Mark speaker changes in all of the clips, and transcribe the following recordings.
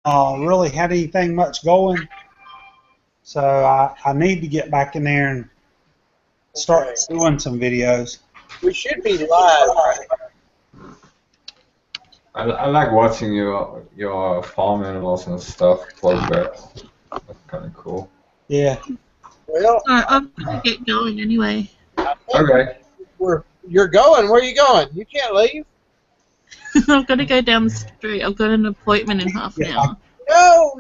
Speaker 1: really had anything much going. So I need to get back in there and start doing some videos.
Speaker 2: We should be live, right?
Speaker 3: I like watching your farm animals and stuff, progress. That's kind of cool.
Speaker 1: Yeah.
Speaker 2: Well,
Speaker 4: I'm gonna get going anyway.
Speaker 3: Okay.
Speaker 2: You're going. Where are you going? You can't leave.
Speaker 4: I've got to go down the street. I've got an appointment in half an hour.
Speaker 2: No.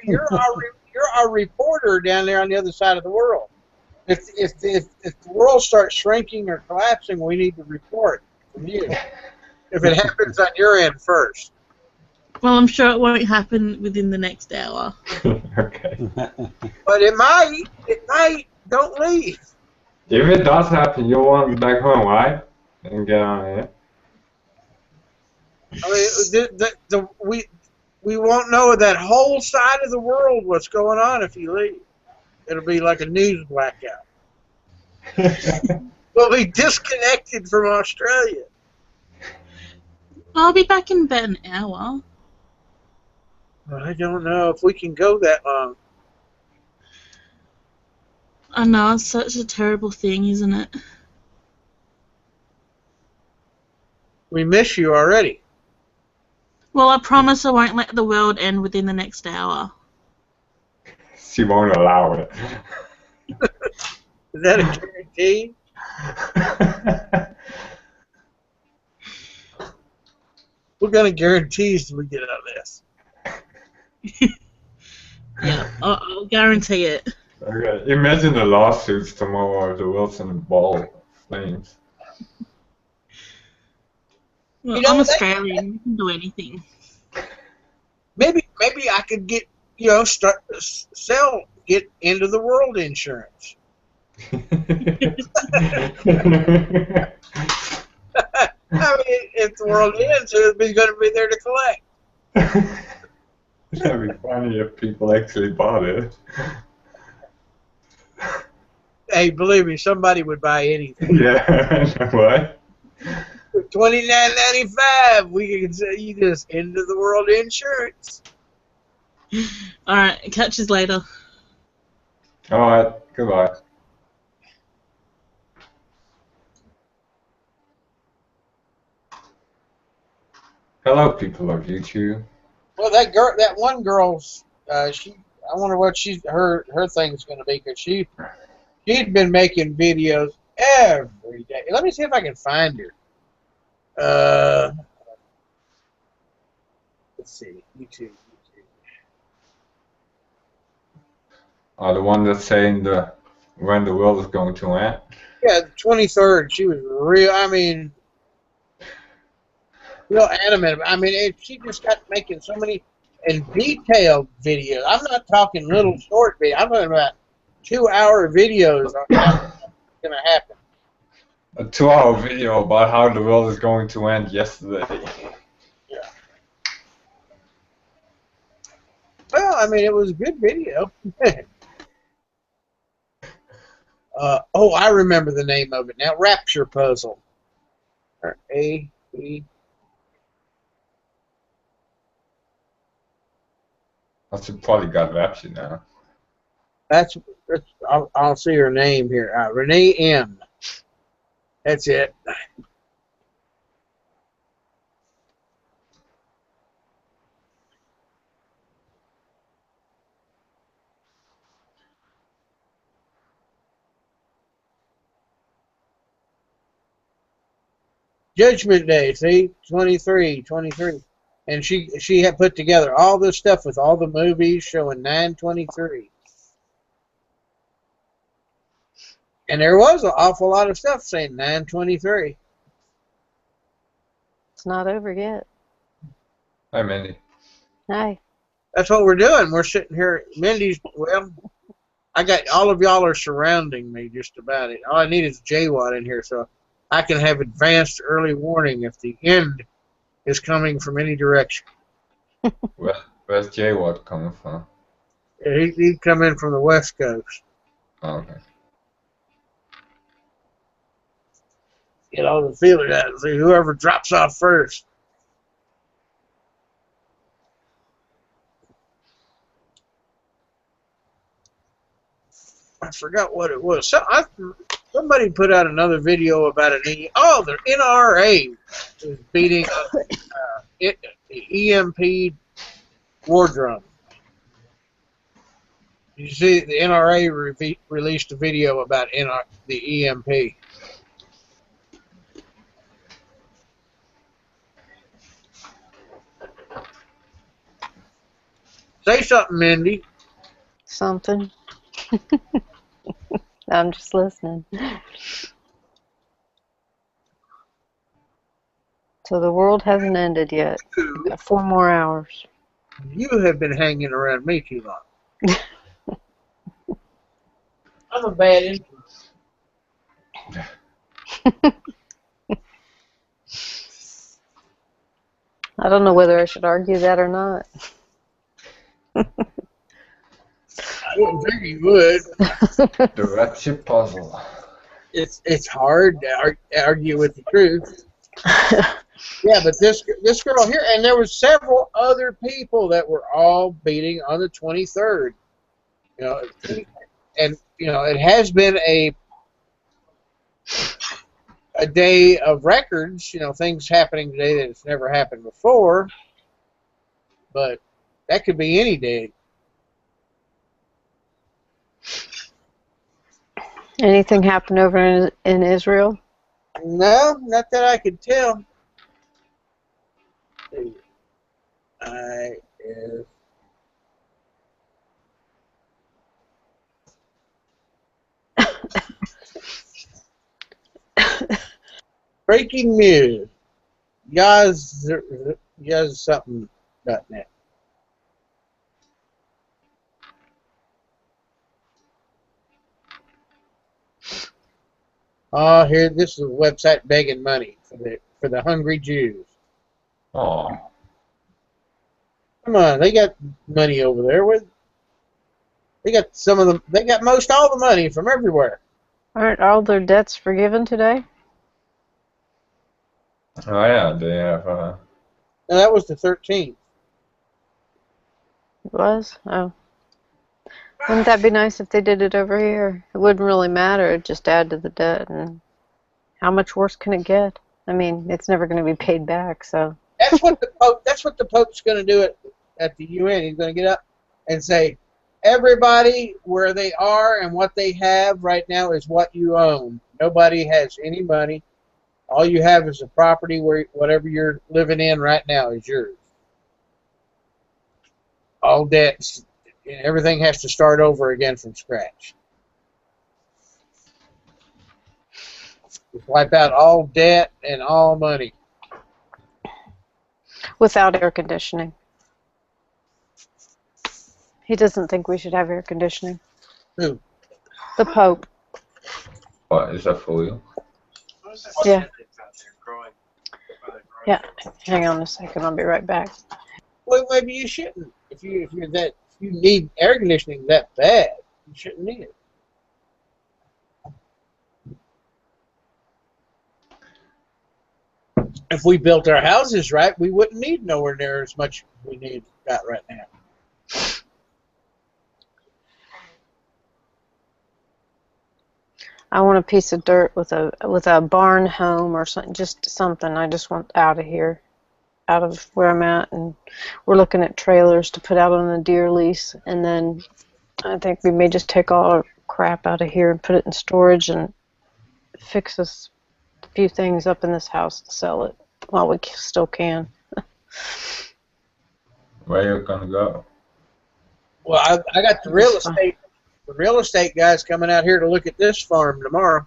Speaker 2: You're our reporter down there on the other side of the world. If the world starts shrinking or collapsing, we need to report from you. If it happens on your end first.
Speaker 4: Well, I'm sure it won't happen within the next hour.
Speaker 3: Okay.
Speaker 2: But it might. Don't leave.
Speaker 3: If it does happen, you'll want to be back home, right? And get on it.
Speaker 2: I mean, we won't know that whole side of the world what's going on if you leave. It'll be like a news blackout. We'll be disconnected from Australia.
Speaker 4: I'll be back in about an hour.
Speaker 2: I don't know if we can go that long.
Speaker 4: I know, it's such a terrible thing, isn't it?
Speaker 2: We miss you already.
Speaker 4: Well, I promise I won't let the world end within the next hour.
Speaker 3: She won't allow it.
Speaker 2: Is that a guarantee? What kind of guarantees do we get out of this?
Speaker 4: Yeah, I'll guarantee it.
Speaker 3: Okay. Imagine the lawsuits tomorrow of the Wilson ball flames.
Speaker 4: Well,
Speaker 2: You know,
Speaker 4: I'm Australian. We can do anything.
Speaker 2: Maybe I could get get end of the world insurance. I mean, if the world ends, who's going to be there to collect?
Speaker 3: That'd be funny if people actually bought it.
Speaker 2: Hey, believe me, somebody would buy anything.
Speaker 3: Yeah, what?
Speaker 2: $29.95. We can say you just end of the world insurance.
Speaker 4: All right, catch us later.
Speaker 3: Alright, goodbye. Hello, people of YouTube.
Speaker 2: Well, that one girl's, I wonder what her thing's going to be, because she'd been making videos every day. Let me see if I can find her. Let's see, YouTube.
Speaker 3: The one that's saying when the world is going to end.
Speaker 2: Yeah, the 23rd. She was real animated. I mean, she just got making so many and detailed videos. I'm not talking little short videos. I'm talking about 2-hour videos on what's going to happen.
Speaker 3: A 2-hour video about how the world is going to end yesterday.
Speaker 2: Yeah. Well, I mean, it was a good video. I remember the name of it now. Rapture Puzzle. A-E.
Speaker 3: I should probably got Rapture now.
Speaker 2: That's I'll see her name here. Renee M. That's it. Judgment Day, see? 23. And she had put together all this stuff with all the movies showing 9/23. And there was an awful lot of stuff saying 9/23.
Speaker 5: It's not over yet.
Speaker 3: Hi, Mindy.
Speaker 5: Hi.
Speaker 2: That's what we're doing. We're sitting here. Mindy's, well, I got all of y'all are surrounding me just about it. All I need is JWAT in here so I can have advanced early warning if the end is coming from any direction.
Speaker 3: Where's J-Watt coming from?
Speaker 2: He'd come in from the West Coast.
Speaker 3: Oh, okay.
Speaker 2: Get all the feelers out and see whoever drops off first. I forgot what it was. Somebody put out another video about the NRA is beating the EMP war drum. You see, the NRA released a video about the EMP. Say something, Mindy.
Speaker 5: Something. I'm just listening. So the world hasn't ended yet. We've got 4 more hours.
Speaker 2: You have been hanging around me too long. I'm a bad influence.
Speaker 5: I don't know whether I should argue that or not.
Speaker 2: I wouldn't think you would.
Speaker 3: The wretched puzzle.
Speaker 2: It's hard to argue with the truth. Yeah, but this girl here, and there was several other people that were all beating on the 23rd. You know, and you know it has been a day of records. You know, things happening today that has never happened before. But that could be any day.
Speaker 5: Anything happen over in Israel?
Speaker 2: No, not that I could tell. Breaking news. Yaz something.net. Oh, here, this is a website begging money for the hungry Jews.
Speaker 3: Oh.
Speaker 2: Come on, they got money over there. They got some of them. They got most all the money from everywhere.
Speaker 5: Aren't all their debts forgiven today?
Speaker 3: Oh yeah, they have.
Speaker 2: Now, that was the 13th.
Speaker 5: It was? Oh. Wouldn't that be nice if they did it over here? It wouldn't really matter. It'd just add to the debt. And how much worse can it get? I mean, it's never going to be paid back, so.
Speaker 2: That's what the Pope. That's what the Pope's going to do at the UN. He's going to get up and say, everybody where they are and what they have right now is what you own. Nobody has any money. All you have is a property where whatever you're living in right now is yours. All debts, everything has to start over again from scratch. Just wipe out all debt and all money.
Speaker 5: Without air conditioning. He doesn't think we should have air conditioning.
Speaker 2: Who?
Speaker 5: The Pope.
Speaker 3: What, is that for you?
Speaker 5: Yeah. Yeah. Hang on a second. I'll be right back.
Speaker 2: Well, maybe you shouldn't. If you need air conditioning that bad, you shouldn't need it. If we built our houses right, we wouldn't need nowhere near as much as we need got right now.
Speaker 5: I want a piece of dirt with a barn home or something, just something. I just want out of here, out of where I'm at, and we're looking at trailers to put out on a deer lease, and then I think we may just take all our crap out of here and put it in storage and fix us a few things up in this house and sell it while we still can.
Speaker 3: Where you gonna go?
Speaker 2: Well, I got the real estate guys coming out here to look at this farm tomorrow.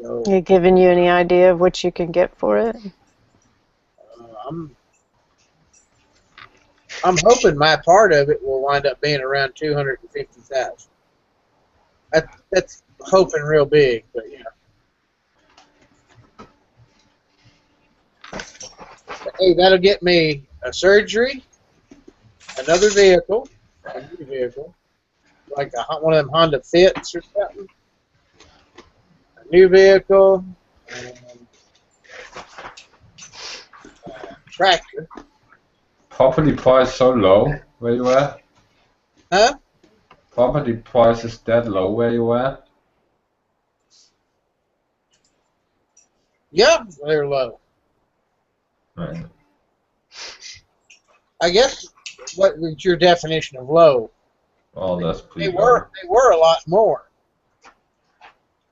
Speaker 2: So,
Speaker 5: You giving you any idea of what you can get for it?
Speaker 2: I'm hoping my part of it will wind up being around $250,000. That's hoping real big, but you know. But, hey, that'll get me a surgery, another vehicle, a new vehicle, like one of them Honda Fits or something. A new vehicle, and a tractor.
Speaker 3: property price so low where you at?
Speaker 2: Huh?
Speaker 3: Property price is that low where you at?
Speaker 2: Yeah, they're low.
Speaker 3: Right.
Speaker 2: I guess what was your definition of low?
Speaker 3: Well, that's
Speaker 2: They
Speaker 3: pretty
Speaker 2: were
Speaker 3: low.
Speaker 2: they were a lot more.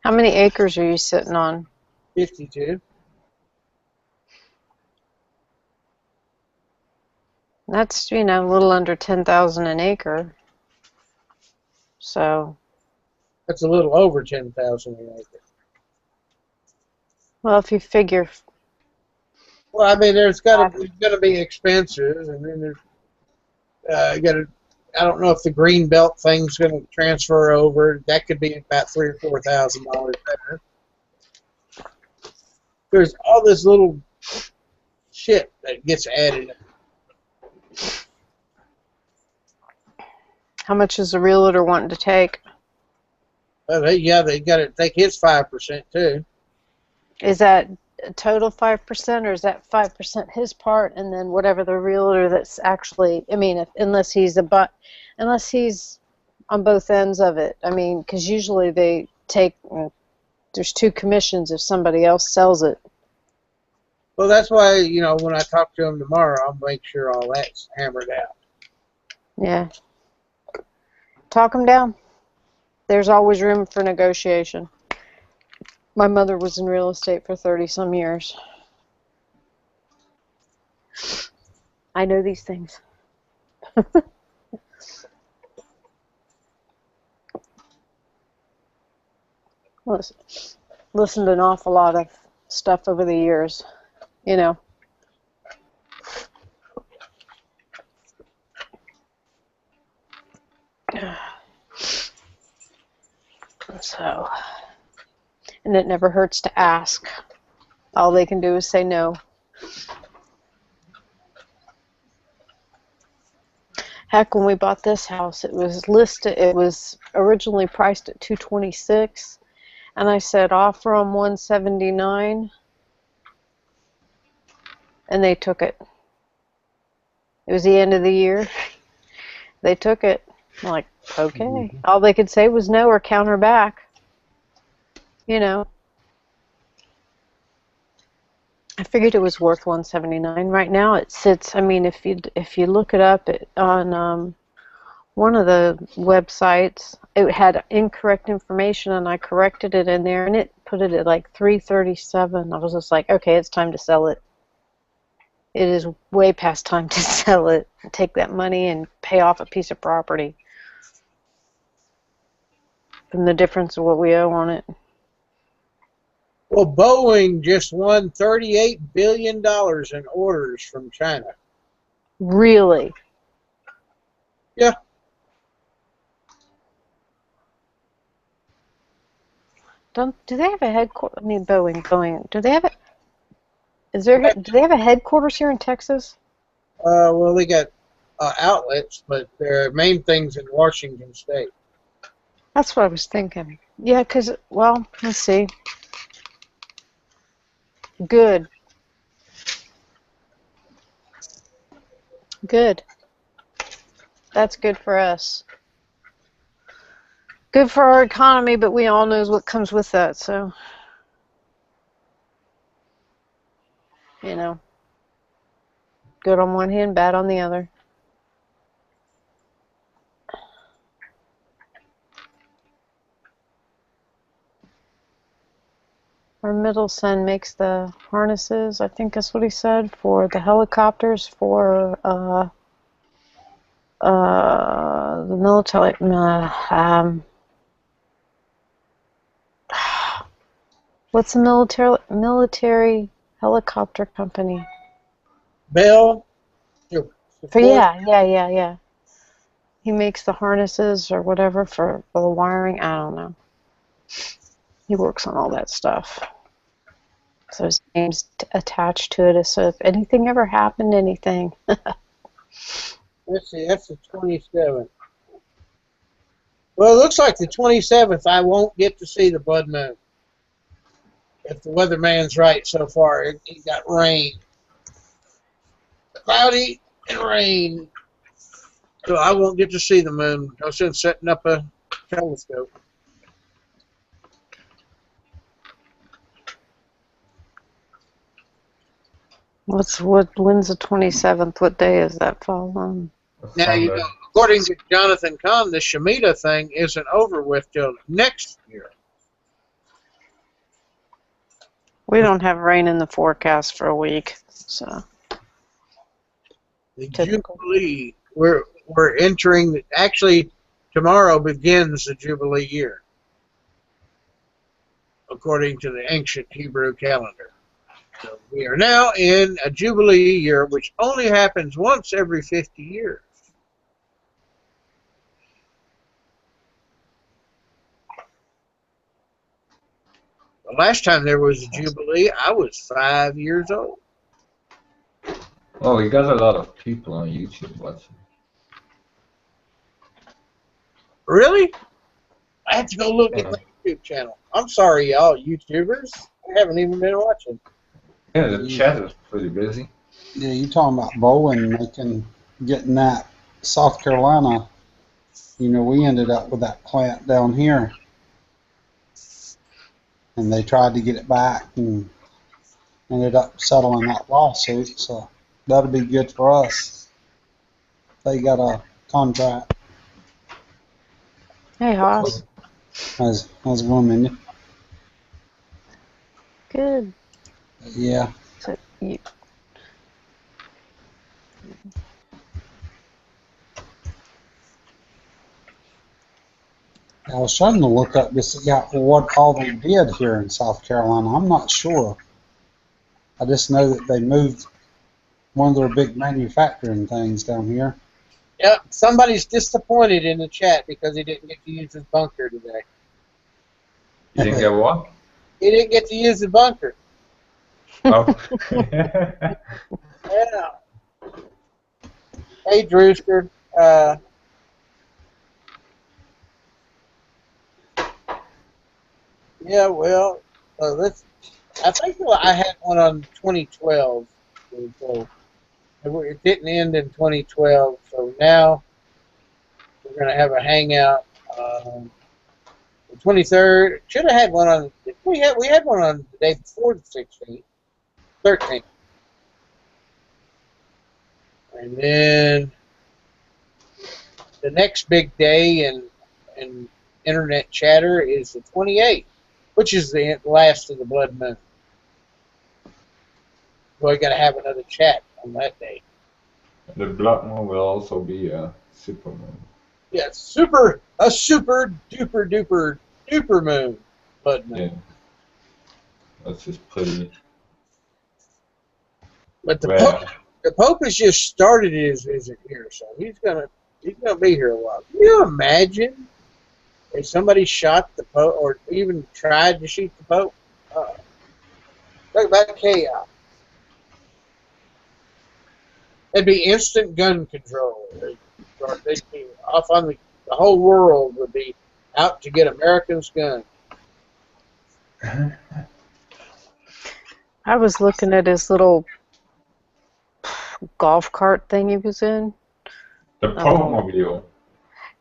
Speaker 5: How many acres are you sitting on?
Speaker 2: 52.
Speaker 5: That's, you know, a little under 10,000 an acre. So,
Speaker 2: That's a little over 10,000 an acre.
Speaker 5: well, if you figure,
Speaker 2: Well, I mean, there's gonna be expenses, and then there's you gotta. I don't know if the green belt thing's gonna transfer over. That could be about $3,000 or $4,000 better. There's all this little shit that gets added.
Speaker 5: how much is the realtor wanting to take?
Speaker 2: Well, they got to take his 5% too.
Speaker 5: Is that a total 5%, or is that 5% his part, and then whatever the realtor that's actually, I mean, unless he's on both ends of it. I mean, because usually they take, there's 2 commissions if somebody else sells it.
Speaker 2: Well, that's why, you know, when I talk to him tomorrow, I'll make sure all that's hammered out.
Speaker 5: Yeah. Talk them down. There's always room for negotiation. My mother was in real estate for 30-some years. I know these things. Listened to an awful lot of stuff over the years, you know. So, and it never hurts to ask. All they can do is say no. Heck, when we bought this house, it was originally priced at $226, and I said offer them $179, and they took it. It was the end of the year. They took it. I'm like, okay. All they could say was no or counter back. You know. I figured it was worth $179. Right now it sits, I mean, if you look it up on one of the websites, it had incorrect information, and I corrected it in there, and it put it at like $337. I was just like, okay, it's time to sell it. It is way past time to sell it. Take that money and pay off a piece of property from the difference of what we owe on it.
Speaker 2: Well, Boeing just won $38 billion in orders from China.
Speaker 5: Really?
Speaker 2: Yeah.
Speaker 5: Do they have a headquarters? I mean, Boeing. Do they have it? Do they have a headquarters here in Texas?
Speaker 2: Well, they got outlets, but their main thing's in Washington State.
Speaker 5: That's what I was thinking. Yeah, because, well, let's see. Good. Good. That's good for us. Good for our economy, but we all know what comes with that, so. You know. Good on one hand, bad on the other. Our middle son makes the harnesses, I think that's what he said, for the helicopters for the military. What's the military helicopter company?
Speaker 2: Bell.
Speaker 5: Yeah. He makes the harnesses or whatever for the wiring. I don't know. He works on all that stuff. So his name's attached to it. So if anything ever happened, anything.
Speaker 2: Let's see, that's the 27th. Well, it looks like the 27th I won't get to see the blood moon. If the weatherman's right so far, it got rain. Cloudy and rain. So I won't get to see the moon. I was setting up a telescope.
Speaker 5: When's the 27th? What day is that fall on?
Speaker 2: Now, you know, according to Jonathan Kahn, the Shemitah thing isn't over with till next year.
Speaker 5: We don't have rain in the forecast for a week, so.
Speaker 2: The
Speaker 5: Typical.
Speaker 2: Jubilee, we're entering, actually, tomorrow begins the Jubilee year, according to the ancient Hebrew calendar. So we are now in a Jubilee year, which only happens once every 50 years. The last time there was a Jubilee, I was 5 years old.
Speaker 3: Oh, we got a lot of people on YouTube watching.
Speaker 2: Really? I have to go look at my YouTube channel. I'm sorry, y'all, YouTubers. I haven't even been watching.
Speaker 3: Yeah, the chat is pretty busy.
Speaker 1: Yeah, you talking about Bowen getting that South Carolina. You know, we ended up with that plant down here. And they tried to get it back and ended up settling that lawsuit. So that'll be good for us. They got a contract.
Speaker 5: Hey, Hoss.
Speaker 1: How's it going, Mindy?
Speaker 5: Good.
Speaker 1: Yeah.
Speaker 5: So you,
Speaker 1: I was trying to look up just what all they did here in South Carolina. I'm not sure. I just know that they moved one of their big manufacturing things down here.
Speaker 2: Yep, somebody's disappointed in the chat because he didn't get to use his bunker today.
Speaker 3: You didn't get what?
Speaker 2: He didn't get to use the bunker.
Speaker 3: Oh.
Speaker 2: Yeah. Hey, Drewster. Yeah, well, I think I had one on 2012. So it didn't end in 2012, so now we're going to have a hangout. The 23rd. Should have had one on. We had one on the day before the 16th, 13th, and then the next big day in internet chatter is the 28th, which is the last of the blood moon. We're going to have another chat on that day.
Speaker 3: The blood moon will also be a super moon.
Speaker 2: Yeah, super duper duper moon, blood moon.
Speaker 3: Yeah. That's just pretty.
Speaker 2: But the
Speaker 3: rare.
Speaker 2: Pope has just started his visit here, so he's gonna be here a while. Can you imagine if somebody shot the Pope or even tried to shoot the Pope? Talk about chaos. It'd be instant gun control. They'd be off on the whole world would be out to get Americans' guns.
Speaker 5: I was looking at his little golf cart thing he was in.
Speaker 3: The Pope-mobile.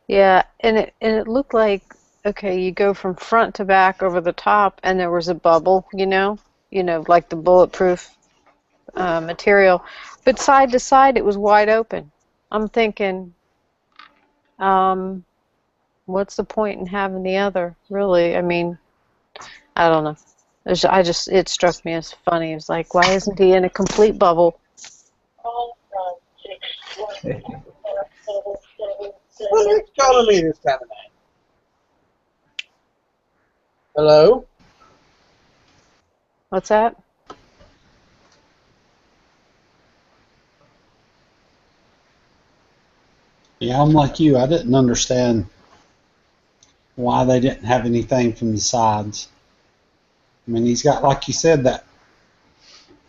Speaker 5: Yeah, and it looked like, okay, you go from front to back over the top, and there was a bubble, you know, like the bulletproof material, but side to side it was wide open. I'm thinking, what's the point in having the other? Really, I mean, I don't know. It struck me as funny. It was like, why isn't he in a complete bubble?
Speaker 2: Who's calling me this time of night? Hello?
Speaker 5: What's that?
Speaker 1: Yeah, I'm like you. I didn't understand why they didn't have anything from the sides. I mean, he's got, like you said, that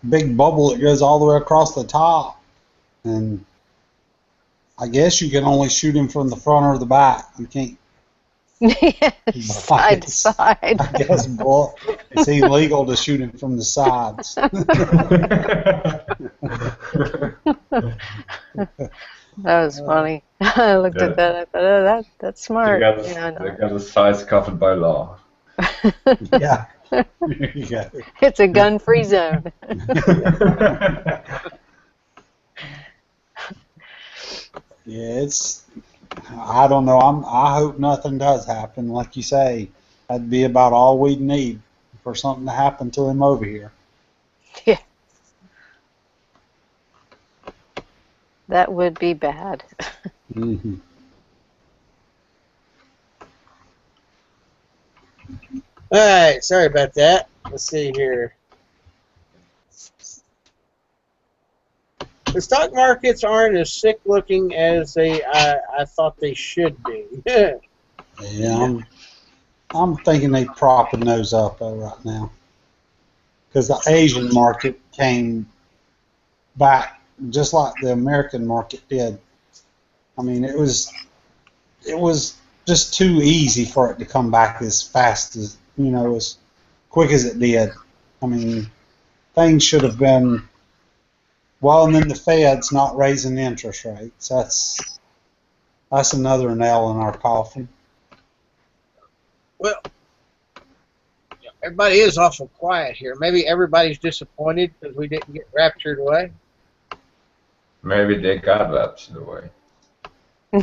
Speaker 1: big bubble that goes all the way across the top. And I guess you can only shoot him from the front or the back. You can't.
Speaker 5: Side to side.
Speaker 1: I guess, boy, it's illegal to shoot him from the sides.
Speaker 5: That was funny. I looked at that. I thought, oh, that's smart.
Speaker 3: They
Speaker 5: Yeah, I
Speaker 3: got the sites covered by law.
Speaker 5: know.
Speaker 1: Yeah. Yeah.
Speaker 5: It's a gun-free zone.
Speaker 1: Yeah, it's. I don't know. I hope nothing does happen. Like you say, that'd be about all we'd need for something to happen to him over here.
Speaker 5: Yeah, that would be bad.
Speaker 1: Hmm.
Speaker 2: All right, sorry about that. Let's see here. The stock markets aren't as sick looking as I thought they should be.
Speaker 1: Yeah, I'm thinking they propping those up right now because the Asian market came back just like the American market did. I mean, it was just too easy for it to come back as fast as as quick as it did. I mean, things should have been well, and then the Fed's not raising the interest rates. That's another nail in our coffin.
Speaker 2: Well, everybody is awful quiet here. Maybe everybody's disappointed because we didn't get raptured away.
Speaker 3: Maybe they got raptured away.
Speaker 2: No,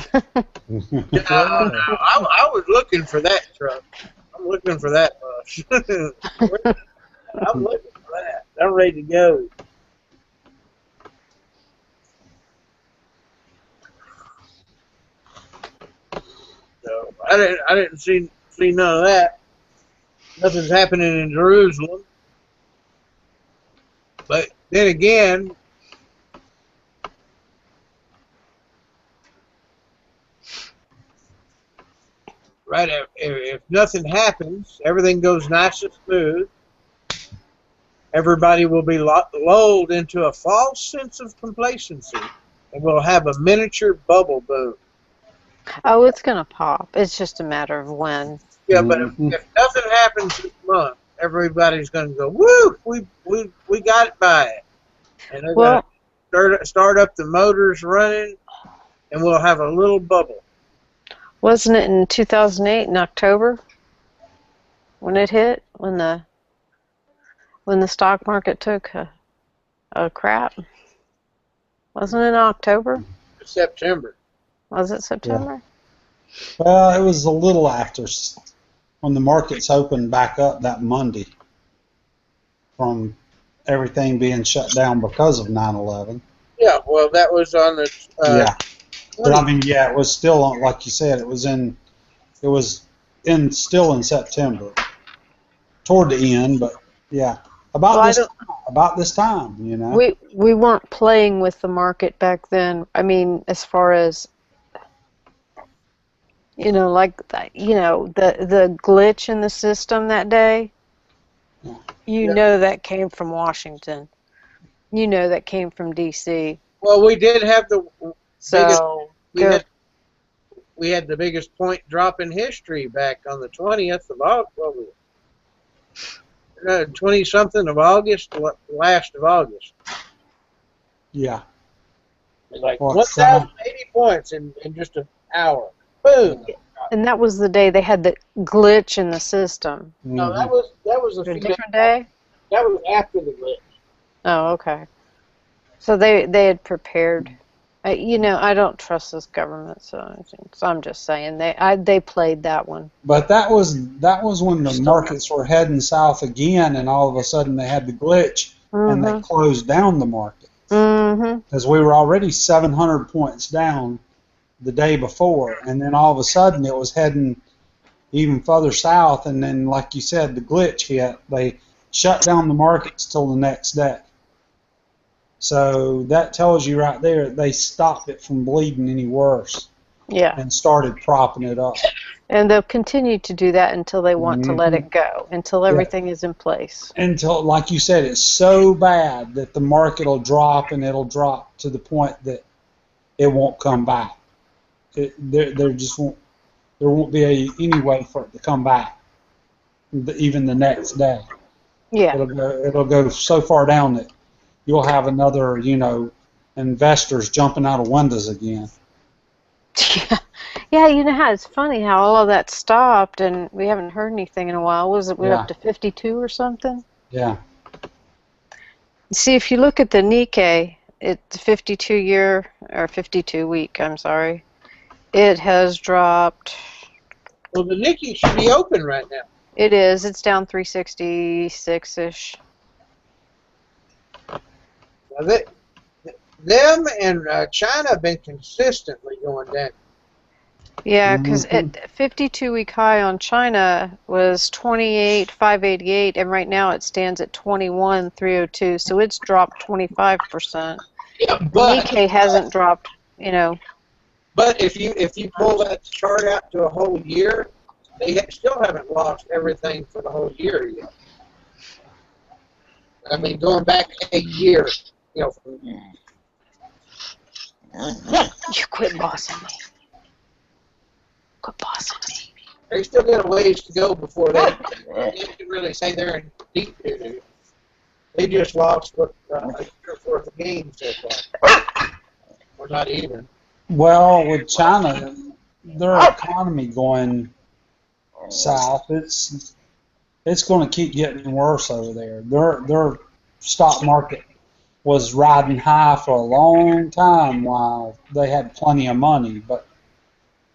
Speaker 2: I was looking for that truck. I'm looking for that bus. I'm looking for that. I'm ready to go. So I didn't see none of that. Nothing's happening in Jerusalem. But then again, right, if nothing happens, everything goes nice and smooth, everybody will be lulled into a false sense of complacency, and we'll have a miniature bubble boom.
Speaker 5: Oh, it's gonna pop. It's just a matter of when.
Speaker 2: Yeah, but if nothing happens this month, everybody's going to go, woo, we got by it. And they're going to start up the motors running, and we'll have a little bubble.
Speaker 5: Wasn't it in 2008 in October when it hit? When the stock market took a crap? Wasn't it in October?
Speaker 2: September.
Speaker 5: Was it September?
Speaker 1: Yeah. Well, it was a little after when the markets opened back up that Monday from everything being shut down because of 9/11.
Speaker 2: Yeah, well, that was on the.
Speaker 1: Yeah. But I mean, yeah, it was still like you said. It was still in September, toward the end. But yeah, about this time,
Speaker 5: We weren't playing with the market back then. I mean, as far as like the glitch in the system that day. That came from Washington. That came from D.C.
Speaker 2: Well, we did have the
Speaker 5: so
Speaker 2: biggest, we had the biggest point drop in history back on the 20th of August. 20-something of August, last of August.
Speaker 1: Yeah.
Speaker 2: Like 1,080 points in just an hour. Boom.
Speaker 5: And that was the day they had the glitch in the system.
Speaker 2: No, that was a
Speaker 5: different day.
Speaker 2: That was after the glitch.
Speaker 5: Oh, okay. So they had prepared. I don't trust this government, so I'm just saying they played that one.
Speaker 1: But that was when the markets were heading south again, and all of a sudden they had the glitch, and they closed down the market. Because we were already 700 points down the day before, and then all of a sudden it was heading even further south, and then, like you said, the glitch hit. They shut down the markets till the next day. So that tells you right there they stopped it from bleeding any worse.
Speaker 5: Yeah.
Speaker 1: And started propping it up.
Speaker 5: And they'll continue to do that until they want to let it go, until everything is in place. Until,
Speaker 1: like you said, it's so bad that the market will drop, and it'll drop to the point that it won't come back. There won't be any way for it to come back, even the next day.
Speaker 5: Yeah.
Speaker 1: It'll go so far down that you'll have another, investors jumping out of windows again.
Speaker 5: Yeah, yeah. You know how it's funny how all of that stopped, and we haven't heard anything in a while. Was it we're
Speaker 1: Yeah.
Speaker 5: up to 52 or something?
Speaker 1: Yeah.
Speaker 5: See, if you look at the Nikkei, it's 52-year or 52-week. I'm sorry. It has dropped.
Speaker 2: Well, the Nikkei should be open right now.
Speaker 5: It is. It's down 366-ish.
Speaker 2: Now, them and China have been consistently going down.
Speaker 5: Yeah, because
Speaker 1: Mhm.
Speaker 5: at 52-week high on China was 28,588, and right now it stands at 21,302. So it's dropped 25%.
Speaker 2: Yeah,
Speaker 5: The Nikkei hasn't dropped, you know.
Speaker 2: but if you pull that chart out to a whole year, they still haven't lost everything for the whole year yet. I mean, going back a year, you know.
Speaker 5: You quit bossing me. Quit bossing me.
Speaker 2: They still got a ways to go before they can really say they're in deep doo-doo. They just lost a year's worth of gains so far. Or not even.
Speaker 1: Well, with China, their economy going south, it's going to keep getting worse over there. Their stock market was riding high for a long time while they had plenty of money, but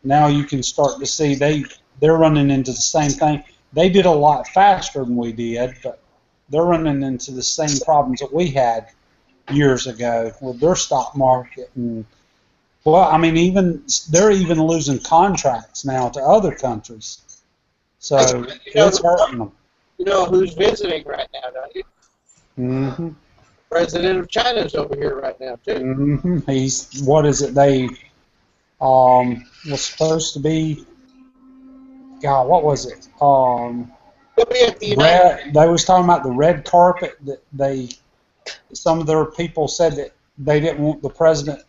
Speaker 1: now you can start to see they're running into the same thing. They did a lot faster than we did, but they're running into the same problems that we had years ago with their stock market. And well, I mean, they're even losing contracts now to other countries, so it's hurting them.
Speaker 2: You know who's visiting right now, don't you?
Speaker 1: Mm-hmm.
Speaker 2: President of China's over here right now too.
Speaker 1: Mm-hmm. He's, what is it? They was supposed to be. God, what was it?
Speaker 2: He'll be at the United.
Speaker 1: They was talking about the red carpet that some of their people said that they didn't want the president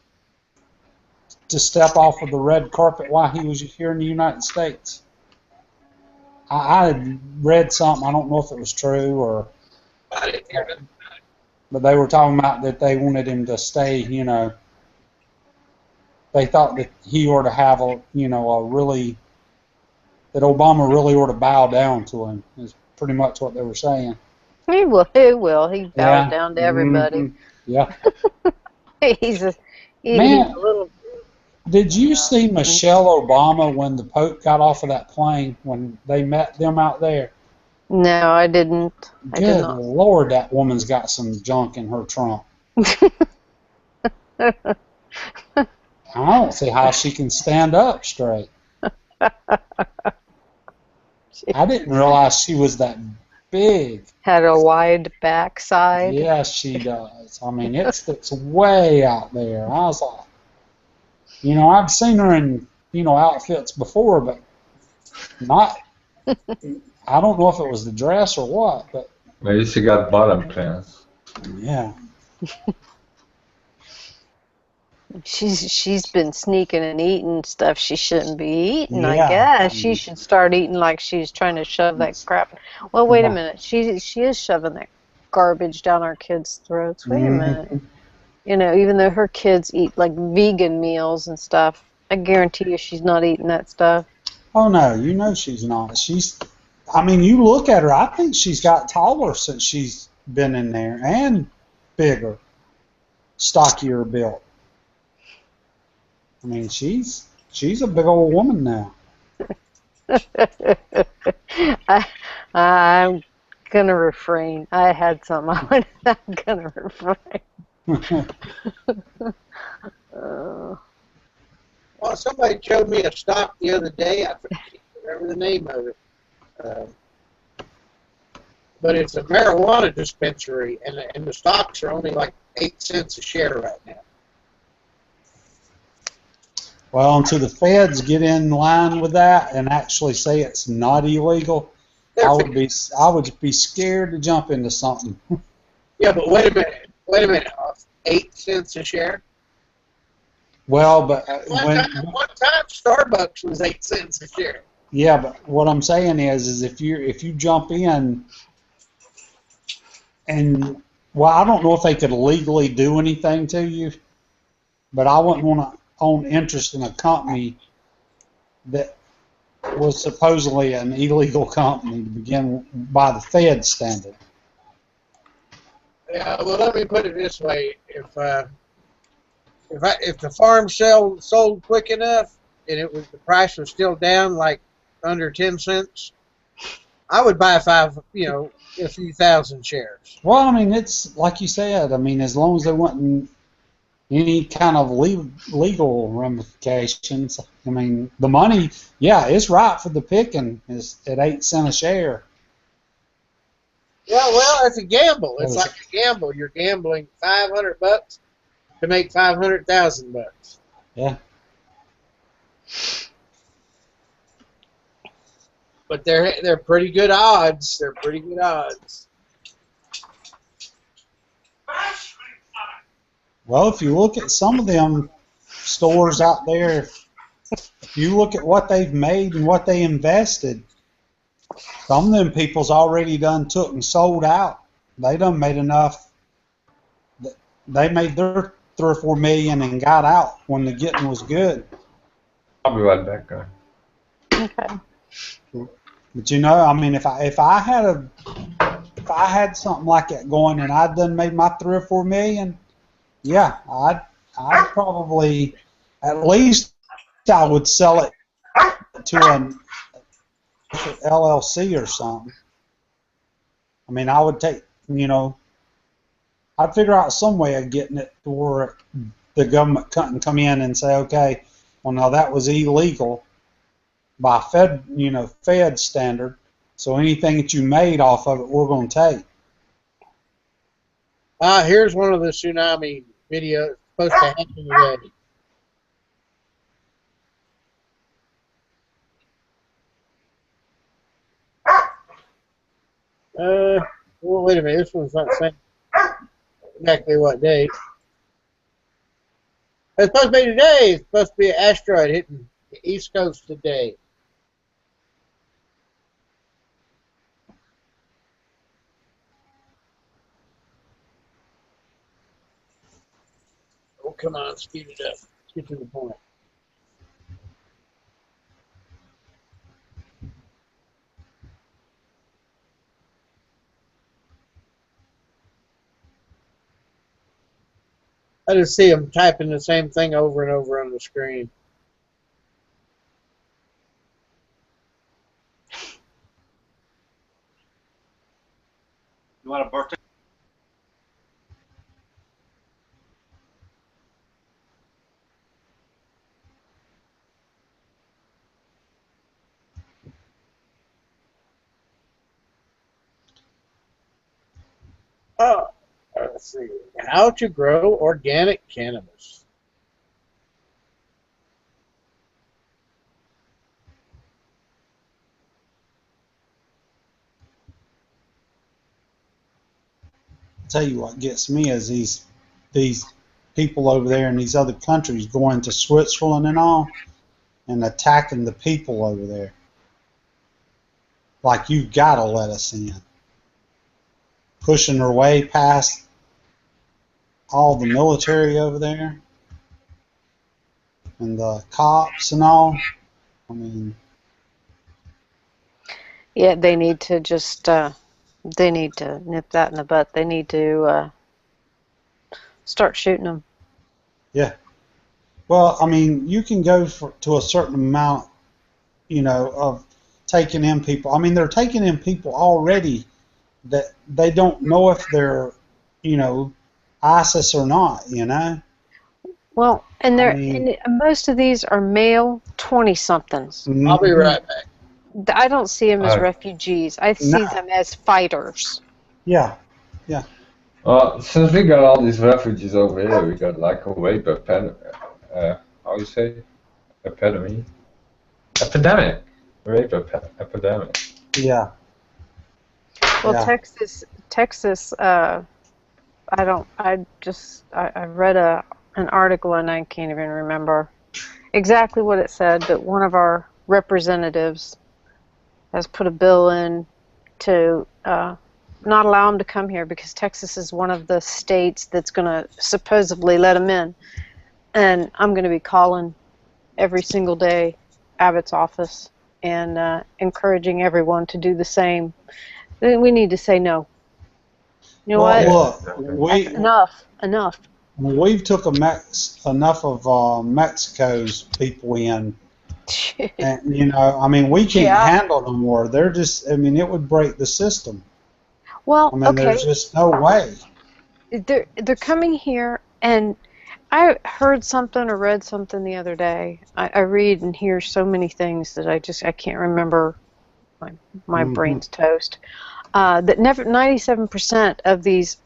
Speaker 1: to step off of the red carpet while he was here in the United States. I had read something. I don't know if it was true or.
Speaker 2: I didn't hear it.
Speaker 1: But they were talking about that they wanted him to stay, you know. They thought that he ought to have a really, that Obama really ought to bow down to him, is pretty much what they were saying.
Speaker 5: He will. He will. He bows
Speaker 1: Yeah.
Speaker 5: down to everybody.
Speaker 1: Mm-hmm. Yeah.
Speaker 5: He's a
Speaker 1: Man,
Speaker 5: little.
Speaker 1: did you see Michelle Obama when the Pope got off of that plane when they met them out there?
Speaker 5: No, I didn't. I did
Speaker 1: Good
Speaker 5: not.
Speaker 1: Lord, that woman's got some junk in her trunk. I don't see how she can stand up straight. I didn't realize she was that big.
Speaker 5: Had a wide backside.
Speaker 1: Yes, she does. I mean, it sticks way out there. I was like, I've seen her in, outfits before, but not. I don't know if it was the dress or what, but
Speaker 3: Maybe she got bottom pants.
Speaker 1: yeah.
Speaker 5: She's been sneaking and eating stuff she shouldn't be eating. I
Speaker 1: Yeah.
Speaker 5: guess she should start eating like she's trying to shove that crap. Well, wait a
Speaker 1: Yeah.
Speaker 5: minute. She is shoving that garbage down our kids' throats. Wait a minute. Even though her kids eat like vegan meals and stuff, I guarantee you she's not eating that stuff.
Speaker 1: Oh no, she's not. You look at her. I think she's got taller since she's been in there and bigger, stockier built. I mean, she's a big old woman now.
Speaker 5: I'm gonna refrain. I had some. I'm gonna refrain.
Speaker 2: Well, somebody showed me a stock the other day. I remember the name of it. But it's a marijuana dispensary, and the stocks are only like 8 cents a share right now.
Speaker 1: Well, until the feds get in line with that and actually say it's not illegal, I would be scared to jump into something.
Speaker 2: Yeah, but wait a minute. 8 cents a share?
Speaker 1: Well, but
Speaker 2: One time Starbucks was 8 cents a share.
Speaker 1: Yeah, but what I'm saying is if you jump in and I don't know if they could legally do anything to you, but I wouldn't want to own interest in a company that was supposedly an illegal company to begin by the Fed standard.
Speaker 2: Yeah, well, let me put it this way: if the farm sold quick enough and the price was still down like under 10 cents, I would buy a few thousand shares.
Speaker 1: Well, I mean, it's like you said. I mean, as long as there wasn't any kind of legal ramifications. I mean, the money, yeah, it's right for the picking. It's at 8 cents a share.
Speaker 2: Yeah, well, it's a gamble. It's like a gamble. You're gambling $500 to make $500,000.
Speaker 1: Yeah.
Speaker 2: But they're pretty good odds. They're pretty good odds.
Speaker 1: Well, if you look at some of them stores out there, if you look at what they've made and what they invested, some of them people's already done took and sold out. They done made enough. They made their 3 or 4 million and got out when the getting was good.
Speaker 3: I'll be right back, guys.
Speaker 5: Okay.
Speaker 1: But you know, I mean, if I had something like that going and I'd done made my 3 or 4 million, yeah, I'd probably at least I would sell it to an LLC or something. I mean, I would take, I'd figure out some way of getting it to where the government couldn't come in and say, okay, well, now that was illegal by Fed standard. So anything that you made off of it, we're going to take.
Speaker 2: Here's one of the tsunami videos supposed to happen today. Well, wait a minute. This one's not saying exactly what date. It's supposed to be today. It's supposed to be an asteroid hitting the East Coast today. Oh, come on. Speed it up. Let's get to the point. I just see them typing the same thing over and over on the screen.
Speaker 6: You want a birthday?
Speaker 2: Oh, let's see. How to grow organic cannabis.
Speaker 1: I'll tell you what gets me is these people over there in these other countries going to Switzerland and all and attacking the people over there. Like, you've got to let us in. Pushing their way past all the military over there and the cops and all. I mean,
Speaker 5: Yeah, they need to just they need to nip that in the butt. They need to start shooting them.
Speaker 1: yeah. Well, I mean, you can go to a certain amount, of taking in people. I mean, they're taking in people already that they don't know if they're, ISIS or not,
Speaker 5: Well, and
Speaker 1: I mean,
Speaker 5: and most of these are male 20-somethings.
Speaker 2: I'll be right back.
Speaker 5: I don't see them as
Speaker 3: Alright.
Speaker 5: refugees. I see them as fighters.
Speaker 1: Yeah.
Speaker 3: Since we got all these refugees over here, we got like a rape epidemic. How you say? Epidemic. Rape epidemic.
Speaker 1: Yeah.
Speaker 5: Well,
Speaker 1: Yeah.
Speaker 5: Texas. I read an article and I can't even remember exactly what it said, but one of our representatives has put a bill in to not allow them to come here because Texas is one of the states that's going to supposedly let them in. And I'm going to be calling every single day Abbott's office and encouraging everyone to do the same. We need to say no. You know
Speaker 1: Well,
Speaker 5: what?
Speaker 1: look,
Speaker 5: That's enough.
Speaker 1: we've took enough of Mexico's people in, and I mean, we can't
Speaker 5: Yeah.
Speaker 1: handle no more. They're just, I mean, it would break the system.
Speaker 5: Well,
Speaker 1: I mean,
Speaker 5: okay.
Speaker 1: there's just no way.
Speaker 5: They're coming here, and I heard something or read something the other day. I read and hear so many things that I can't remember. My
Speaker 1: Hmm.
Speaker 5: brain's toast. That 97% of these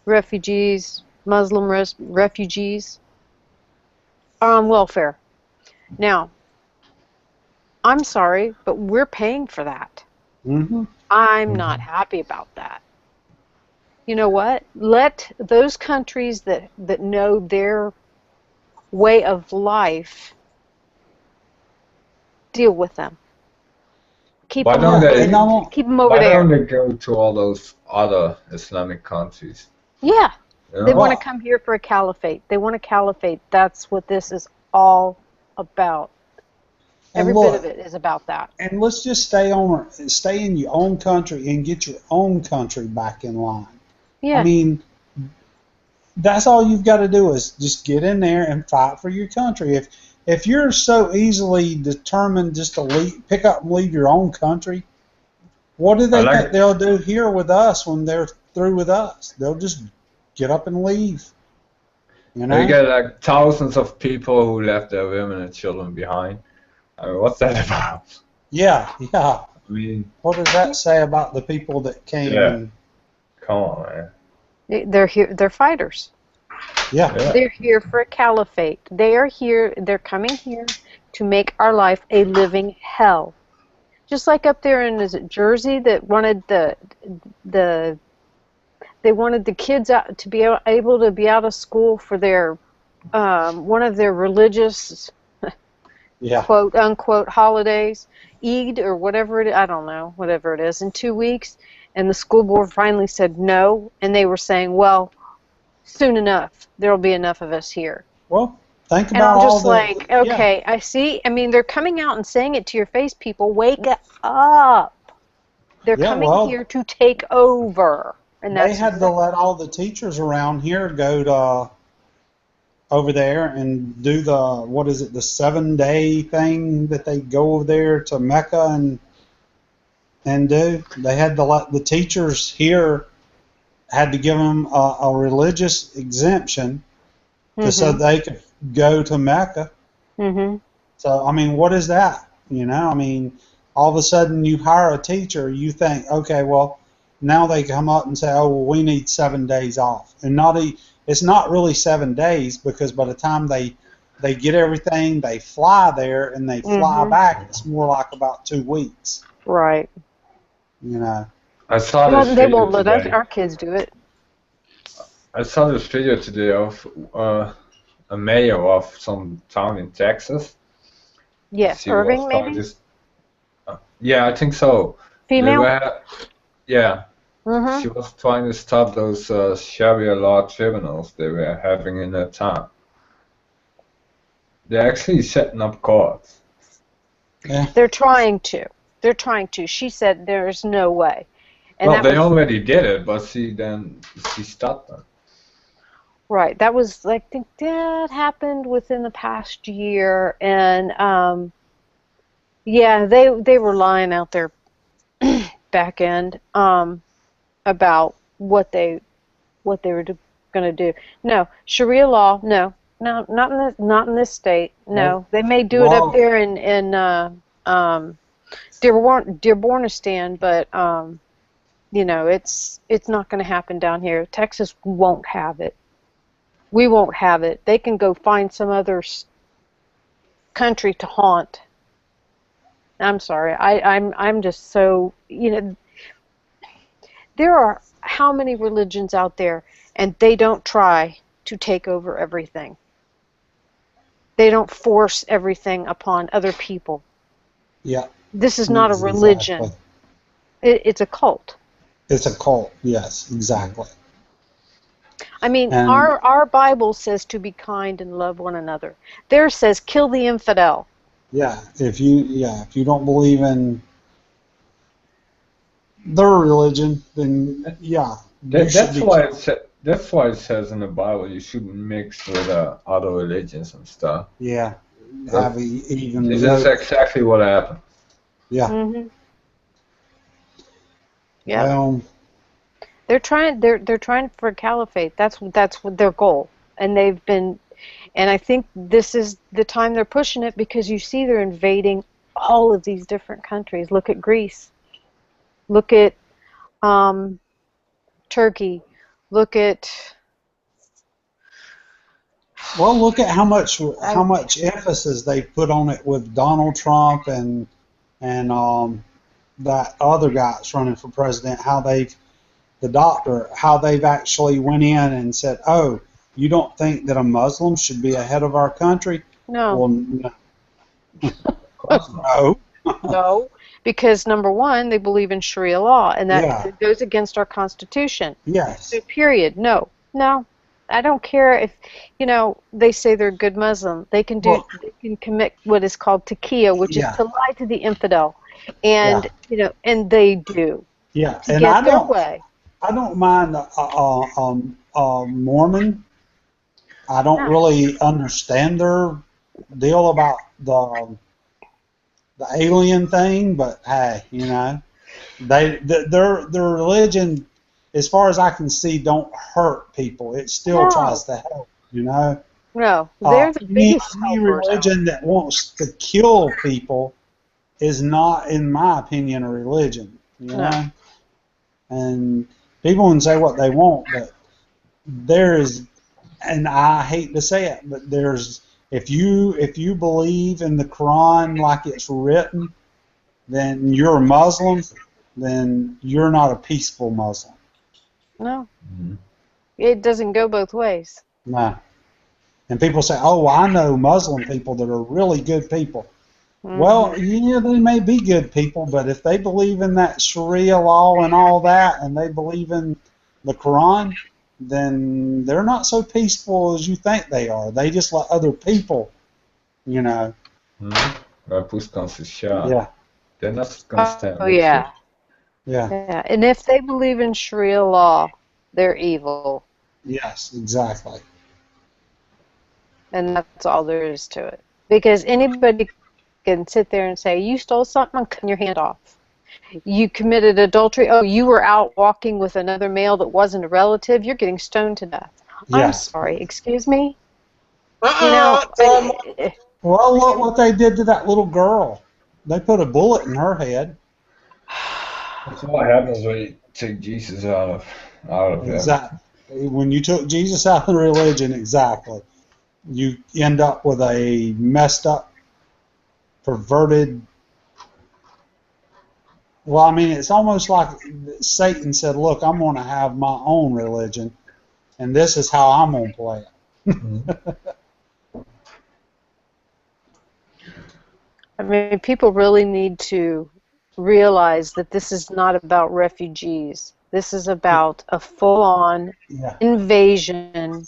Speaker 5: refugees, Muslim refugees, are on welfare. Now, I'm sorry, but we're paying for that.
Speaker 1: Hmm.
Speaker 5: I'm not happy about that. You know what? Let those countries that know their way of life deal with them. Keep
Speaker 3: Why
Speaker 5: them
Speaker 3: don't
Speaker 5: over
Speaker 1: Yeah,
Speaker 5: there.
Speaker 1: and
Speaker 3: they?
Speaker 1: I won't.
Speaker 5: Keep them over
Speaker 3: Why don't
Speaker 5: there.
Speaker 3: they go to all those other Islamic countries?
Speaker 5: Yeah,
Speaker 3: You
Speaker 5: they
Speaker 3: know?
Speaker 5: want to
Speaker 1: Well,
Speaker 5: come here for a caliphate. They want a caliphate. That's what this is all about.
Speaker 1: and
Speaker 5: Every bit of
Speaker 1: look,
Speaker 5: it is about that.
Speaker 1: and let's just stay in your own country and get your own country back in line. I
Speaker 5: Yeah.
Speaker 1: mean, that's all you've got to do is just get in there and fight for your country. If you're so easily determined just to pick up and leave your own country, what do
Speaker 3: I
Speaker 1: they think
Speaker 3: like.
Speaker 1: they'll do here with us when they're through with us? They'll just get up and leave, you
Speaker 3: You
Speaker 1: know?
Speaker 3: get like thousands of people who left their women and children behind. I mean, what's that about?
Speaker 1: Yeah, yeah.
Speaker 3: I mean,
Speaker 1: What does that say about the people that came
Speaker 3: yeah,
Speaker 1: and
Speaker 3: come on, man.
Speaker 5: They're here. They're fighters.
Speaker 1: yeah,
Speaker 3: Yeah.
Speaker 5: They're here for a caliphate. They are here. They're coming here to make our life a living hell. Just like up there in, is it Jersey, that wanted the they wanted the kids out to be able to be out of school for their one of their religious
Speaker 1: yeah.
Speaker 5: quote unquote holidays, Eid or whatever it is, I don't know, whatever it is, in 2 weeks. And the school board finally said no, and they were saying, well, soon enough, there'll be enough of us here.
Speaker 1: Well, think
Speaker 5: And
Speaker 1: about
Speaker 5: I'm
Speaker 1: all
Speaker 5: just
Speaker 1: the
Speaker 5: like,
Speaker 1: yeah,
Speaker 5: okay, I see. I mean, they're coming out and saying it to your face, people. Wake up. They're
Speaker 1: yeah.
Speaker 5: coming
Speaker 1: Well,
Speaker 5: here to take over. And
Speaker 1: they
Speaker 5: that's
Speaker 1: had to
Speaker 5: exactly.
Speaker 1: let all the teachers around here go to over there and do the what is it, the 7 day thing that they go over there to Mecca and do. They had to let the teachers here had to give them a religious exemption to so
Speaker 5: Mm-hmm.
Speaker 1: they could go to Mecca.
Speaker 5: Mm-hmm.
Speaker 1: So I mean, what is that? I mean, all of a sudden you hire a teacher, you think, okay, well, now they come up and say, oh, well, we need 7 days off, and it's not really 7 days because by the time they get everything, they fly there and they fly
Speaker 5: Mm-hmm.
Speaker 1: back. It's more like about 2 weeks.
Speaker 5: Right.
Speaker 1: You know.
Speaker 3: I saw this
Speaker 5: Well, they
Speaker 3: video
Speaker 5: won't let us,
Speaker 3: today.
Speaker 5: our kids do it.
Speaker 3: I saw this video today of a mayor of some town in Texas.
Speaker 5: Yes.
Speaker 3: She was
Speaker 5: Irving,
Speaker 3: trying
Speaker 5: maybe?
Speaker 3: to. Yeah, I think so. They
Speaker 5: Female?
Speaker 3: were. Yeah,
Speaker 5: Mm-hmm.
Speaker 3: she was trying to stop those Sharia law tribunals they were having in their town. They're actually setting up courts.
Speaker 1: Yeah.
Speaker 5: They're trying to. They're trying to. She said there's no way. And
Speaker 3: Well,
Speaker 5: that
Speaker 3: they
Speaker 5: was
Speaker 3: already did it, but she stopped them.
Speaker 5: right. That was like, I think that happened within the past year. And yeah, they were lying out there back end about what they were going to do. No, Sharia law, no. No, not in this state.
Speaker 1: Nope.
Speaker 5: No. They may do it up
Speaker 1: Well,
Speaker 5: there in Dearbornistan, but it's not going to happen down here. Texas won't have it. We won't have it. They can go find some other country to haunt. I'm sorry. I'm just so, there are how many religions out there, and they don't try to take over everything. They don't force everything upon other people.
Speaker 1: yeah,
Speaker 5: This is not a
Speaker 1: exactly.
Speaker 5: religion. It's a cult.
Speaker 1: It's a cult. Yes, exactly.
Speaker 5: I mean,
Speaker 1: And
Speaker 5: our Bible says to be kind and love one another. Theirs says kill the infidel.
Speaker 1: if you don't believe in their religion, then you should
Speaker 3: That's
Speaker 1: be
Speaker 3: why
Speaker 1: killed.
Speaker 3: that's why it says in the Bible you shouldn't mix with other religions and stuff.
Speaker 1: Yeah,
Speaker 3: But
Speaker 1: have even
Speaker 3: this is
Speaker 1: yoke.
Speaker 3: exactly what happened.
Speaker 1: Yeah.
Speaker 5: Mm-hmm. Yeah.
Speaker 1: Well,
Speaker 5: They're trying for a caliphate. That's what their goal. And they've been, and I think this is the time they're pushing it, because you see they're invading all of these different countries. Look at Greece. Look at Turkey. Look at
Speaker 1: well, look at how much emphasis they put on it with Donald Trump and that other guy that's running for president. How they've actually went in and said, "Oh, you don't think that a Muslim should be ahead of our country?"
Speaker 5: no.
Speaker 1: Well, no.
Speaker 3: Of course not.
Speaker 1: No.
Speaker 5: No, because number one, they believe in Sharia law, and
Speaker 1: Yeah.
Speaker 5: that goes against our Constitution.
Speaker 1: Yes.
Speaker 5: So, period. No, no, I don't care if, they say they're a good Muslim. They can
Speaker 1: Well,
Speaker 5: they can commit what is called taqiyya, which is
Speaker 1: yeah.
Speaker 5: to lie to the infidel,
Speaker 1: Yeah.
Speaker 5: and and they do
Speaker 1: Yeah.
Speaker 5: to
Speaker 1: And
Speaker 5: get their way.
Speaker 1: I don't mind Mormon. I don't
Speaker 5: No,
Speaker 1: really understand their deal about the alien thing, but hey, their religion, as far as I can see, don't hurt people. It still tries
Speaker 5: no,
Speaker 1: to help.
Speaker 5: no. They're the biggest
Speaker 1: Any
Speaker 5: helpers.
Speaker 1: religion that wants to kill people is not, in my opinion, a religion.
Speaker 5: No,
Speaker 1: And people can say what they want, but there is, and I hate to say it, but there's, if you believe in the Quran like it's written, then you're a Muslim, then you're not a peaceful Muslim.
Speaker 5: no.
Speaker 3: Mhm.
Speaker 5: It doesn't go both ways.
Speaker 1: No. And people say, "Oh, I know Muslim people that are really good people." Well, yeah, they may be good people, but if they believe in that Sharia law and all that, and they believe in the Quran, then they're not so peaceful as you think they are. They just let other people, you know.
Speaker 3: Wij poeskan sociaal.
Speaker 1: Yeah,
Speaker 3: They're not gonna stand
Speaker 5: Oh
Speaker 3: with
Speaker 5: yeah,
Speaker 1: yeah,
Speaker 5: yeah. And if they believe in Sharia law, they're evil,
Speaker 1: yes, exactly.
Speaker 5: and that's all there is to it. Because anybody can sit there and say, "You stole something, I'm cutting your hand off. You committed adultery. Oh, you were out walking with another male that wasn't a relative. You're getting stoned to death." I'm
Speaker 1: Yes.
Speaker 5: sorry. Excuse me.
Speaker 2: Tom,
Speaker 1: Well, look what they did to that little girl. They put a bullet in her head.
Speaker 3: That's what happens when you take Jesus out of him.
Speaker 1: Exactly. When you took Jesus out of the religion, exactly, you end up with a messed up, perverted. Well, I mean, it's almost like Satan said, "Look, I'm going to have my own religion, and this is how I'm going to play it."
Speaker 5: I mean, people really need to realize that this is not about refugees. This is about a full-on
Speaker 1: Yeah.
Speaker 5: invasion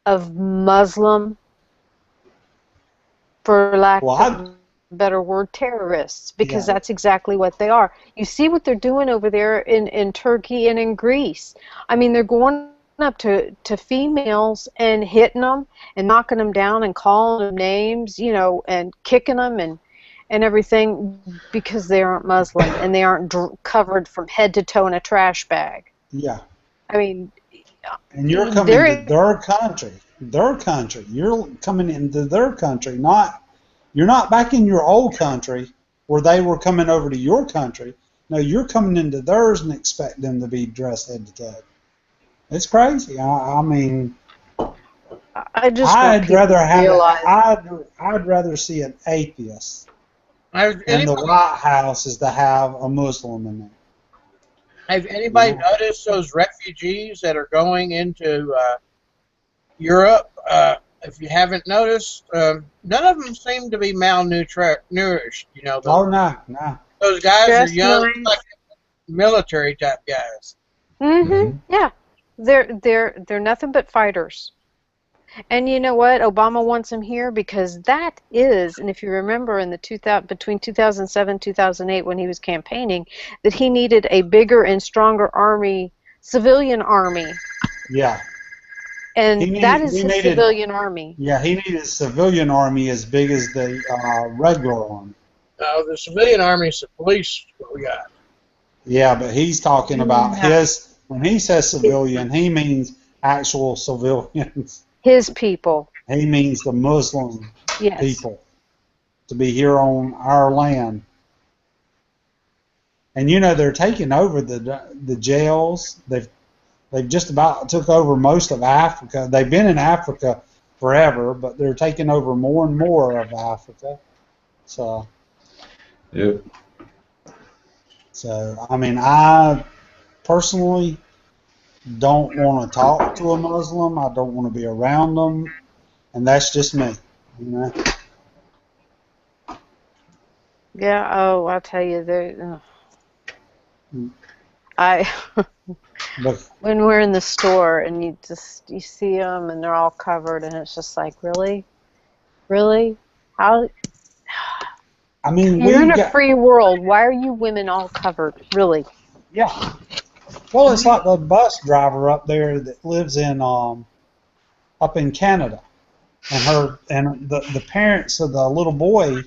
Speaker 5: of Muslim, for lack
Speaker 1: Well,
Speaker 5: of a better word, terrorists, because
Speaker 1: Yeah.
Speaker 5: that's exactly what they are. You see what they're doing over there in Turkey and in Greece. I mean, they're going up to females and hitting them and knocking them down and calling them names, and kicking them and everything, because they aren't Muslim and they aren't covered from head to toe in a trash bag.
Speaker 1: Yeah.
Speaker 5: I mean,
Speaker 1: And you're coming to their country. Their country. You're coming into their country. You're not back in your old country where they were coming over to your country. No, you're coming into theirs and expect them to be dressed head to toe. It's crazy. I mean, I'd rather I'd rather see an atheist in the White House is to have a Muslim in there.
Speaker 2: Have anybody noticed those refugees that are going into Europe? If you haven't noticed, none of them seem to be malnourished.
Speaker 1: Oh, no.
Speaker 2: Those guys are
Speaker 5: Dressed
Speaker 2: young,
Speaker 5: nice.
Speaker 2: like military type guys.
Speaker 5: Yeah. They're nothing but fighters. And you know what? Obama wants him here because that is, and if you remember in the 2000, between 2007 2008 when he was campaigning, that he needed a bigger and stronger army, civilian army,
Speaker 1: Yeah.
Speaker 5: and that is
Speaker 1: He
Speaker 5: his
Speaker 1: needed.
Speaker 5: civilian army.
Speaker 1: Yeah, he needed a civilian army as big as the regular army.
Speaker 2: The civilian army is the police. What we got?
Speaker 1: Yeah, but he's talking about
Speaker 5: Yeah.
Speaker 1: his. When he says civilian, he means actual civilians.
Speaker 5: His people.
Speaker 1: He means the Muslim
Speaker 5: Yes.
Speaker 1: people to be here on our land. And you know they're taking over the jails. They've just about took over most of Africa. They've been in Africa forever, but they're taking over more and more of Africa. So.
Speaker 3: Yeah.
Speaker 1: So I mean, I personally don't want to talk to a Muslim. I don't want to be around them, and that's just me. You know.
Speaker 5: Yeah. Oh, I tell you, I
Speaker 1: But
Speaker 5: when we're in the store and you see them and they're all covered and it's just like, really, how?
Speaker 1: I mean,
Speaker 5: You're in
Speaker 1: we've
Speaker 5: a
Speaker 1: got
Speaker 5: free world. Why are you women all covered? Really?
Speaker 1: yeah. Well, it's like the bus driver up there that lives in up in Canada, and the parents of the little boy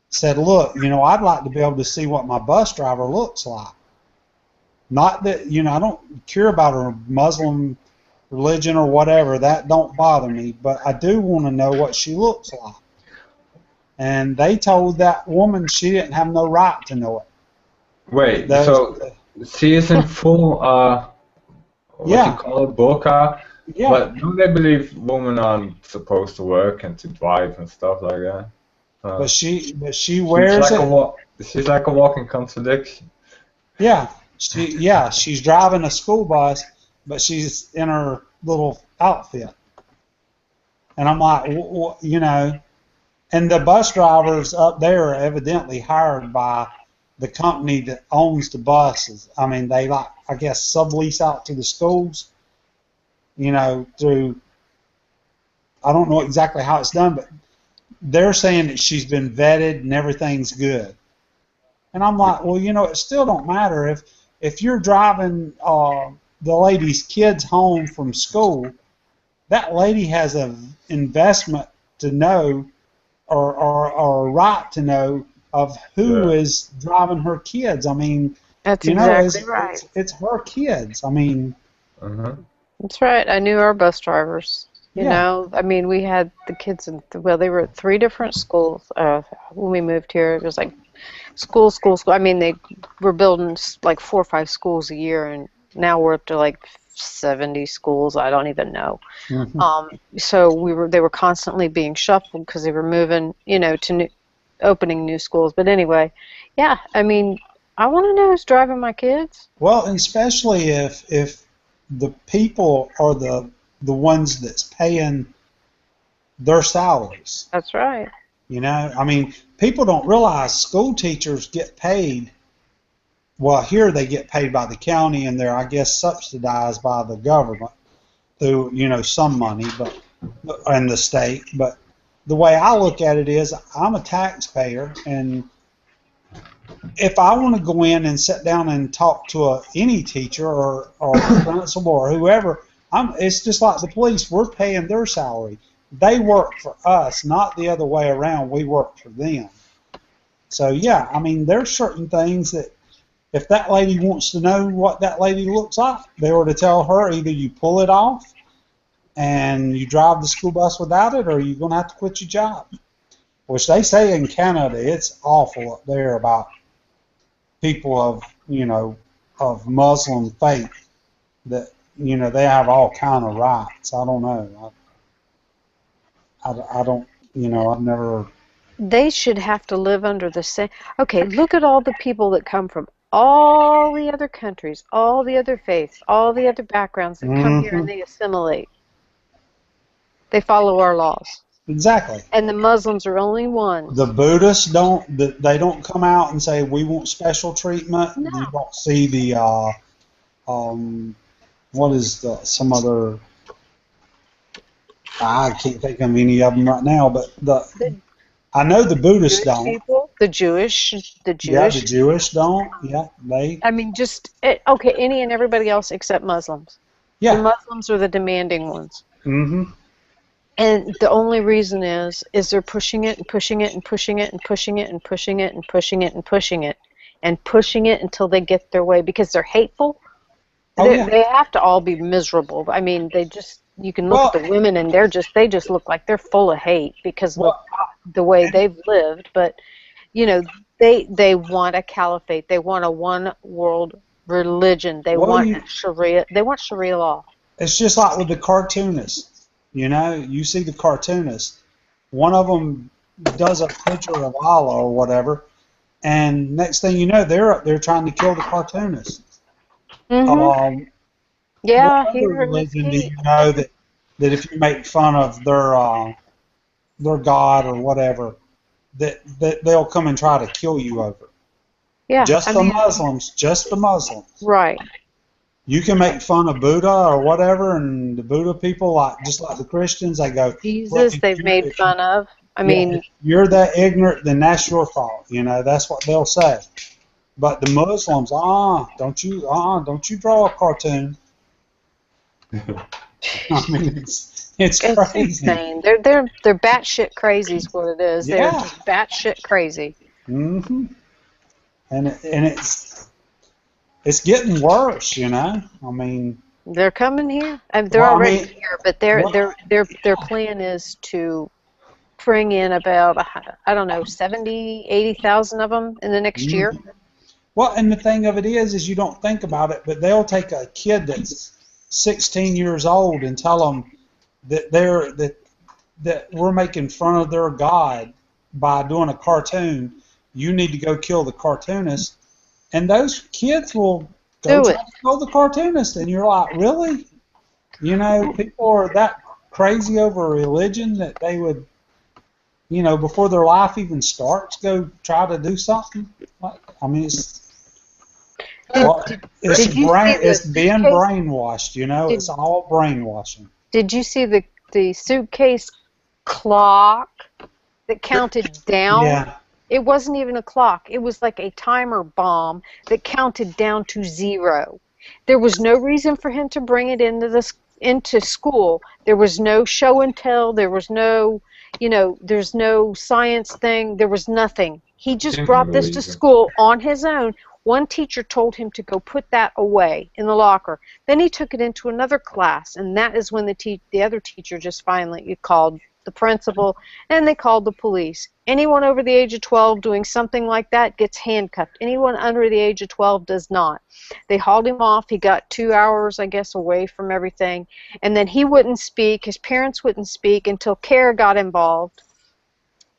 Speaker 1: said, look, you know, I'd like to be able to see what my bus driver looks like. Not that, you know, I don't care about her Muslim religion or whatever. That don't bother me, but I do want to know what she looks like. And they told that woman she didn't have no right to know it.
Speaker 3: Wait,
Speaker 1: Those,
Speaker 3: so she is in full, what
Speaker 1: Yeah.
Speaker 3: you call it, burqa,
Speaker 1: yeah,
Speaker 3: but do they believe women aren't supposed to work and to drive and stuff like that?
Speaker 1: but she
Speaker 3: She's
Speaker 1: wears
Speaker 3: like
Speaker 1: it.
Speaker 3: she's like a walking contradiction.
Speaker 1: Yeah, she's driving a school bus, but she's in her little outfit. And I'm like, you know, and the bus drivers up there are evidently hired by the company that owns the buses. I mean, they like, I guess, sublease out to the schools, you know, through, I don't know exactly how it's done, but they're saying that she's been vetted and everything's good. And I'm like, well, you know, it still don't matter if you're driving the lady's kids home from school. That lady has an investment to know, or a right to know of who is driving her kids. I mean,
Speaker 5: That's
Speaker 1: you know,
Speaker 5: exactly right.
Speaker 1: it's her kids. I mean,
Speaker 5: That's right. I knew our bus drivers. You
Speaker 1: Yeah.
Speaker 5: know, I mean, we had the kids in, well, they were at 3 different schools when we moved here. It was like school. I mean, they were building like 4 or 5 schools a year, and now we're up to like 70 schools. I don't even know. So they were constantly being shuffled because they were moving, you know, to opening new schools. But anyway, yeah, I mean, I want to know who's driving my kids.
Speaker 1: well, and especially if the people are the ones that's paying their salaries.
Speaker 5: That's right.
Speaker 1: You know, I mean, people don't realize school teachers get paid. Well, here they get paid by the county, and they're, I guess, subsidized by the government through, you know, some money, and the state. But the way I look at it is, I'm a taxpayer, and if I want to go in and sit down and talk to any teacher or principal or whoever, it's just like the police. We're paying their salary. They work for us, not the other way around. We work for them. So, yeah, I mean, there's certain things that if that lady wants to know what that lady looks like, they were to tell her either you pull it off and you drive the school bus without it, or you're going to have to quit your job. Which they say in Canada, it's awful up there about people of, you know, of Muslim faith that, you know, they have all kind of rights. I don't know. I don't, you know, I've never.
Speaker 5: They should have to live under the same. Okay, look at all the people that come from all the other countries, all the other faiths, all the other backgrounds that come here and they assimilate. They follow our laws.
Speaker 1: Exactly.
Speaker 5: And the Muslims are only one.
Speaker 1: The Buddhists they don't come out and say we want special treatment.
Speaker 5: No.
Speaker 1: You don't see the what is some other? I can't think of any of them right now, but I know the Buddhists
Speaker 5: Jewish
Speaker 1: don't.
Speaker 5: people, the Jewish,
Speaker 1: Yeah, the Jewish don't. Yeah, they.
Speaker 5: I mean, okay, any and everybody else except Muslims. The
Speaker 1: Yeah.
Speaker 5: Muslims are the demanding ones.
Speaker 1: Mm-hmm.
Speaker 5: And the only reason is they're pushing it and pushing it and pushing it and pushing it and pushing it and pushing it and pushing it and pushing it until they get their way because they're hateful.
Speaker 1: Oh yeah.
Speaker 5: They have to all be miserable. I mean, you can look at
Speaker 1: Well,
Speaker 5: the women and they just look like they're full of hate because of
Speaker 1: well,
Speaker 5: the way they've lived. But you know, they want a caliphate. They want a one world religion. They
Speaker 1: well,
Speaker 5: want Sharia. They want Sharia law.
Speaker 1: it's just like with the cartoonists. You know, you see the cartoonists. One of them does a picture of Allah or whatever, and next thing you know, they're up there trying to kill the cartoonist.
Speaker 5: Mm-hmm.
Speaker 1: What
Speaker 5: Yeah,
Speaker 1: other
Speaker 5: here in this
Speaker 1: religion do
Speaker 5: case.
Speaker 1: you know that if you make fun of their god or whatever, that they'll come and try to kill you over?
Speaker 5: Yeah,
Speaker 1: Just
Speaker 5: I
Speaker 1: the
Speaker 5: mean,
Speaker 1: Muslims, just the Muslims.
Speaker 5: right.
Speaker 1: You can make fun of Buddha or whatever, and the Buddha people, just like the Christians, they go, well,
Speaker 5: Jesus, they've made
Speaker 1: if you
Speaker 5: fun of. I
Speaker 1: yeah,
Speaker 5: mean,
Speaker 1: if you're that ignorant, then that's your fault. You know, that's what they'll say. But the Muslims, don't you draw a cartoon. I mean, it's
Speaker 5: it's
Speaker 1: crazy.
Speaker 5: insane. They're batshit crazy is what it is. They're
Speaker 1: Yeah.
Speaker 5: just batshit crazy.
Speaker 1: Hmm. And it's getting worse. You know. I mean,
Speaker 5: They're coming here. I mean, they're
Speaker 1: well, I
Speaker 5: already
Speaker 1: mean,
Speaker 5: here, but
Speaker 1: what?
Speaker 5: their plan is to bring in about I don't know 70,000-80,000 of them in the next year.
Speaker 1: Well, and the thing of it is you don't think about it, but they'll take a kid that's 16 years old and tell them that we're making fun of their God by doing a cartoon. You need to go kill the cartoonist, and those kids will go
Speaker 5: Do
Speaker 1: try
Speaker 5: it.
Speaker 1: to kill the cartoonist, and you're like, really? You know, people are that crazy over religion that they would, before their life even starts, go try to do something. I mean, it's
Speaker 5: Did you see the
Speaker 1: it's being
Speaker 5: suitcase?
Speaker 1: brainwashed.
Speaker 5: Did,
Speaker 1: It's all brainwashing.
Speaker 5: did you see the suitcase clock that counted down?
Speaker 1: Yeah.
Speaker 5: It wasn't even a clock. It was like a timer bomb that counted down to 0. There was no reason for him to bring it into school. There was no show and tell. There was no, there's no science thing. There was nothing. He just
Speaker 3: Didn't
Speaker 5: brought this to
Speaker 3: believe it.
Speaker 5: school on his own. One teacher told him to go put that away in the locker. Then he took it into another class, and that is when the other teacher just finally called the principal, and they called the police. Anyone over the age of 12 doing something like that gets handcuffed. Anyone under the age of 12 does not. They hauled him off. He got 2 hours, I guess, away from everything. And then he wouldn't speak. His parents wouldn't speak until CARE got involved.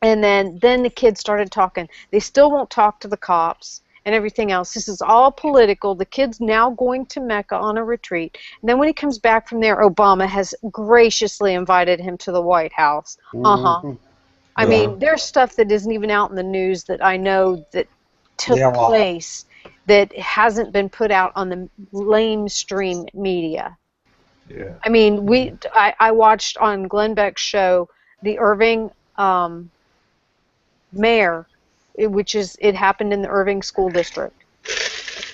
Speaker 5: And then the kids started talking. They still won't talk to the cops and everything else. This is all political. The kid's now going to Mecca on a retreat. And then when he comes back from there, Obama has graciously invited him to the White House. Uh-huh.
Speaker 1: Mm-hmm.
Speaker 5: I
Speaker 1: Yeah.
Speaker 5: mean, there's stuff that isn't even out in the news that I know that took
Speaker 1: Yeah. Well,
Speaker 5: place that hasn't been put out on the mainstream media.
Speaker 3: Yeah.
Speaker 5: I mean, I watched on Glenn Beck's show the Irving mayor, it happened in the Irving School District,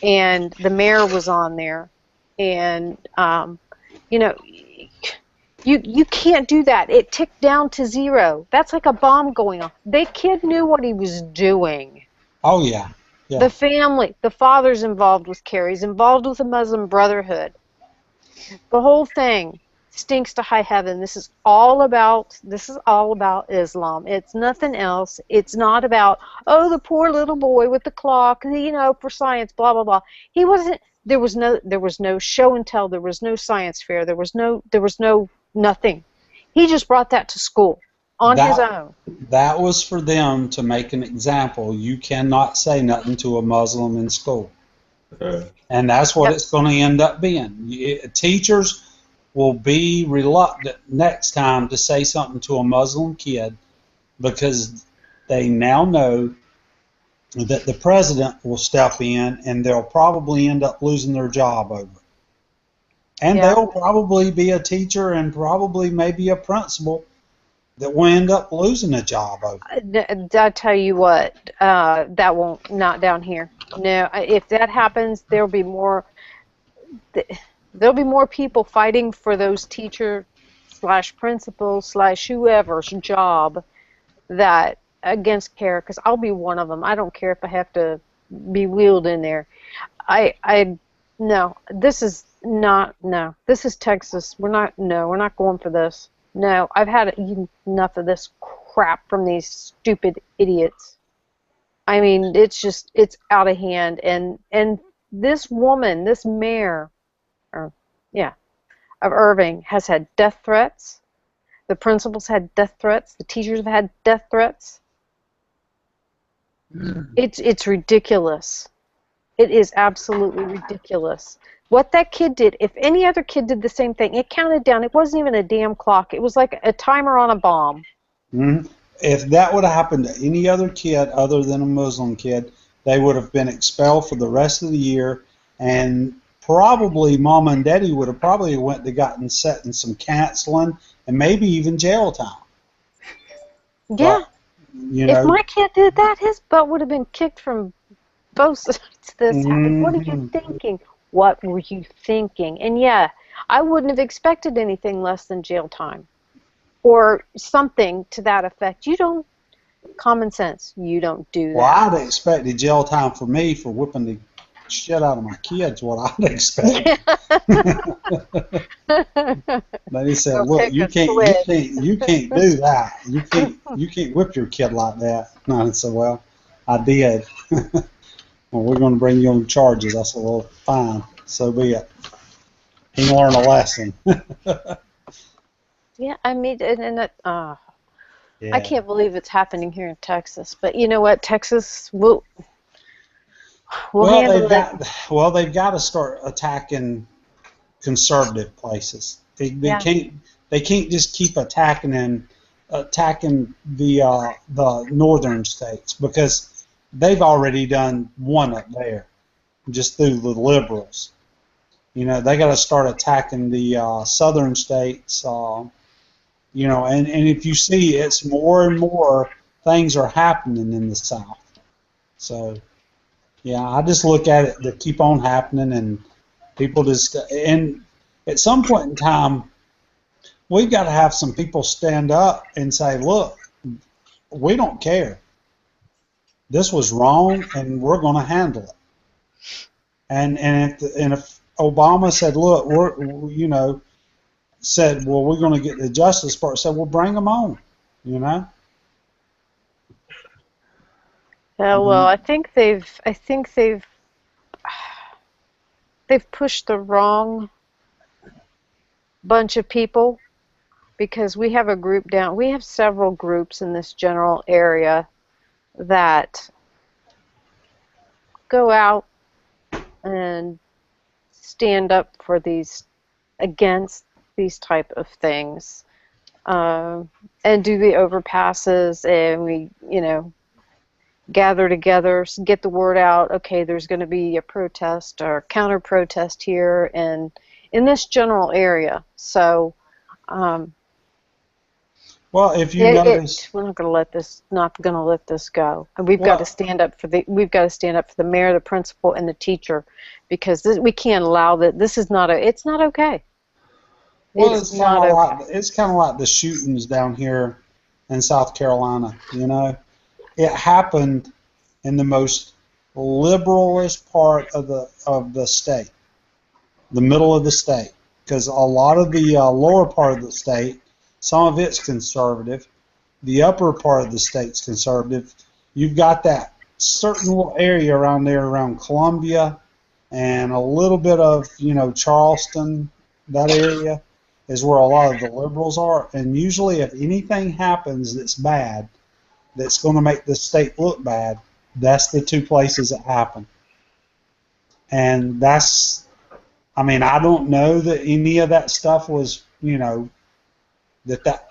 Speaker 5: and the mayor was on there, and you know, you can't do that. It ticked down to 0. That's like a bomb going off. The kid knew what he was doing.
Speaker 1: oh yeah. Yeah.
Speaker 5: The family, the father's involved with CARE. He's involved with the Muslim Brotherhood. The whole thing stinks to high heaven. This is all about Islam. It's nothing else. It's not about, oh, the poor little boy with the clock, for science, blah blah blah. He wasn't. There was no show and tell. There was no science fair. There was no nothing. He just brought that to school on his own.
Speaker 1: That was for them to make an example. You cannot say nothing to a Muslim in school. And that's what it's going to end up being. Teachers will be reluctant next time to say something to a Muslim kid because they now know that the president will step in and they'll probably end up losing their job over it. And
Speaker 5: Yeah.
Speaker 1: they'll probably be a teacher and probably maybe a principal that will end up losing a job over.
Speaker 5: I tell you what, that won't, not down here. No, if that happens, there'll be more people fighting for those teacher slash principal slash whoever's job that against care, because I'll be one of them. I don't care if I have to be wheeled in there. No, this is not, no, this is Texas. We're not going for this. No, I've had enough of this crap from these stupid idiots. I mean, it's out of hand. And this woman, this mayor, or yeah, of Irving has had death threats. The principals had death threats. The teachers have had death threats. It's ridiculous. It is absolutely ridiculous. What that kid did, if any other kid did the same thing, it counted down. It wasn't even a damn clock. It was like a timer on a bomb.
Speaker 1: Mm-hmm. If that would have happened to any other kid other than a Muslim kid, they would have been expelled for the rest of the year, and probably Mama and Daddy would have probably went to gotten set in some counseling and maybe even jail time.
Speaker 5: Yeah.
Speaker 1: But, you know,
Speaker 5: if my kid did that, his butt would have been kicked from both sides of this house. What are you thinking? What were you thinking? And yeah, I wouldn't have expected anything less than jail time or something to that effect. You don't, common sense, you don't do that.
Speaker 1: Well, I'd have expected jail time for me for whipping the shit out of my kids, what I'd expect. They said, look, you can't do that. You can't whip your kid like that. And I said, well, I did. Well, we're going to bring you on charges. I said, well, fine, so be it. He learned a lesson.
Speaker 5: Yeah, I mean,
Speaker 1: Yeah.
Speaker 5: I can't believe it's happening here in Texas. But you know what, Texas will handle it.
Speaker 1: They've got to start attacking conservative places. They can't just keep attacking the northern states, because they've already done one up there just through the liberals. You know, they got to start attacking the southern states. You know, and if you see, it's more and more things are happening in the South. So, yeah, I just look at it to keep on happening, and people just, and at some point in time, we've got to have some people stand up and say, look, we don't care. This was wrong, and we're going to handle it. And if Obama said, look, said, well, we're going to get the Justice Department, said, well, bring them on, you know.
Speaker 5: Well, I think they've pushed the wrong bunch of people, because we have a group we have several groups in this general area that go out and stand up for against these type of things, and do the overpasses, and we, gather together, get the word out. Okay, there's going to be a protest or counter protest here and in this general area. So,
Speaker 1: well, if you notice,
Speaker 5: we're not going to let this go, and we've got to stand up for the mayor, the principal, and the teacher, because we can't allow that. This is not it's not okay.
Speaker 1: Well, it's kind of like the shootings down here in South Carolina. You know, it happened in the most liberalist part of the state, the middle of the state, because a lot of the lower part of the state, some of it's conservative, the upper part of the state's conservative. You've got that certain little area around there, around Columbia, and a little bit of Charleston, that area is where a lot of the liberals are. And usually if anything happens that's bad, that's going to make the state look bad, that's the two places that happen. And I don't know that any of that stuff was, that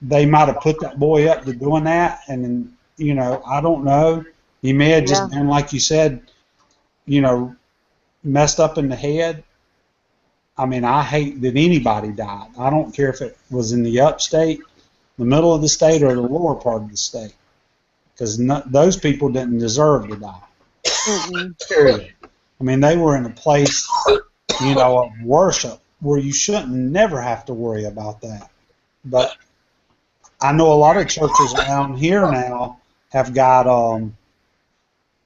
Speaker 1: they might have put that boy up to doing that. And, I don't know. He may have just been, like you said, messed up in the head. I mean, I hate that anybody died. I don't care if it was in the upstate, the middle of the state, or the lower part of the state, because those people didn't deserve to die.
Speaker 5: Mm-mm.
Speaker 1: Period. I mean, they were in a place, of worship where you shouldn't never have to worry about that. But I know a lot of churches around here now have got,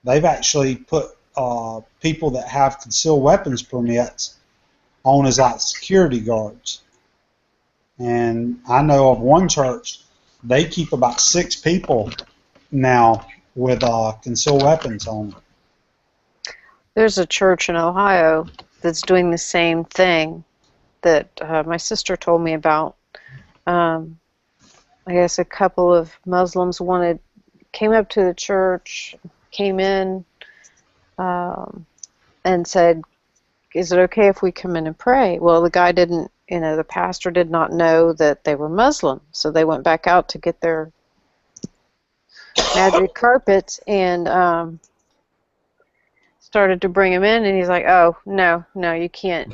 Speaker 1: they've actually put people that have concealed weapons permits on as like security guards. And I know of one church, they keep about 6 people now with concealed weapons on them.
Speaker 5: There's a church in Ohio that's doing the same thing that my sister told me about. I guess a couple of Muslims came up to the church, came in, and said, "Is it okay if we come in and pray?" Well, the guy didn't, the pastor did not know that they were Muslim, so they went back out to get their magic carpets and started to bring him in, and he's like, "Oh, no, you can't.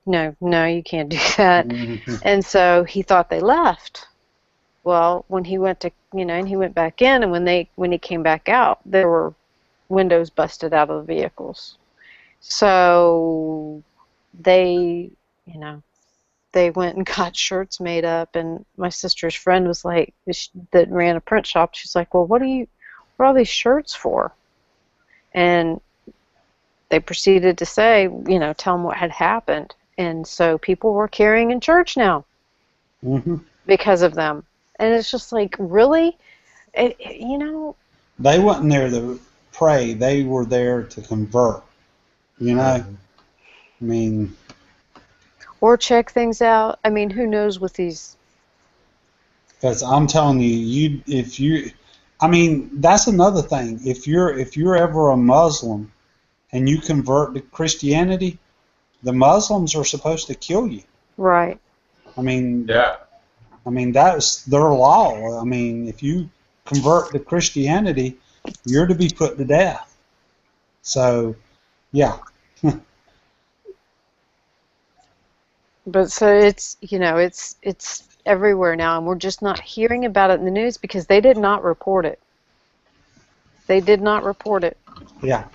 Speaker 5: No, you can't do that."
Speaker 1: Mm-hmm.
Speaker 5: And so he thought they left. Well, when he went to, and he went back in, and when he came back out, there were windows busted out of the vehicles. So they, they went and got shirts made up, and my sister's friend was like, that ran a print shop. She's like, "Well, what are all these shirts for?" And they proceeded to say, tell them what had happened. And so people were carrying in church now because of them. And it's just like, really?
Speaker 1: They wasn't there to pray. They were there to convert. I mean,
Speaker 5: or check things out. I mean, who knows with these?
Speaker 1: because I'm telling you, I mean, that's another thing. If you're ever a Muslim and you convert to Christianity, the Muslims are supposed to kill you.
Speaker 5: Right.
Speaker 1: I mean,
Speaker 3: Yeah.
Speaker 1: I mean, that's their law. I mean, if you convert to Christianity, you're to be put to death. So, yeah.
Speaker 5: But so it's, it's everywhere now, and we're just not hearing about it in the news because they did not report it. They did not report it.
Speaker 1: Yeah.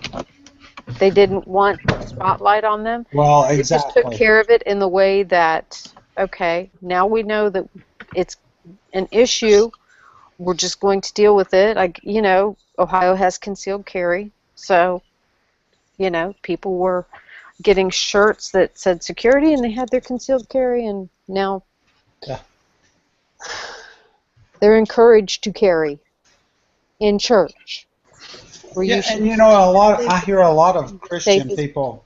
Speaker 5: They didn't want the spotlight on them.
Speaker 1: Well,
Speaker 5: They
Speaker 1: exactly.
Speaker 5: just took care of it in the way that, okay, now we know that it's an issue. We're just going to deal with it. Ohio has concealed carry, so, people were getting shirts that said security, and they had their concealed carry, and now they're encouraged to carry in church.
Speaker 1: Yeah, and I hear a lot of Christian people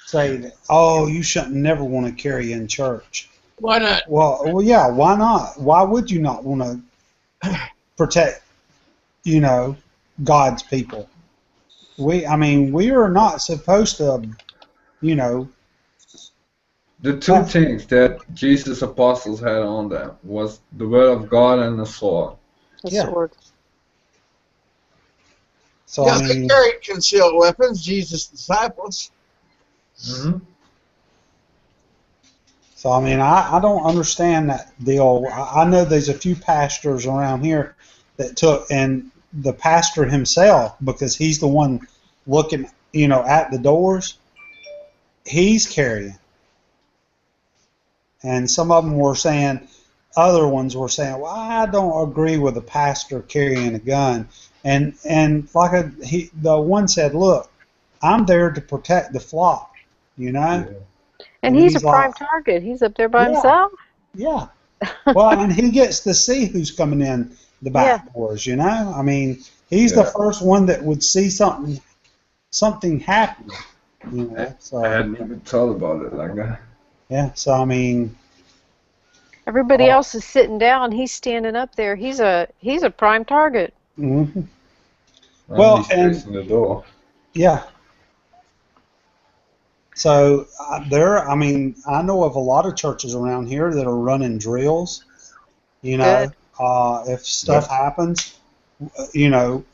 Speaker 1: say that, "Oh, you shouldn't never want to carry in church."
Speaker 2: Why not?
Speaker 1: Well, yeah, why not? Why would you not want to protect, God's people? We are not supposed to,
Speaker 3: The two things that Jesus' apostles had on them was the word of God and the sword.
Speaker 5: The
Speaker 1: Yeah.
Speaker 5: sword.
Speaker 1: So
Speaker 2: Yeah, they carried concealed weapons, Jesus' disciples.
Speaker 3: Mm-hmm.
Speaker 1: So, I don't understand that deal. I know there's a few pastors around here that took, and the pastor himself, because he's the one looking, at the doors, he's carrying. And some of them were saying, other ones were saying, well, I don't agree with a pastor carrying a gun. And the one said, look, I'm there to protect the flock,
Speaker 3: Yeah.
Speaker 5: And he's a prime target. He's up there by himself.
Speaker 1: Yeah. Well, and he gets to see who's coming in the back doors, He's the first one that would see something happen, So
Speaker 3: I hadn't even thought about it like that.
Speaker 1: yeah, so
Speaker 5: everybody else is sitting down. He's standing up there. He's a prime target.
Speaker 1: Mm-hmm.
Speaker 3: Well, he's facing the door.
Speaker 1: Yeah. So I know of a lot of churches around here that are running drills. If stuff happens,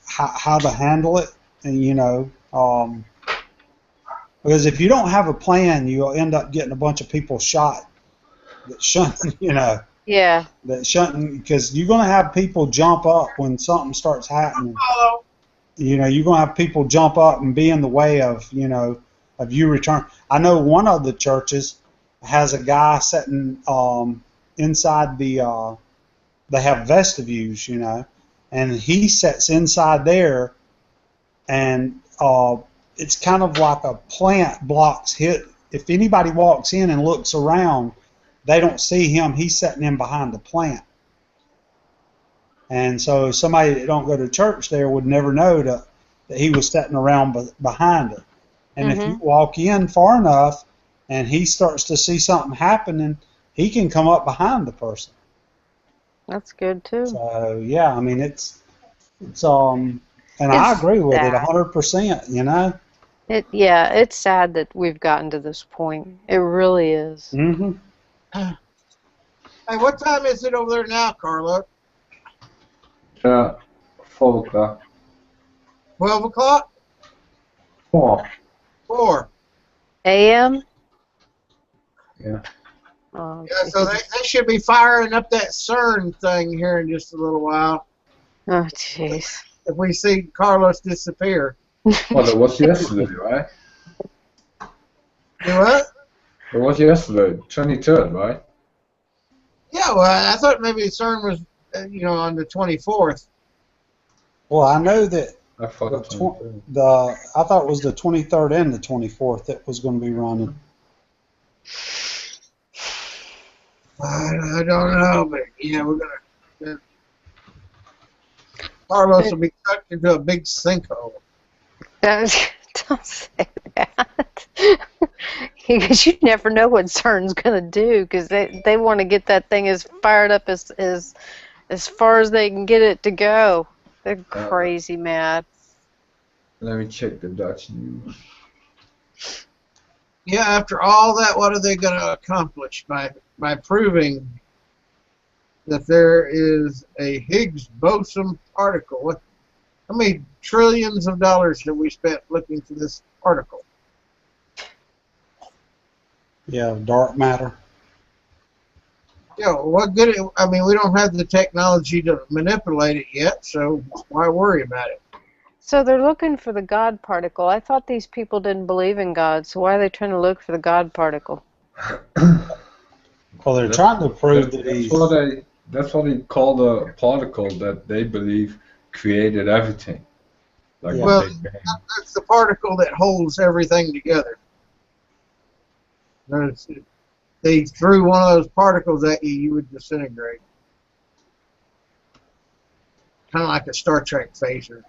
Speaker 1: how to handle it, and Because if you don't have a plan, you'll end up getting a bunch of people shot that shouldn't,
Speaker 5: Yeah.
Speaker 1: that shouldn't, because you're going to have people jump up when something starts happening. You're going to have people jump up and be in the way of, of you return. I know one of the churches has a guy sitting inside the, they have vestibules, and he sits inside there, and it's kind of like a plant blocks hit. If anybody walks in and looks around, they don't see him. He's sitting in behind the plant. And so somebody that don't go to church there would never know that he was sitting around behind it. And if you walk in far enough and he starts to see something happening, he can come up behind the person.
Speaker 5: That's good too.
Speaker 1: So yeah, I mean it's I agree with it 100%,
Speaker 5: It's sad that we've gotten to this point. It really is.
Speaker 1: Mm-hmm.
Speaker 2: Hey, what time is it over there now, Carlo?
Speaker 3: 4 o'clock.
Speaker 2: 12 o'clock?
Speaker 3: 4.
Speaker 2: 4.
Speaker 5: AM?
Speaker 3: Yeah.
Speaker 5: Oh,
Speaker 2: Yeah, so they should be firing up that CERN thing here in just a little while.
Speaker 5: oh, jeez.
Speaker 2: If we see Carlos disappear.
Speaker 3: Well, it was yesterday, right?
Speaker 2: You what?
Speaker 3: It was yesterday, 23rd, right?
Speaker 2: Yeah, well, I thought maybe CERN was, on the 24th.
Speaker 1: Well, I know that
Speaker 3: I thought it
Speaker 1: I thought it was the 23rd and the 24th that was going to be running.
Speaker 2: I don't know, but yeah, we're gonna. Carlos will be sucked into a big sinkhole.
Speaker 5: Don't say that. Because you never know what CERN's going to do, because they want to get that thing as fired up as far as they can get it to go. They're crazy mad.
Speaker 3: Let me check the Dutch news.
Speaker 2: Yeah, after all that, what are they going to accomplish by proving that there is a Higgs boson particle? How many trillions of dollars have we spent looking for this particle?
Speaker 1: Yeah, dark matter.
Speaker 2: Yeah, what good? I mean, we don't have the technology to manipulate it yet, so why worry about it?
Speaker 5: So they're looking for the God particle. I thought these people didn't believe in God, so why are they trying to look for the God particle?
Speaker 1: Well, they're trying to prove that he's...
Speaker 3: That's what they call the particle that they believe created everything. Like
Speaker 1: Yeah.
Speaker 2: Well,
Speaker 3: the Big Bang.
Speaker 2: that's the particle that holds everything together. They threw one of those particles at you, you would disintegrate. Kind of like a Star Trek phaser.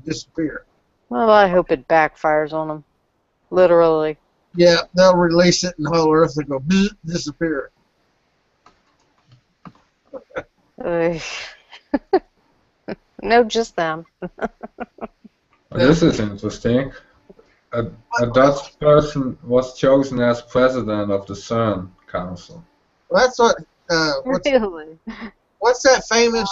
Speaker 2: Disappear.
Speaker 5: Well, I hope it backfires on them. Literally.
Speaker 2: Yeah, they'll release it and the whole Earth will go disappear.
Speaker 5: No, just them.
Speaker 3: This is interesting. A Dutch person was chosen as president of the CERN Council.
Speaker 2: Well, that's what.
Speaker 5: Really?
Speaker 2: What's that famous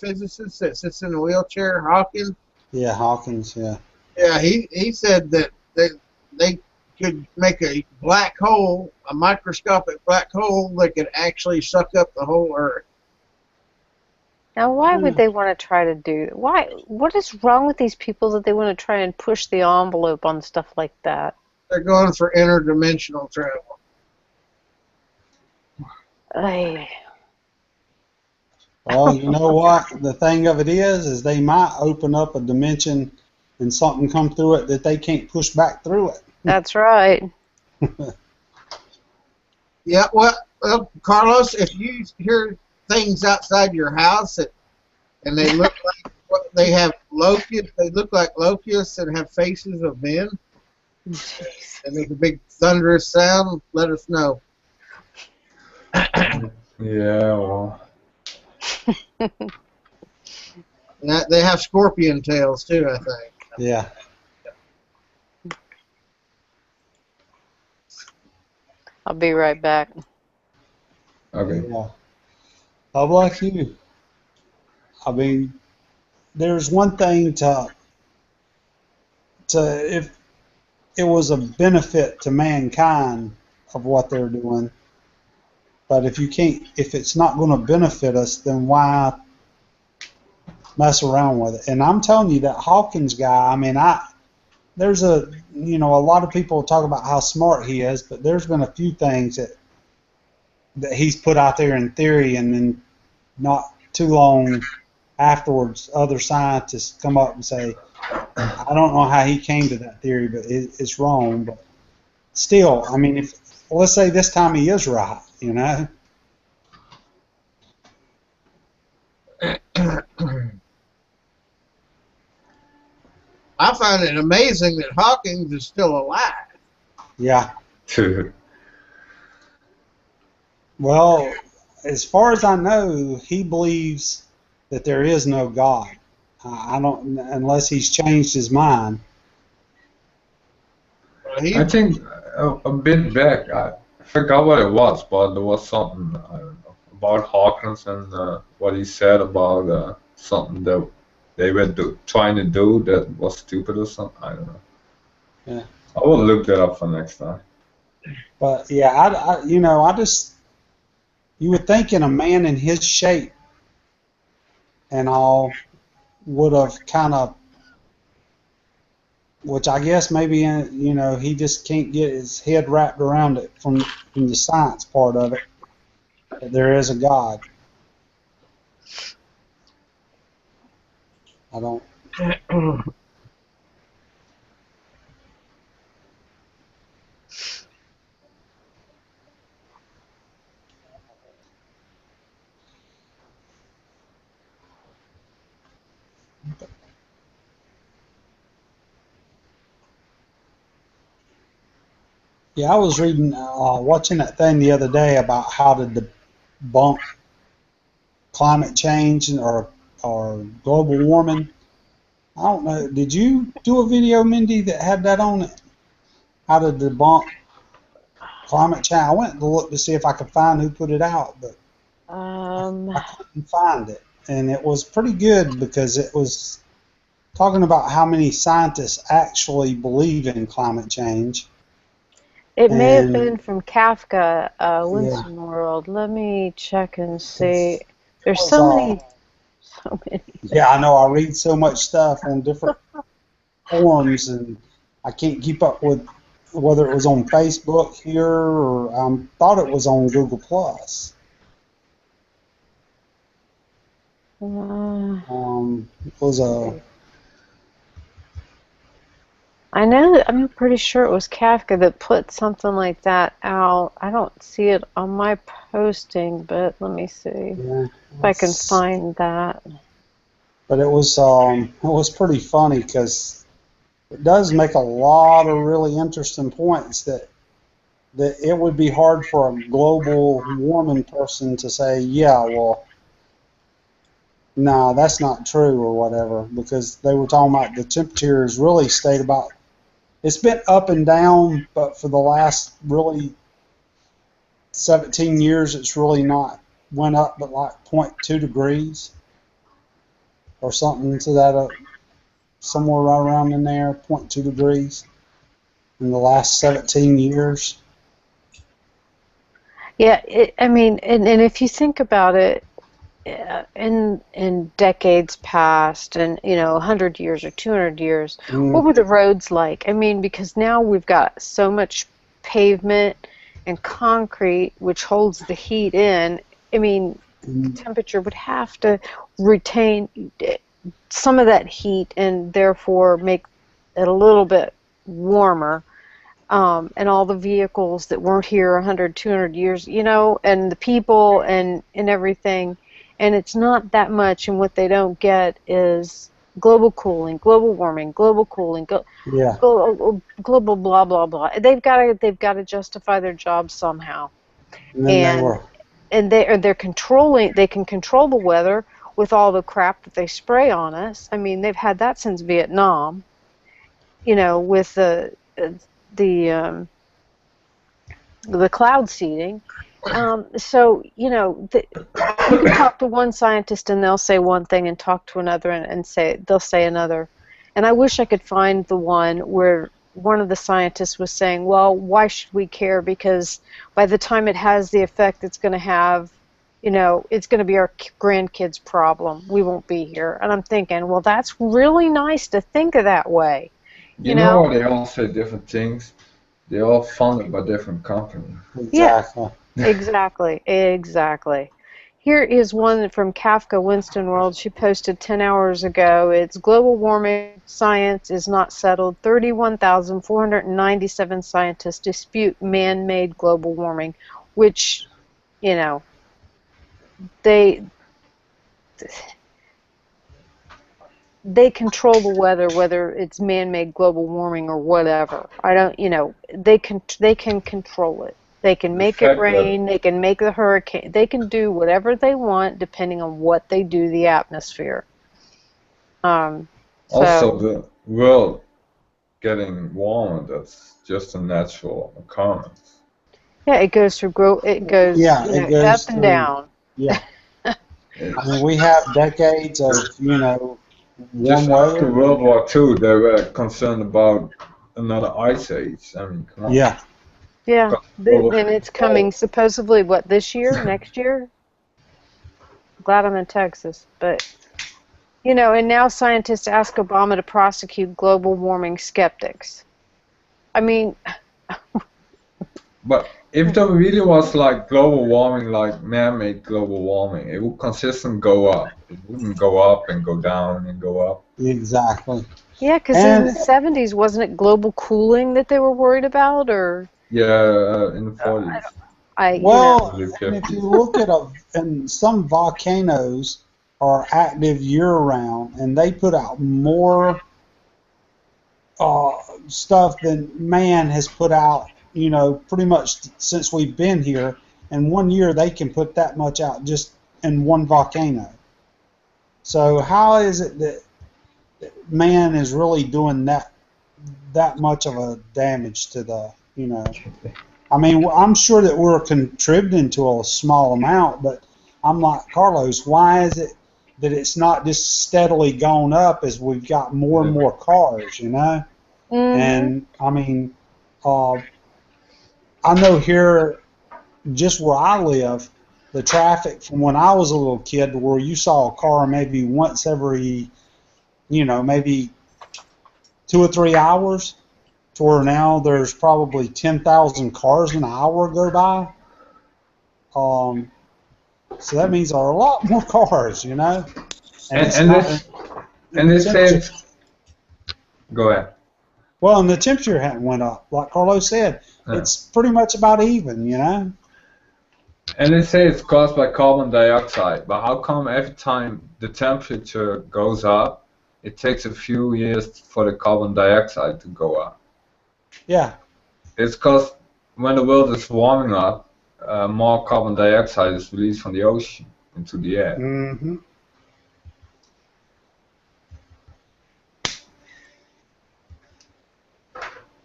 Speaker 2: physicist that sits in a wheelchair, Hawkins?
Speaker 1: Yeah, Hawkins, yeah.
Speaker 2: Yeah, he said that they could make a black hole, a microscopic black hole that could actually suck up the whole Earth.
Speaker 5: Now, why would they want to try to do that? Why? What is wrong with these people that they want to try and push the envelope on stuff like that?
Speaker 2: They're going for interdimensional travel.
Speaker 5: Ay.
Speaker 1: Well, you know what? The thing of it is they might open up a dimension and something come through it that they can't push back through it.
Speaker 5: That's right.
Speaker 2: Yeah, well, Carlos, if you hear things outside your house and they look like they have locusts, they look like locusts and have faces of men, and make a big thunderous sound, let us know.
Speaker 3: Yeah, well.
Speaker 2: They have scorpion tails too, I think.
Speaker 1: Yeah.
Speaker 5: I'll be right back.
Speaker 3: Okay.
Speaker 1: Yeah. How about you? I mean, there's one thing to if it was a benefit to mankind of what they're doing. But if it's not going to benefit us, then why mess around with it? And I'm telling you, that Hawkins guy, I mean, there's a lot of people talk about how smart he is, but there's been a few things that he's put out there in theory, and then not too long afterwards, other scientists come up and say, I don't know how he came to that theory, but it's wrong. But still, I mean, let's say this time he is right,
Speaker 2: I find it amazing that Hawkins is still alive.
Speaker 1: Yeah. Well, as far as I know, he believes that there is no God. I don't, unless he's changed his mind.
Speaker 3: I think a bit back, I forgot what it was, but there was something, I don't know, about Hawkins and what he said about something that they were trying to do that was stupid or something. I don't know.
Speaker 1: Yeah.
Speaker 3: I will look that up for next time.
Speaker 1: But yeah, you would think in a man in his shape and all would have kind of, which I guess maybe he just can't get his head wrapped around it from the science part of it, that there is a God. I don't. Yeah, I was watching that thing the other day about how to debunk climate change or global warming. I don't know. Did you do a video, Mindy, that had that on it? How to debunk climate change? I went to look to see if I could find who put it out, but I couldn't find it. And it was pretty good because it was talking about how many scientists actually believe in climate change.
Speaker 5: It may have been from Kafka, Winston World. Let me check and see. There's so many.
Speaker 1: Yeah, I know. I read so much stuff on different forums, and I can't keep up with whether it was on Facebook here or I thought it was on Google Plus. It was a.
Speaker 5: I'm pretty sure it was Kafka that put something like that out. I don't see it on my posting, but let me see if I can find that.
Speaker 1: But it was pretty funny because it does make a lot of really interesting points that it would be hard for a global warming person to say, yeah, well, no, that's not true or whatever, because they were talking about the temperature has really stayed about. It's been up and down, but for the last really 17 years, it's really not went up but like 0.2 degrees or something to that, somewhere right around in there, 0.2 degrees in the last 17 years.
Speaker 5: Yeah, and if you think about it, in decades past, and 100 years or 200 years, what were the roads like? I mean, because now we've got so much pavement and concrete which holds the heat in. I mean, the temperature would have to retain some of that heat and therefore make it a little bit warmer. And all the vehicles that weren't here 100, 200 years, and the people and everything. And it's not that much, and what they don't get is global cooling, global warming, global cooling, global blah blah blah. They've got to justify their job somehow, and they're controlling. They can control the weather with all the crap that they spray on us. I mean, they've had that since Vietnam. With the cloud seeding. So, you can talk to one scientist and they'll say one thing, and talk to another and they'll say another. And I wish I could find the one where one of the scientists was saying, well, why should we care? Because by the time it has the effect it's going to have, it's going to be our grandkids' problem. We won't be here. And I'm thinking, well, that's really nice to think of that way.
Speaker 3: You know, they all say different things. They're all funded by different companies.
Speaker 1: Exactly.
Speaker 5: Yeah, exactly. Here is one from Kafka Winston World. She posted 10 hours ago. It's global warming science is not settled. 31,497 scientists dispute man-made global warming, which, they control the weather, whether it's man-made global warming or whatever. They can control it. They can make it rain, they can make the hurricane, they can do whatever they want depending on what they do to the atmosphere.
Speaker 3: Also, the world getting warmer, that's just a natural occurrence.
Speaker 5: Yeah, it goes through it goes up and down.
Speaker 1: Yeah. I mean, we have decades of, warm
Speaker 3: just
Speaker 1: weather.
Speaker 3: after World War II, they were concerned about another ice age. I mean, come on.
Speaker 5: Yeah, and it's coming supposedly, this year, next year? Glad I'm in Texas. But, and now scientists ask Obama to prosecute global warming skeptics. I mean...
Speaker 3: But if there really was like global warming, like man-made global warming, it would consistently go up. It wouldn't go up and go down and go up.
Speaker 1: Exactly.
Speaker 5: Yeah, because in the 70s, wasn't it global cooling that they were worried about, or?
Speaker 3: Yeah, in the 40s.
Speaker 1: And if you look at and some volcanoes are active year-round, and they put out more stuff than man has put out, pretty much since we've been here. And 1 year they can put that much out just in one volcano. So how is it that man is really doing that much of a damage to the, I mean, I'm sure that we're contributing to a small amount, but I'm like Carlos, why is it that it's not just steadily going up as we've got more and more cars, And I mean, I know here, just where I live, the traffic from when I was a little kid, where you saw a car maybe once every, maybe 2 or 3 hours, to where now there's probably 10,000 cars an hour go by. So that means there are a lot more cars, And
Speaker 3: they say, go ahead.
Speaker 1: Well, and the temperature hadn't went up. Like Carlos said, it's pretty much about even,
Speaker 3: And they say it's caused by carbon dioxide, but how come every time the temperature goes up, it takes a few years for the carbon dioxide to go up?
Speaker 1: Yeah.
Speaker 3: It's because when the world is warming up, more carbon dioxide is released from the ocean into the air.
Speaker 1: Mm-hmm.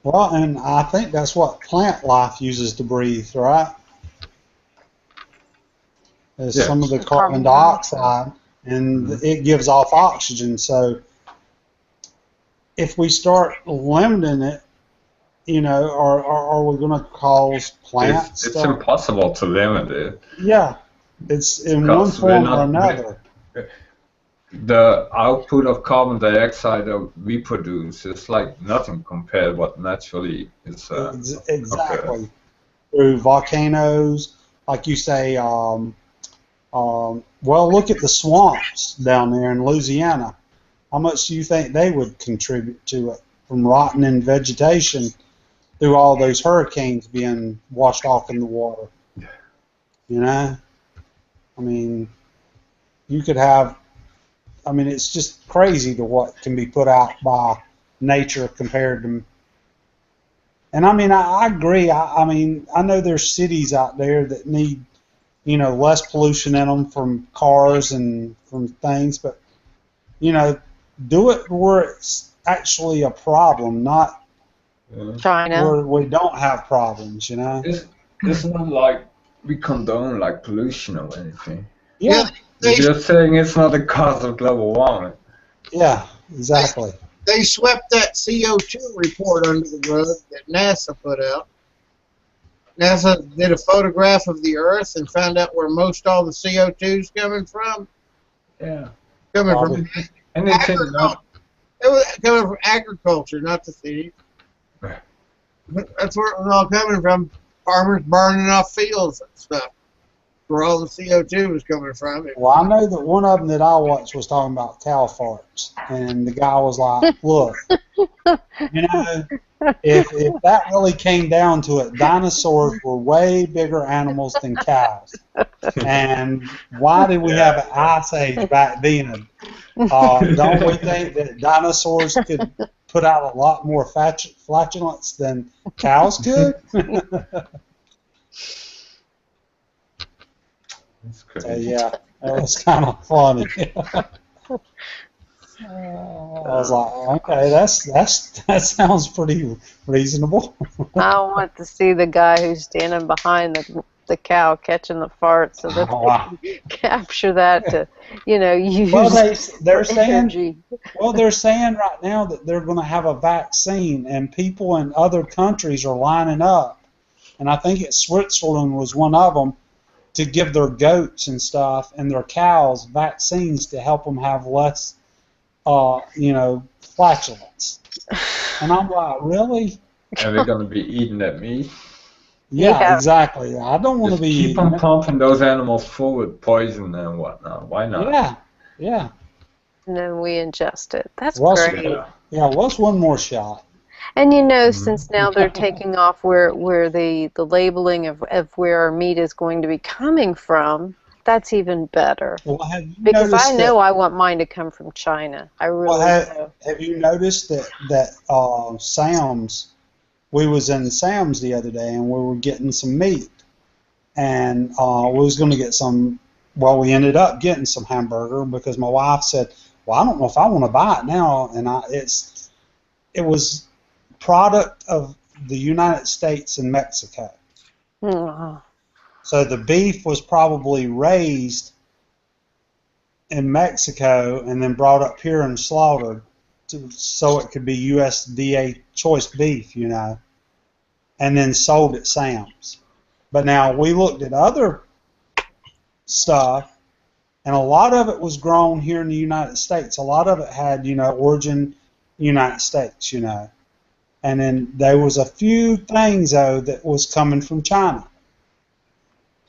Speaker 1: Well, and I think that's what plant life uses to breathe, right? Is some of the carbon dioxide, and it gives off oxygen. So if we start limiting it, are we going to cause plants?
Speaker 3: It's impossible to limit it.
Speaker 1: Yeah, it's in one form or another.
Speaker 3: The output of carbon dioxide that we produce is like nothing compared to what naturally is.
Speaker 1: Exactly. Through volcanoes, like you say. Well, look at the swamps down there in Louisiana. How much do you think they would contribute to it from rotting vegetation through all those hurricanes being washed off in the water? I mean, you could have. I mean, it's just crazy to what can be put out by nature compared to. And I mean, I agree. I mean, I know there's cities out there that need, less pollution in them from cars and from things, but, do it where it's actually a problem, not
Speaker 5: China,
Speaker 1: where we don't have problems,
Speaker 3: It's not like we condone like pollution or anything.
Speaker 1: Yeah.
Speaker 3: We're just saying it's not the cause of global warming.
Speaker 1: Yeah, exactly.
Speaker 2: they swept that CO2 report under the rug that NASA put out. NASA did a photograph of the Earth and found out where most all the CO2 is coming from.
Speaker 3: Yeah.
Speaker 2: Coming
Speaker 1: Probably.
Speaker 2: from
Speaker 3: Anything
Speaker 2: agriculture.
Speaker 3: not.
Speaker 2: It was coming from agriculture, not the cities. That's where it was all coming from. Farmers burning off fields and stuff. Where all the CO2 was coming from.
Speaker 1: Well, I know that one of them that I watched was talking about cow farts, and the guy was like, "Look, you know, if that really came down to it, dinosaurs were way bigger animals than cows. And why did we have an ice age back then? Don't we think that dinosaurs could put out a lot more flatulence than cows could?"
Speaker 3: That's
Speaker 1: So
Speaker 3: crazy.
Speaker 1: yeah, it was kind of funny. I was like, okay, that sounds pretty reasonable.
Speaker 5: I want to see the guy who's standing behind the cow catching the fart so that
Speaker 1: Wow.
Speaker 5: they can capture that to, use
Speaker 1: Well, they're
Speaker 5: for
Speaker 1: saying
Speaker 5: energy.
Speaker 1: they're saying right now that they're going to have a vaccine, and people in other countries are lining up, and I think Switzerland was one of them, to give their goats and stuff and their cows vaccines to help them have less, flatulence. And I'm like, really?
Speaker 3: Are we gonna be eating that meat?
Speaker 1: Yeah,
Speaker 5: Yeah.
Speaker 1: exactly. I don't want to
Speaker 3: Just
Speaker 1: be
Speaker 3: keep
Speaker 1: eating
Speaker 3: on
Speaker 1: it.
Speaker 3: pumping those animals full with poison and whatnot. Why not?
Speaker 1: Yeah, yeah.
Speaker 5: And then we ingest it. That's
Speaker 1: What's,
Speaker 5: great.
Speaker 1: what's one more shot?
Speaker 5: And
Speaker 3: Mhm.
Speaker 5: since now they're taking off where the labeling of where our meat is going to be coming from, that's even better.
Speaker 1: Well, have you
Speaker 5: Because I
Speaker 1: noticed
Speaker 5: know
Speaker 1: that?
Speaker 5: I want mine to come from China. I
Speaker 1: Well,
Speaker 5: really do.
Speaker 1: have you noticed that Sam's? We was in Sam's the other day, and we were getting some meat, and we was going to get some. Well, we ended up getting some hamburger because my wife said, "Well, I don't know if I want to buy it now," and it was product of the United States and Mexico.
Speaker 5: Oh,
Speaker 1: So the beef was probably raised in Mexico and then brought up here and slaughtered so it could be USDA choice beef, and then sold at Sam's. But now we looked at other stuff, and a lot of it was grown here in the United States. A lot of it had, origin United States, And then there was a few things, though, that was coming from China.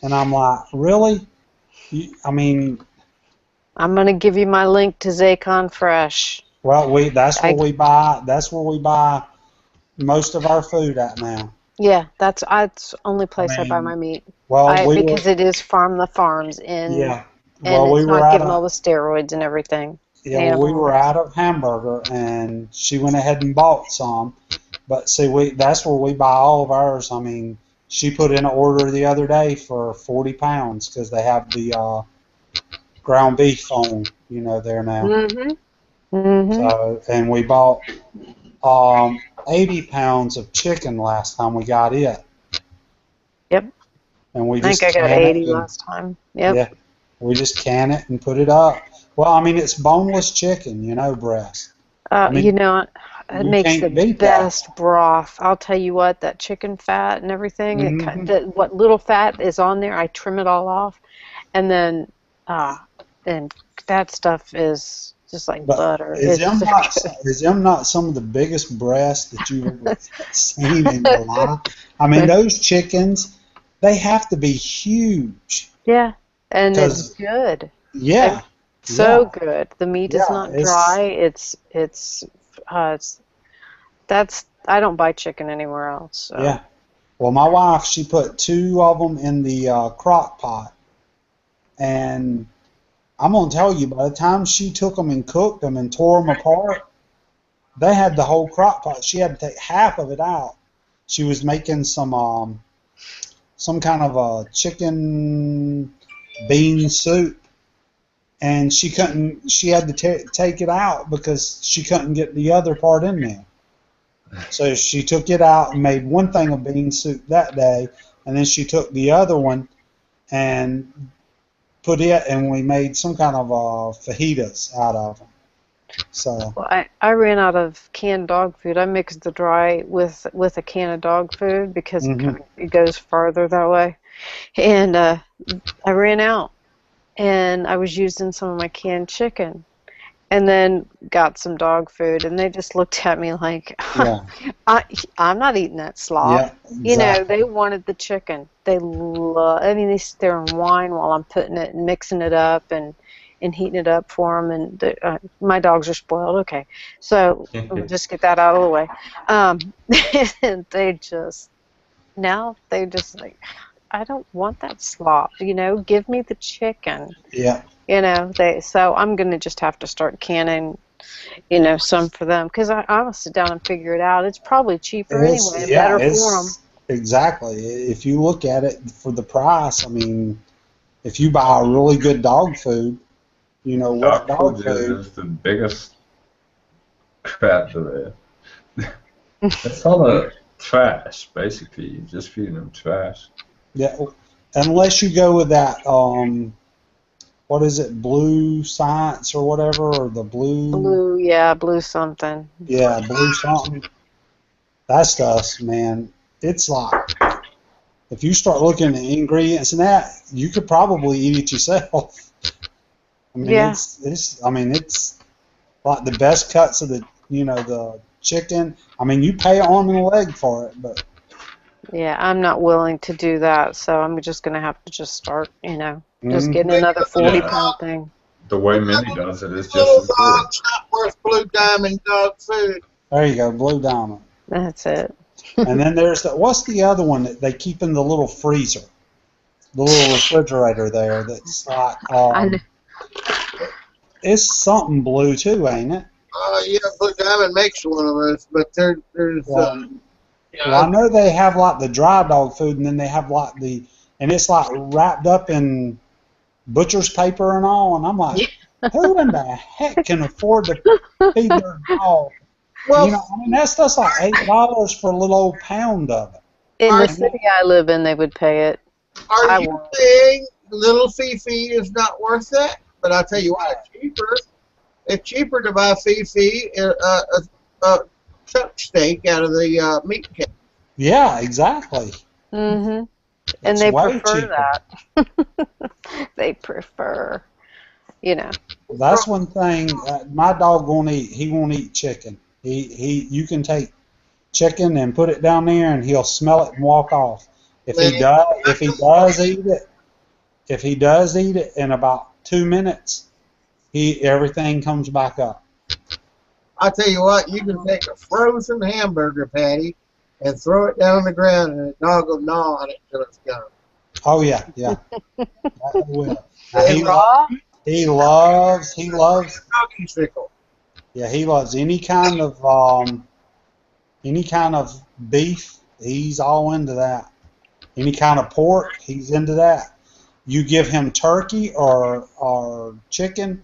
Speaker 1: And I'm like, really? I mean,
Speaker 5: I'm going to give you my link to Zaycon Fresh.
Speaker 1: well, that's where we buy. That's where we buy most of our food at now.
Speaker 5: Yeah, that's the only place I buy
Speaker 1: mean,
Speaker 5: my meat.
Speaker 1: Well,
Speaker 5: Because it is farm the farms in,
Speaker 1: yeah.
Speaker 5: and
Speaker 1: Well,
Speaker 5: it's not given all the steroids and everything.
Speaker 1: Yeah, well, we were out of hamburger, and she went ahead and bought some. But see, that's where we buy all of ours. I mean, she put in an order the other day for 40 pounds because they have the ground beef on, there now.
Speaker 5: Mm-hmm. Mm-hmm.
Speaker 1: So, and we bought 80 pounds of chicken last time we got it.
Speaker 5: Yep.
Speaker 1: And we
Speaker 5: I
Speaker 1: just
Speaker 5: think I got
Speaker 1: can
Speaker 5: 80
Speaker 1: it and,
Speaker 5: last time. Yep.
Speaker 1: Yeah, we just can it and put it up. Well, I mean, it's boneless chicken, breast. I mean,
Speaker 5: it
Speaker 1: you
Speaker 5: makes
Speaker 1: can't
Speaker 5: the
Speaker 1: beat
Speaker 5: best broth. I'll tell you what, that chicken fat and everything,
Speaker 1: Mhm.
Speaker 5: what little fat is on there, I trim it all off, and then and that stuff is just like
Speaker 1: But
Speaker 5: butter.
Speaker 1: is
Speaker 5: It's so good.
Speaker 1: them not some of the biggest breasts that you've ever seen in your life? I mean, those chickens, they have to be huge.
Speaker 5: Yeah, and it's
Speaker 1: 'Cause,
Speaker 5: good.
Speaker 1: yeah,
Speaker 5: So
Speaker 1: yeah,
Speaker 5: good. The meat is
Speaker 1: yeah,
Speaker 5: not dry. It's that's I don't buy chicken anywhere else. So.
Speaker 1: yeah. Well, my wife, she put 2 of them in the crock pot, and I'm gonna tell you, by the time she took them and cooked them and tore them apart, they had the whole crock pot. She had to take half of it out. She was making some kind of a chicken bean soup, and she couldn't. She had to take it out because she couldn't get the other part in there. So she took it out and made one thing of bean soup that day, and then she took the other one and put it, and we made some kind of fajitas out of them. So,
Speaker 5: Well, I ran out of canned dog food. I mixed the dry with a can of dog food because
Speaker 1: hmm
Speaker 5: it goes farther that way. And I ran out, and I was using some of my canned chicken, and then got some dog food, and they just looked at me like,
Speaker 1: yeah,
Speaker 5: I, I'm not eating that slop.
Speaker 1: yeah,
Speaker 5: You know,
Speaker 1: exactly.
Speaker 5: they wanted the chicken. I mean, they sit there and whine while I'm putting it and mixing it up and heating it up for them. And my dogs are spoiled. Okay, so we'll just get that out of the way. Um, and now they just like, I don't want that slop. You know, give me the chicken.
Speaker 1: Yeah,
Speaker 5: You know, so I'm gonna just have to start canning, some for them because I'll sit down and figure it out. It's probably cheaper anyway and better for them.
Speaker 1: it's exactly. If you look at it for the price, I mean, if you buy a really good dog food, wet
Speaker 3: Dog
Speaker 1: dog
Speaker 3: food
Speaker 1: food,
Speaker 3: is the biggest crap there. It's all the trash, basically. You're just feeding them trash.
Speaker 1: yeah, unless you go with that, what is it, Blue Science or whatever, or the blue,
Speaker 5: Blue something.
Speaker 1: yeah, blue something. That stuff, man, it's like, if you start looking at the ingredients and that, you could probably eat it yourself. I mean,
Speaker 5: Yeah,
Speaker 1: it's like the best cuts of the chicken. I mean, you pay arm and a leg for it, but
Speaker 5: yeah. I'm not willing to do that, so I'm just gonna have to just start, just getting
Speaker 1: mhm.
Speaker 5: another 40
Speaker 3: Yeah,
Speaker 5: pound thing.
Speaker 3: the way Minnie does it is just
Speaker 2: Little
Speaker 3: as good.
Speaker 2: box, not worth Blue Diamond dog food.
Speaker 1: There you go, Blue Diamond.
Speaker 5: That's it.
Speaker 1: And then there's what's the other one that they keep in the little freezer, the little refrigerator there that's like,
Speaker 5: I know.
Speaker 1: it's something blue too, ain't it?
Speaker 2: Yeah, Blue Diamond makes one of those, but there's
Speaker 1: Well, well, I know they have like the dry dog food, and then they have like and it's like wrapped up in butcher's paper and all, and I'm like, who in the heck can afford to feed their dog?
Speaker 2: well,
Speaker 1: I mean, that stuff's like $8 for a little old pound of it.
Speaker 5: In the
Speaker 2: Are-
Speaker 5: city I live in, they would pay it. I
Speaker 2: are you
Speaker 5: won't.
Speaker 2: saying little Fifi is not worth that? But I'll tell you what, it's cheaper. It's cheaper to buy Fifi a chuck steak out of the meat can.
Speaker 1: Yeah, exactly.
Speaker 5: And
Speaker 1: It's
Speaker 5: they
Speaker 1: way
Speaker 5: prefer
Speaker 1: cheaper.
Speaker 5: that. They prefer, you know.
Speaker 1: That's one thing. My dog won't eat. He won't eat chicken. You can take chicken and put it down there, and he'll smell it and walk off. If he does eat it in about 2 minutes, everything comes back up.
Speaker 2: I'll tell you what, you can take a frozen hamburger patty and throw it down on the ground, and the dog will gnaw on it till it's gone.
Speaker 1: Oh yeah, yeah. That will.
Speaker 2: And
Speaker 5: Raw?
Speaker 1: He loves.
Speaker 2: doggy sickle.
Speaker 1: Yeah, he loves any kind of beef. He's all into that. Any kind of pork, he's into that. You give him turkey or chicken,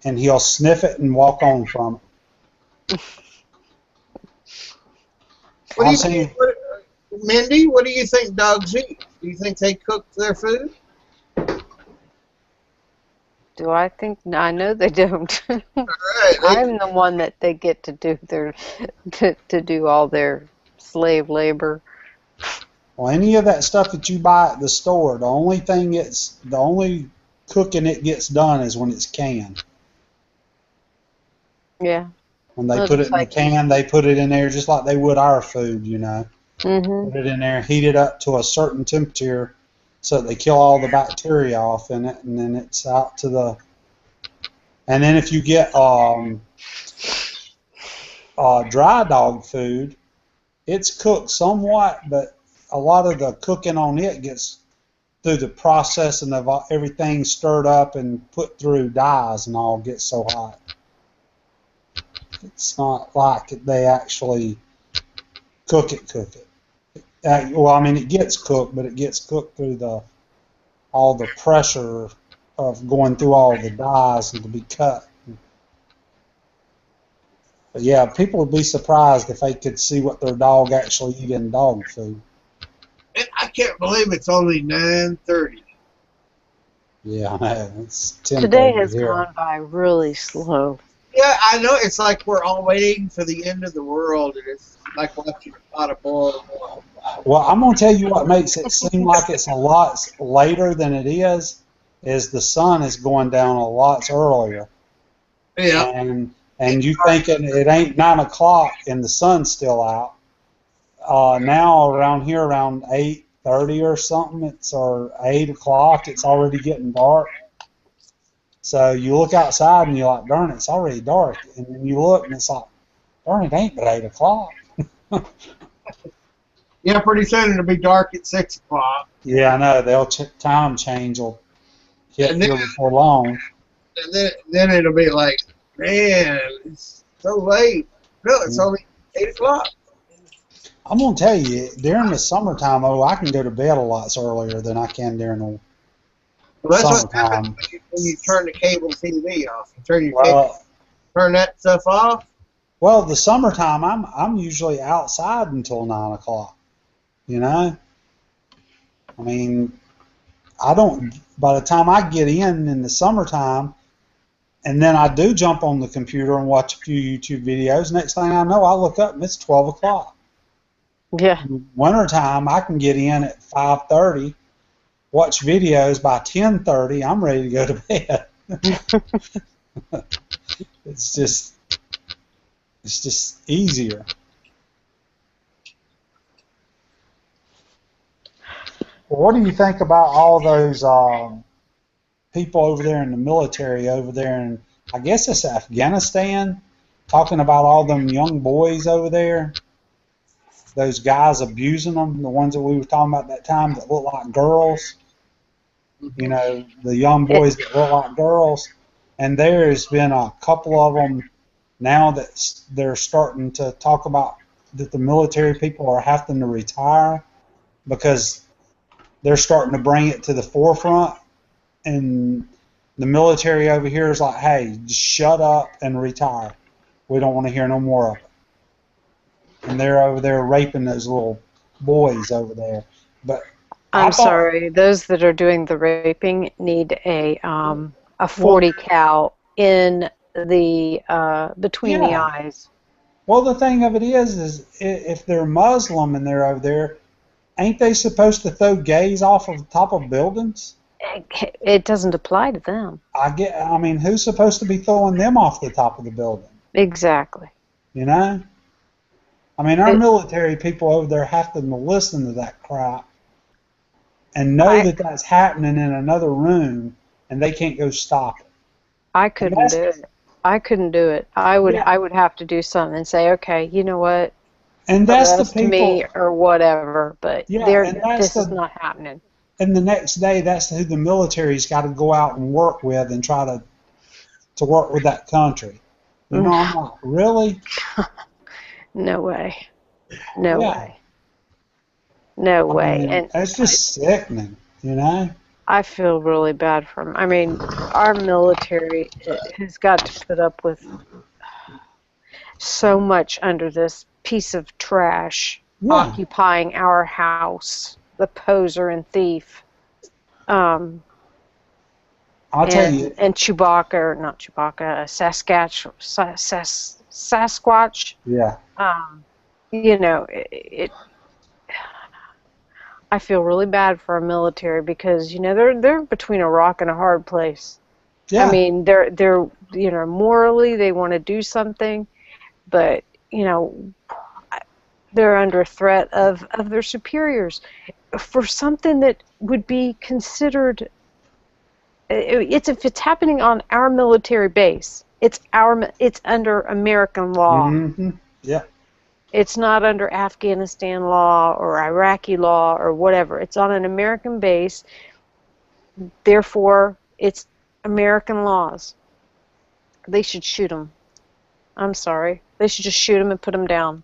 Speaker 1: and he'll sniff it and walk on from it.
Speaker 2: What do you
Speaker 1: I've seen.
Speaker 2: think, Mindy? What do you think dogs eat? Do you think they cook their food?
Speaker 5: Do I think? No, I know they don't.
Speaker 2: Right.
Speaker 5: I'm the one that they get to do to do all their slave labor.
Speaker 1: Well, any of that stuff that you buy at the store, the only cooking it gets done is when it's canned.
Speaker 5: Yeah.
Speaker 1: When they
Speaker 5: Well,
Speaker 1: put it
Speaker 5: just
Speaker 1: in the
Speaker 5: like
Speaker 1: can, they put it in there just like they would our food,
Speaker 5: Mhm.
Speaker 1: Put it in there, heat it up to a certain temperature so that they kill all the bacteria off in it, and then it's out to the. And then if you get dry dog food, it's cooked somewhat, but a lot of the cooking on it gets through the processing of everything stirred up and put through dyes and all gets so hot. It's not like they actually cook it. Well, I mean, it gets cooked, but it gets cooked through all the pressure of going through all the dyes and to be cut. But yeah, people would be surprised if they could see what their dog actually eat in dog food.
Speaker 2: And I can't believe it's only 9:30.
Speaker 1: Yeah, I know. It's 10:30
Speaker 5: Today has
Speaker 1: here.
Speaker 5: gone by really slow.
Speaker 2: Yeah, Yeah, I know. It's like we're all waiting for the end of the world, and it's like watching a pot of boiled water.
Speaker 1: Well, I'm going to tell you what makes it seem like it's a lot later than it is the sun is going down a lot earlier.
Speaker 2: Yeah.
Speaker 1: And you thinking it ain't 9 o'clock and the sun's still out. Now around here, around 8:30 or something, or 8 o'clock, it's already getting dark. So you look outside and you're like, darn, it's already dark. And then you look and it's like, darn, it ain't but 8 o'clock.
Speaker 2: Yeah, pretty soon it'll be dark at 6 o'clock.
Speaker 1: Yeah, I know. They'll time change will hit
Speaker 2: And then-
Speaker 1: here before long.
Speaker 2: And then it'll be like, man, it's so late. No, it's only 8 o'clock.
Speaker 1: I'm going to tell you, during the summertime, I can go to bed a lot earlier than I can during the
Speaker 2: Well, that's what
Speaker 1: summertime.
Speaker 2: happens when you turn the cable TV off. You turn your cable, turn that stuff off.
Speaker 1: Well, the summertime, I'm usually outside until 9 o'clock. You know, I mean, I don't. By the time I get in the summertime, and then I do jump on the computer and watch a few YouTube videos. Next thing I know, I look up and it's 12 o'clock.
Speaker 5: Yeah.
Speaker 1: Wintertime, I can get in at 5:30, watch videos. By 10:30, I'm ready to go to bed. It's just easier. Well, what do you think about all those people over there in the military over there in, I guess it's Afghanistan, talking about all them young boys over there, those guys abusing them, the ones that we were talking about that time that look like girls, you know, the young boys that look like girls, and there's been a couple of them now that they're starting to talk about that the military people are having to retire because they're starting to bring it to the forefront, and the military over here is like, hey, just shut up and retire. We don't want to hear no more of it. And they're over there raping those little boys over there. But
Speaker 5: I'm sorry, those that are doing the raping need a 40 cal in the between the eyes.
Speaker 1: Well, the thing of it is if they're Muslim and they're over there, ain't they supposed to throw gays off of the top of buildings?
Speaker 5: It doesn't apply to them.
Speaker 1: I mean, who's supposed to be throwing them off the top of the building?
Speaker 5: Exactly.
Speaker 1: You know? I mean, our military people over there have to listen to that crap and know that that's happening in another room, and they can't go stop it.
Speaker 5: I couldn't do it. I couldn't do it. I would have to do something and say, okay, you know what?
Speaker 1: And that's the people,
Speaker 5: me or whatever. But this is not happening.
Speaker 1: And the next day, that's who the military's got to go out and work with and try to work with that country. You know, I'm like, really?
Speaker 5: No way. No way. No way.
Speaker 1: Mean,
Speaker 5: and
Speaker 1: it's just sickening, you know?
Speaker 5: I feel really bad for them. I mean, our military has got to put up with so much under this piece of trash occupying our house, the poser and thief.
Speaker 1: I'll tell you.
Speaker 5: And Chewbacca, or not Chewbacca, Sasquatch.
Speaker 1: Yeah.
Speaker 5: You know, I feel really bad for our military because, you know, they're between a rock and a hard place. Yeah. I mean, they're you know, morally they want to do something, but, you know, they're under threat of their superiors for something that would be considered. If it's happening on our military base, it's under American law.
Speaker 1: Mm-hmm. Yeah.
Speaker 5: It's not under Afghanistan law or Iraqi law or whatever. It's on an American base. Therefore, it's American laws. They should shoot them. I'm sorry. They should just shoot them and put them down.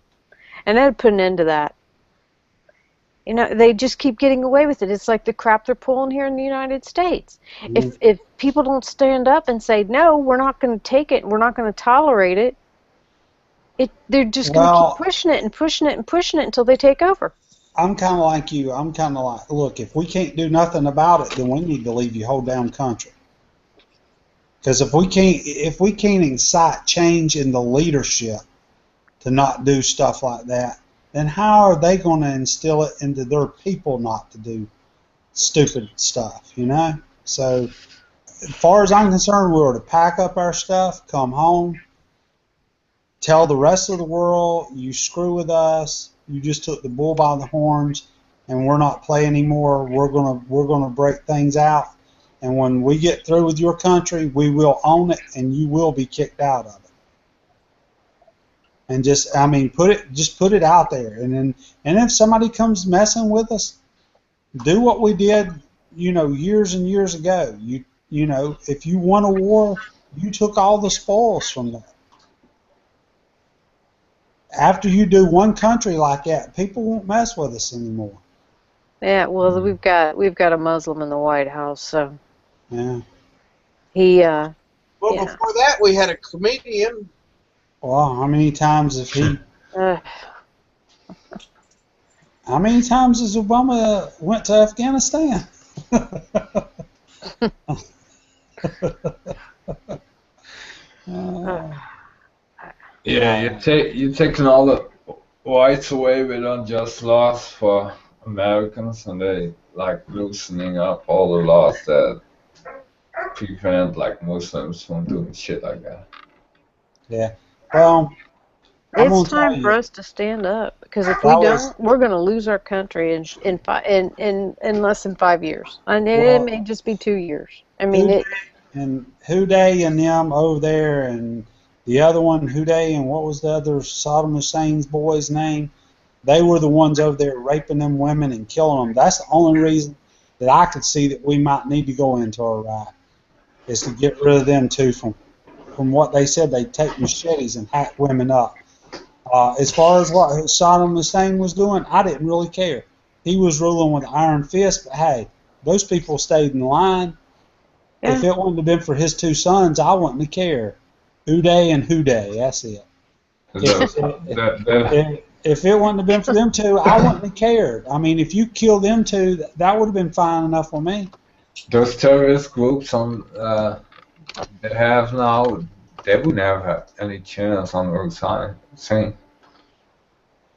Speaker 5: And that would put an end to that. You know, they just keep getting away with it. It's like the crap they're pulling here in the United States. Mm-hmm. If people don't stand up and say, no, we're not going to take it, we're not going to tolerate it, they're just going to keep pushing it and pushing it and pushing it until they take over.
Speaker 1: I'm kind of like you. I'm kind of like, look, if we can't do nothing about it, then we need to leave your whole damn country. Because if we can't incite change in the leadership to not do stuff like that, then how are they going to instill it into their people not to do stupid stuff, you know? So as far as I'm concerned, we were to pack up our stuff, come home, tell the rest of the world, you screw with us, you just took the bull by the horns, and we're not playing anymore. We're gonna break things out, and when we get through with your country, we will own it, and you will be kicked out of it. And just, I mean, put it out there, and if somebody comes messing with us, do what we did, you know, years and years ago. You know, if you won a war, you took all the spoils from that. After you do one country like that, people won't mess with us anymore.
Speaker 5: Yeah, well, we've got a Muslim in the White House, so
Speaker 1: Yeah.
Speaker 5: he
Speaker 2: Well,
Speaker 5: yeah.
Speaker 2: before that, we had a comedian.
Speaker 1: Well, how many times has Obama went to Afghanistan?
Speaker 3: Yeah, you're taking all the whites away with unjust laws for Americans, and they like loosening up all the laws that prevent like Muslims from doing shit like that.
Speaker 1: Yeah. Well, I'm
Speaker 5: It's
Speaker 1: gonna tell
Speaker 5: time for
Speaker 1: you,
Speaker 5: us to stand up, because if we
Speaker 1: that was
Speaker 5: don't, we're going to lose our country in less than 5 years. And it
Speaker 1: well,
Speaker 5: may just be 2 years. I mean,
Speaker 1: Houday and them over there, and the other one, Houday, and what was the other Saddam Hussein's boy's name? They were the ones over there raping them women and killing them. That's the only reason that I could see that we might need to go into Iraq, is to get rid of them too. From what they said, they'd take machetes and hack women up. As far as what Saddam Hussein was doing, I didn't really care. He was ruling with an iron fist, but hey, those people stayed in line.
Speaker 5: yeah.
Speaker 1: If it wouldn't have been for his two sons, I wouldn't have cared. Houday and Houday, that's it. If it wouldn't have been for them two, I wouldn't have cared. I mean, if you killed them two, that would have been fine enough for me.
Speaker 3: Those terrorist groups they have now, they would never have any chance on the side. Saying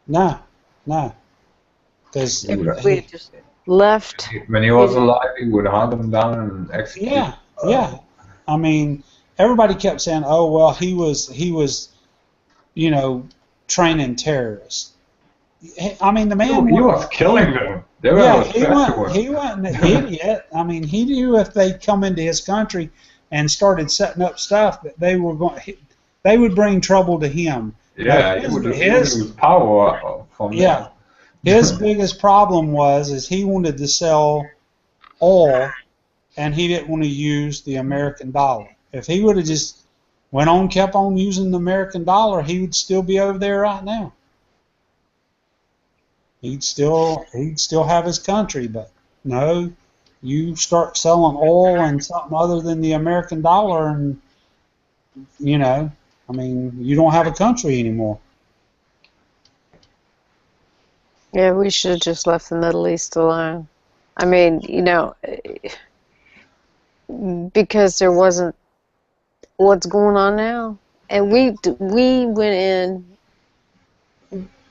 Speaker 1: No. Because
Speaker 5: If we had just left.
Speaker 3: when he was alive, he would hunt them down and execute.
Speaker 1: Yeah. I mean, everybody kept saying, "Oh well, he was, you know, training terrorists." I mean, the man.
Speaker 3: He was killing them. They were
Speaker 1: he wasn't an idiot. I mean, he knew if they come into his country and started setting up stuff that they would bring trouble to him.
Speaker 3: Yeah, he would use power from
Speaker 1: yeah. His biggest problem is he wanted to sell oil, and he didn't want to use the American dollar. If he would have just kept on using the American dollar, he would still be over there right now. He'd still have his country, but no, you start selling oil and something other than the American dollar, and you know, I mean, you don't have a country anymore.
Speaker 5: Yeah, we should have just left the Middle East alone. I mean, you know, because there wasn't what's going on now, and we went in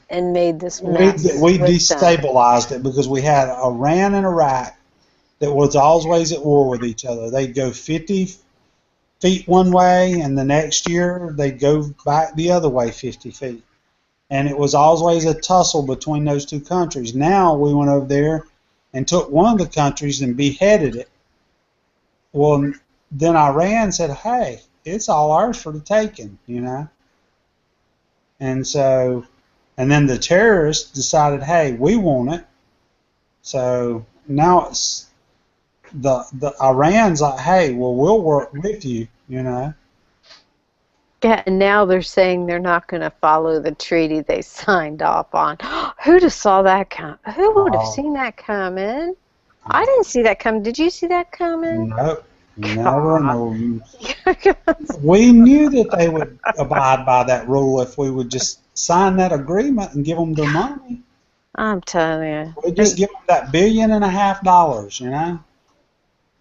Speaker 5: and made this mess.
Speaker 1: We destabilized it because we had Iran and Iraq that was always at war with each other. They'd go 50 feet one way, and the next year they'd go back the other way 50 feet. And it was always a tussle between those two countries. Now we went over there and took one of the countries and beheaded it. Well, then Iran said, hey, it's all ours for the taking, you know. And so, and then the terrorists decided, hey, we want it. So now it's the Iran's like, hey, well, we'll work with you, you know.
Speaker 5: Yeah, and now they're saying they're not going to follow the treaty they signed off on. Who'd have saw that come? Who would have seen that coming? I didn't see that coming. Did you see that coming?
Speaker 1: Nope. Never know. We knew that they would abide by that rule if we would just sign that agreement and give them their money.
Speaker 5: I'm telling you.
Speaker 1: We'd just give them that $1.5 billion, you know.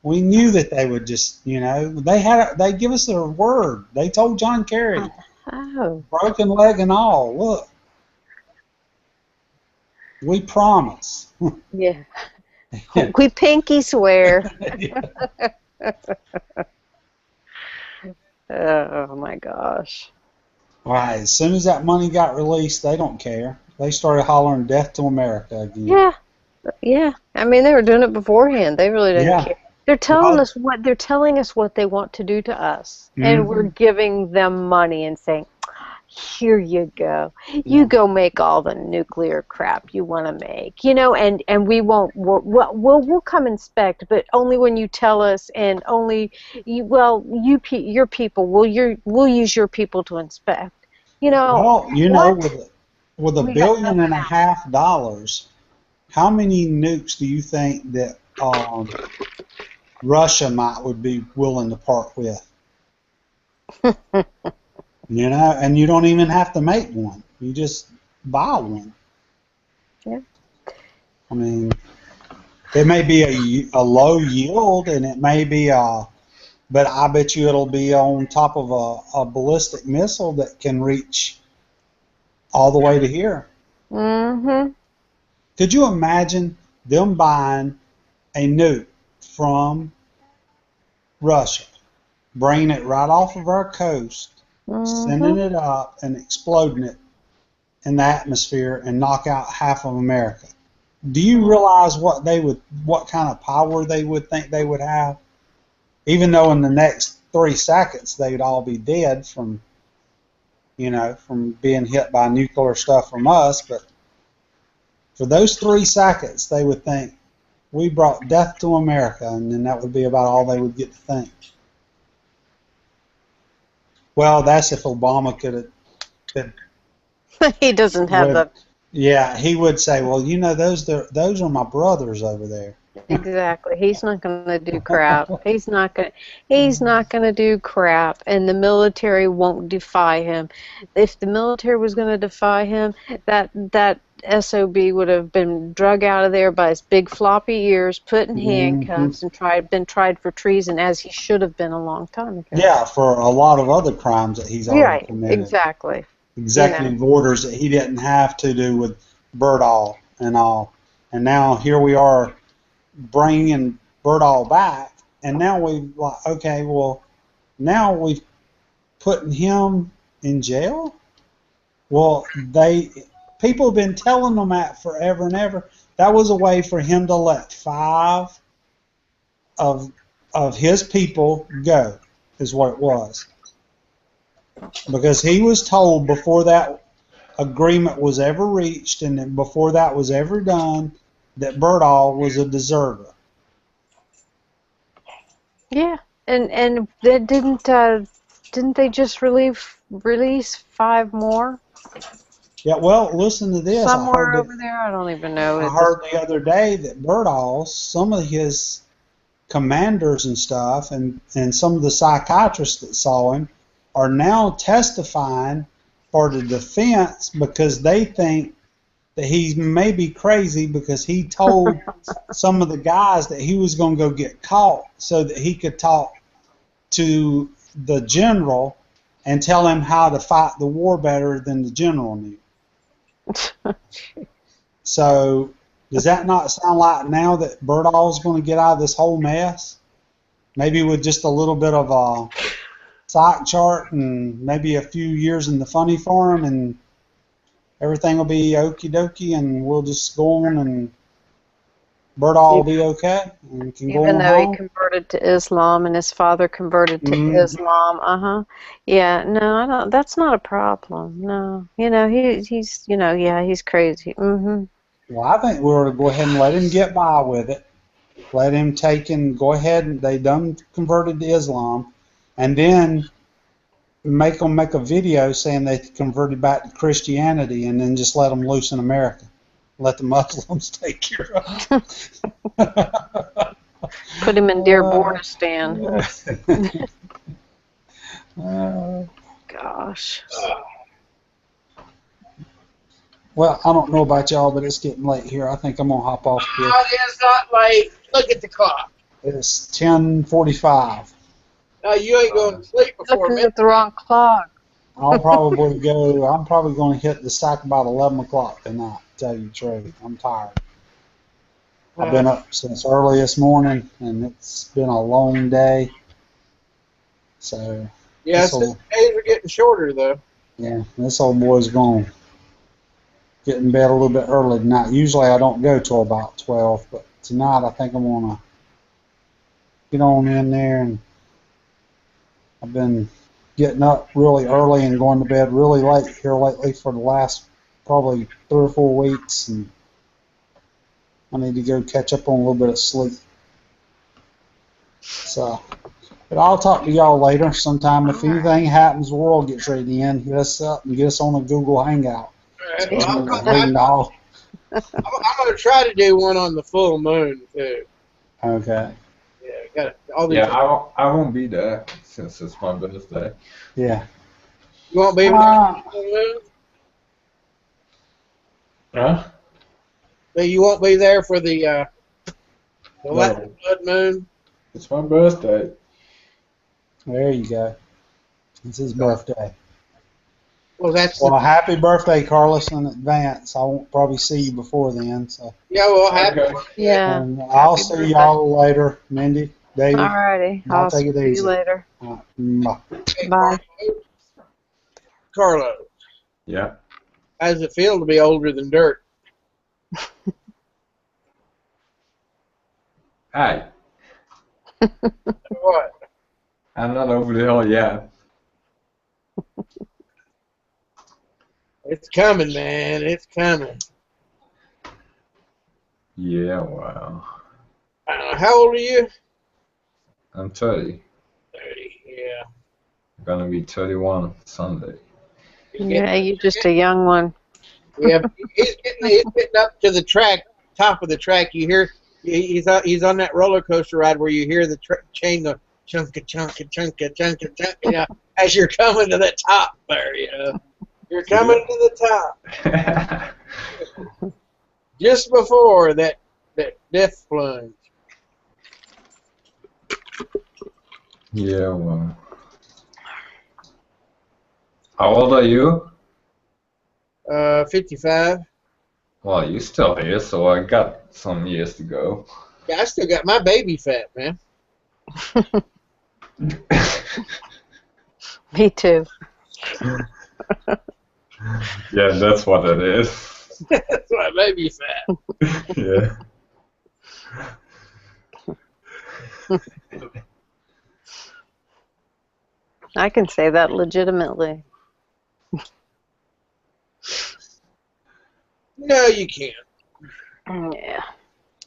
Speaker 1: We knew that they would just, they give us their word. They told John Kerry,
Speaker 5: Oh.
Speaker 1: broken leg and all. Look, we promise.
Speaker 5: Yeah. We pinky swear. Oh my gosh.
Speaker 1: Right. As soon as that money got released, they don't care. They started hollering "Death to America" again.
Speaker 5: Yeah. Yeah. I mean, they were doing it beforehand. They really didn't
Speaker 1: Yeah.
Speaker 5: care. They're telling
Speaker 1: Well,
Speaker 5: us what they want to do to us, and we're
Speaker 1: mhm.
Speaker 5: giving them money and saying, "Here you go. You
Speaker 1: Yeah.
Speaker 5: go make all the nuclear crap you want to make." And we won't. We'll come inspect, but only when you tell us, and only your people. We'll use your people to inspect.
Speaker 1: Well,
Speaker 5: What?
Speaker 1: with a
Speaker 5: We got
Speaker 1: billion
Speaker 5: nothing
Speaker 1: and a
Speaker 5: else.
Speaker 1: half dollars, how many nukes do you think that Russia would be willing to part with? And you don't even have to make one. You just buy one.
Speaker 5: Yeah.
Speaker 1: I mean, it may be a low yield, and it may be but I bet you it'll be on top of a ballistic missile that can reach all the way to here.
Speaker 5: Mm-hmm.
Speaker 1: Could you imagine them buying a nuke from Russia, bringing it right off of our coast, sending
Speaker 5: Mm-hmm.
Speaker 1: it up and exploding it in the atmosphere and knock out half of America? Do you realize what kind of power they would think they would have? Even though in the next 3 seconds they'd all be dead from being hit by nuclear stuff from us, but for those 3 seconds they would think we brought death to America, and then that would be about all they would get to think. Well, that's if Obama could
Speaker 5: He doesn't have
Speaker 1: would
Speaker 5: the
Speaker 1: yeah, he would say, well, those are my brothers over there.
Speaker 5: exactly. He's not going to do crap. He's not going. He's not going to do crap, and the military won't defy him. If the military was going to defy him, that SOB would have been drug out of there by his big floppy ears, put in
Speaker 1: Hmm.
Speaker 5: handcuffs, and been tried for treason, as he should have been a long time ago.
Speaker 1: Yeah, for a lot of other crimes that he's already
Speaker 5: Right.
Speaker 1: committed.
Speaker 5: Exactly.
Speaker 1: Executive orders that he didn't have to do with Berdahl and all. And now here we are bringing Berdahl back, and now we've like, okay, well, now we've putting him in jail. Well, people have been telling them that forever and ever. That was a way for him to let 5 of his people go, is what it was. Because he was told before that agreement was ever reached and before that was ever done that Berdahl was a deserter.
Speaker 5: Yeah, and they didn't they just release 5 more
Speaker 1: Yeah, well, listen to this.
Speaker 5: somewhere over there? I don't even know
Speaker 1: I
Speaker 5: at this
Speaker 1: heard the other day that Berdahl, some of his commanders and stuff, and some of the psychiatrists that saw him are now testifying for the defense because they think that he may be crazy because he told some of the guys that he was going to go get caught so that he could talk to the general and tell him how to fight the war better than the general knew. So does that not sound like now that Berdahl's going to get out of this whole mess? Maybe with just a little bit of a psych chart and maybe a few years in the funny farm, and everything will be okie dokie, and we'll just go on, and Berdahl will be okay and can go
Speaker 5: Even
Speaker 1: on
Speaker 5: though he
Speaker 1: home.
Speaker 5: converted to Islam and his father converted to
Speaker 1: Mm-hmm.
Speaker 5: Islam, yeah, no, I don't. That's not a problem. No, he's yeah, he's crazy.
Speaker 1: Well, I think we ought to go ahead and let him get by with it. Let him go ahead, and they done converted to Islam, and then make them make a video saying they converted back to Christianity, and then just let them loose in America. Let the Muslims take care of it.
Speaker 5: Put him in Dearbornistan. Gosh.
Speaker 1: Well, I don't know about y'all, but it's getting late here. I think I'm gonna hop off here.
Speaker 2: It is not late. Look at the clock.
Speaker 1: It's 10:45.
Speaker 2: You ain't going to sleep before
Speaker 5: Looking
Speaker 2: midnight.
Speaker 5: at the wrong clock.
Speaker 1: I'm probably going to hit the stack about 11 o'clock tonight, to tell you the truth. I'm tired. I've been up since early this morning, and it's been a long day. So,
Speaker 2: Yeah,
Speaker 1: this
Speaker 2: the
Speaker 1: old,
Speaker 2: days are getting shorter, though.
Speaker 1: yeah, this old boy's going to get in bed a little bit early tonight. Usually I don't go till about 12, but tonight I think I'm going to get on in there. And I've been getting up really early and going to bed really late here lately for the last probably 3 or 4 weeks, and I need to go catch up on a little bit of sleep. So, but I'll talk to y'all later sometime. If anything happens, the world gets ready to end, hit us up and get us on a Google Hangout.
Speaker 2: Well,
Speaker 1: I'm going
Speaker 2: to try to do one on the full moon, too.
Speaker 1: Okay.
Speaker 2: Yeah, got all these.
Speaker 3: Yeah, I won't be there since it's my birthday.
Speaker 1: Yeah.
Speaker 2: You won't be able to do the full moon?
Speaker 3: Huh?
Speaker 2: But you won't be there for the
Speaker 3: No.
Speaker 2: Latin blood moon?
Speaker 3: It's my birthday.
Speaker 1: There you go. It's his birthday.
Speaker 2: Well, that's
Speaker 1: Well, happy birthday, Carlos, in advance. I won't probably see you before then. So.
Speaker 2: yeah. Well, happy.
Speaker 3: Okay.
Speaker 5: Yeah.
Speaker 1: And I'll see
Speaker 5: birthday.
Speaker 1: y'all later, Mindy, David.
Speaker 5: Alrighty.
Speaker 1: I'll
Speaker 5: I'll
Speaker 1: take it
Speaker 5: see
Speaker 1: easy.
Speaker 5: you later.
Speaker 1: Bye.
Speaker 5: Bye.
Speaker 2: Carlos,
Speaker 3: Yeah.
Speaker 2: how does it feel to be older than dirt?
Speaker 3: Hi.
Speaker 2: What?
Speaker 3: I'm not over the hill yet.
Speaker 2: It's coming, man. It's coming.
Speaker 3: Yeah, well.
Speaker 2: How old are you?
Speaker 3: I'm 30.
Speaker 2: 30. Yeah.
Speaker 3: I'm gonna be 31 Sunday.
Speaker 5: Yeah, you're just a young one.
Speaker 2: Yeah, he's getting up to the track, top of the track. You hear he's on that roller coaster ride where you hear the chain go chunka chunka chunka chunka chunka. You know, as you're coming to the top there, you know, you're coming to the top just before that death plunge.
Speaker 3: Yeah, well. How old are you?
Speaker 2: 55.
Speaker 3: Well, you still here, so I got some years to go.
Speaker 2: Yeah, I still got my baby fat, man.
Speaker 5: Me too.
Speaker 3: Yeah, that's what it is.
Speaker 2: That's my baby fat.
Speaker 3: Yeah.
Speaker 5: I can say that legitimately.
Speaker 2: No, you can't.
Speaker 5: Yeah.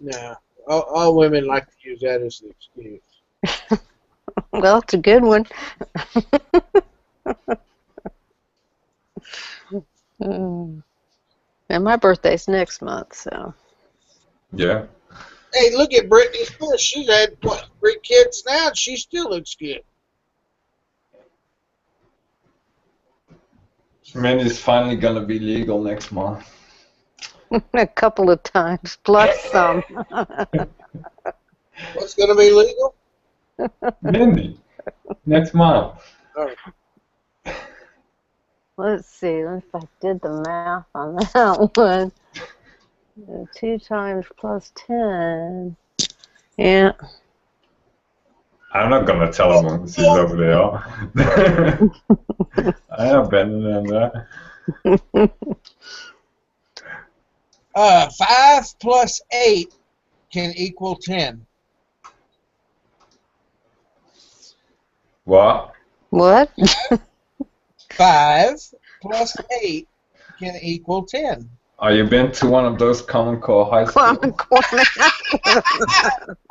Speaker 2: No, all women like to use that as an excuse.
Speaker 5: Well, it's a good one. And my birthday's next month, so.
Speaker 3: Yeah.
Speaker 2: Hey, look at Britney Spears. She's had, what, 3 kids now, and she still looks good.
Speaker 3: Mindy's finally gonna be legal next month.
Speaker 5: A couple of times, plus some.
Speaker 2: What's going to be legal?
Speaker 3: Mindy, next month.
Speaker 2: All right.
Speaker 5: Let's see if I did the math on that one. 2 times plus 10. Yeah.
Speaker 3: I'm not gonna tell him when she's over there. I have better than that.
Speaker 2: 5 plus 8 can equal 10.
Speaker 3: What?
Speaker 5: What?
Speaker 2: 5 plus 8 can equal 10.
Speaker 3: Are you been to one of those Common Core high schools?
Speaker 5: Common Core.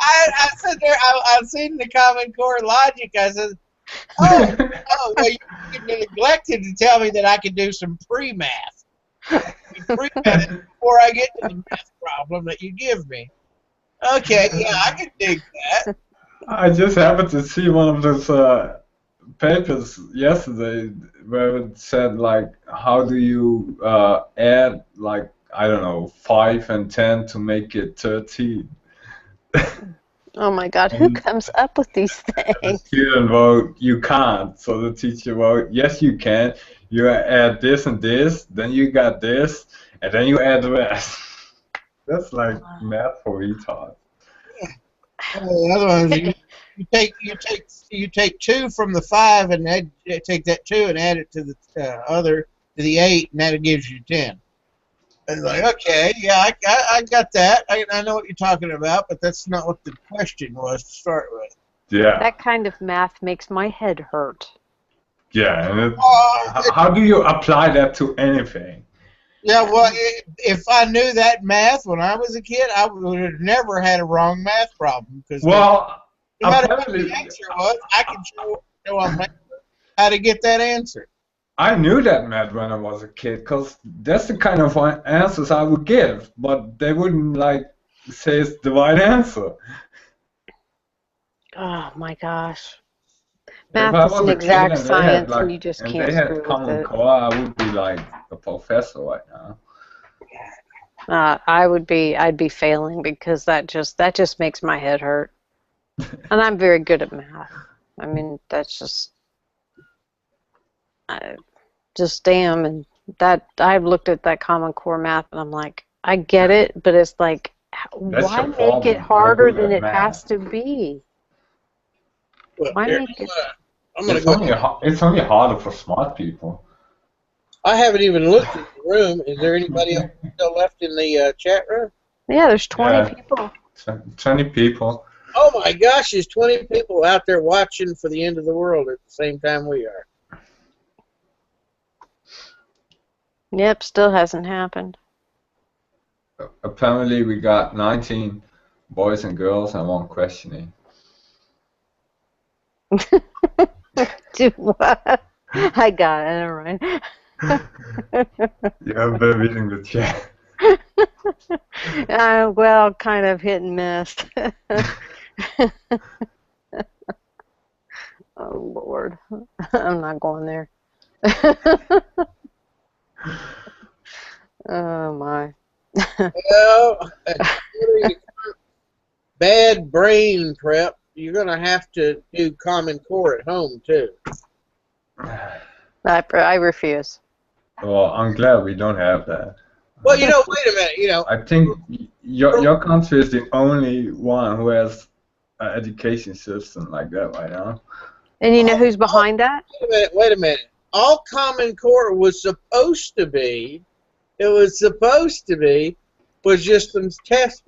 Speaker 2: I said there, I've seen the Common Core logic. I said, oh, well, you neglected to tell me that I could do some pre-math. Pre-math before I get to the math problem that you give me. Okay, yeah, I can dig that.
Speaker 3: I just happened to see one of those papers yesterday where it said, like, how do you add, like, I don't know, 5 and 10 to make it 13?
Speaker 5: Oh my God, who
Speaker 3: And
Speaker 5: comes up with these
Speaker 3: the
Speaker 5: things?
Speaker 3: student vote, you can't. So the teacher vote, yes, you can. You add this and this, then you got this, and then you add the rest. That's like math for retards.
Speaker 2: The other ones, you take 2 from the 5 and take that 2 and add it to the 8, and that gives you 10. And like, okay, yeah, I got that. I know what you're talking about, but that's not what the question was to start with.
Speaker 3: Yeah,
Speaker 5: That kind of math makes my head hurt.
Speaker 3: yeah. And
Speaker 2: Uh,
Speaker 3: how do you apply that to anything?
Speaker 2: Yeah, well, if I knew that math when I was a kid, I would have never had a wrong math problem because
Speaker 3: Well,
Speaker 2: no matter what the
Speaker 3: apparently,
Speaker 2: answer was, I could show a man how to get that answer.
Speaker 3: I knew that math when I was a kid, because that's the kind of answers I would give, but they wouldn't like say it's the right answer.
Speaker 5: Oh my gosh.
Speaker 3: If
Speaker 5: Math
Speaker 3: I
Speaker 5: is
Speaker 3: was
Speaker 5: an
Speaker 3: a kid
Speaker 5: exact
Speaker 3: and they had
Speaker 5: science and
Speaker 3: like
Speaker 5: you just
Speaker 3: and
Speaker 5: can't
Speaker 3: they had
Speaker 5: screw with
Speaker 3: Common
Speaker 5: it.
Speaker 3: Core, I would be like a professor right now.
Speaker 5: I'd be failing because that just makes my head hurt. And I'm very good at math. I mean, that's just damn. And that I've looked at that Common Core math and I'm like, I get it, but it's like,
Speaker 3: That's
Speaker 5: why
Speaker 3: your
Speaker 5: make it
Speaker 3: problem. You're
Speaker 5: harder
Speaker 3: good
Speaker 5: than
Speaker 3: at
Speaker 5: it has
Speaker 3: math.
Speaker 5: to be?
Speaker 2: Well,
Speaker 5: Why
Speaker 2: here,
Speaker 5: make it?
Speaker 2: I'm gonna
Speaker 3: It's
Speaker 2: go.
Speaker 3: only harder for smart people.
Speaker 2: I haven't even looked at the room. Is there anybody else still left in the chat room?
Speaker 5: Yeah, there's 20
Speaker 3: Yeah,
Speaker 5: people.
Speaker 3: 20 people.
Speaker 2: Oh my gosh, there's 20 people out there watching for the end of the world at the same time we are.
Speaker 5: Yep, still hasn't happened.
Speaker 3: Apparently, we got 19 boys and girls and 1 questioning.
Speaker 5: Do what? I got it. Never mind.
Speaker 3: You haven't been reading the chat.
Speaker 5: Well, kind of hit and miss. Oh Lord, I'm not going there. Oh my.
Speaker 2: Well, bad brain prep. You're gonna have to do Common Core at home too.
Speaker 5: I refuse.
Speaker 3: Well, I'm glad we don't have that.
Speaker 2: Well, wait a minute.
Speaker 3: I think your country is the only one who has an education system like that right now.
Speaker 5: And you know who's behind that?
Speaker 2: Wait a minute. All Common Core was supposed to be, was just some test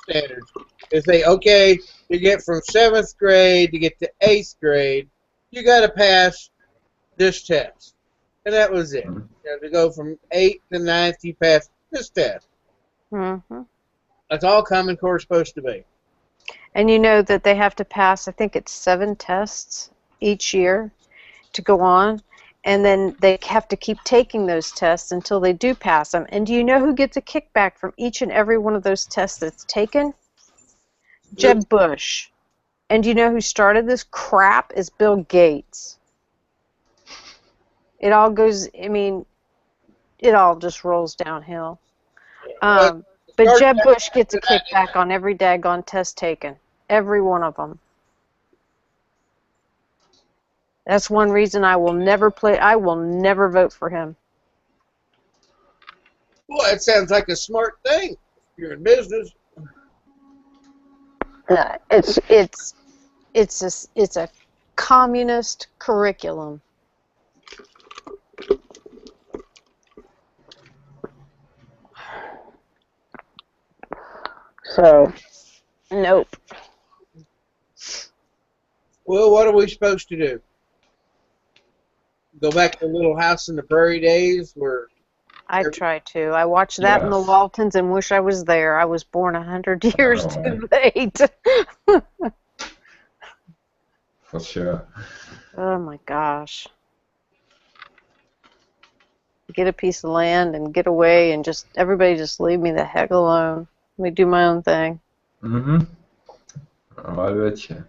Speaker 2: standards. They say, okay, you get from 7th grade to get to 8th grade, you got to pass this test. And that was it. To go from 8th to 9th, you pass this test.
Speaker 5: Mm-hmm.
Speaker 2: That's all Common Core is supposed to be.
Speaker 5: And you know that they have to pass, I think it's 7 tests each year to go on. And then they have to keep taking those tests until they do pass them. And do you know who gets a kickback from each and every one of those tests that's taken? Jeb Bush. And do you know who started this crap? Is Bill Gates. It all goes, I mean, it all just rolls downhill. But Jeb Bush gets a kickback on every daggone test taken. Every one of them. That's one reason I will never vote for him.
Speaker 2: Well, it sounds like a smart thing. You're in business.
Speaker 5: It's a communist curriculum. So, nope.
Speaker 2: Well, what are we supposed to do? Go back to Little House in the Prairie days where
Speaker 5: I try to. I watch that in the
Speaker 3: Yes.
Speaker 5: Waltons and wish I was there. I was born 100 years too late.
Speaker 3: For sure.
Speaker 5: Oh my gosh. Get a piece of land and get away and just everybody just leave me the heck alone. Let me do my own thing.
Speaker 3: Mm-hmm. I bet you.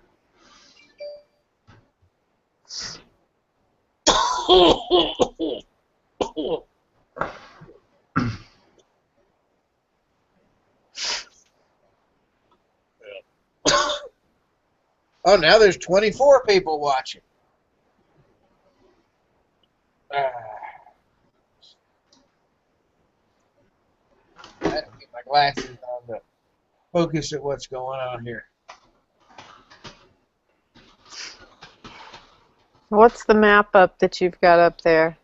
Speaker 2: Oh, now there's 24 people watching. I have to get my glasses on to focus at what's going on here.
Speaker 5: What's the map up that you've got up there?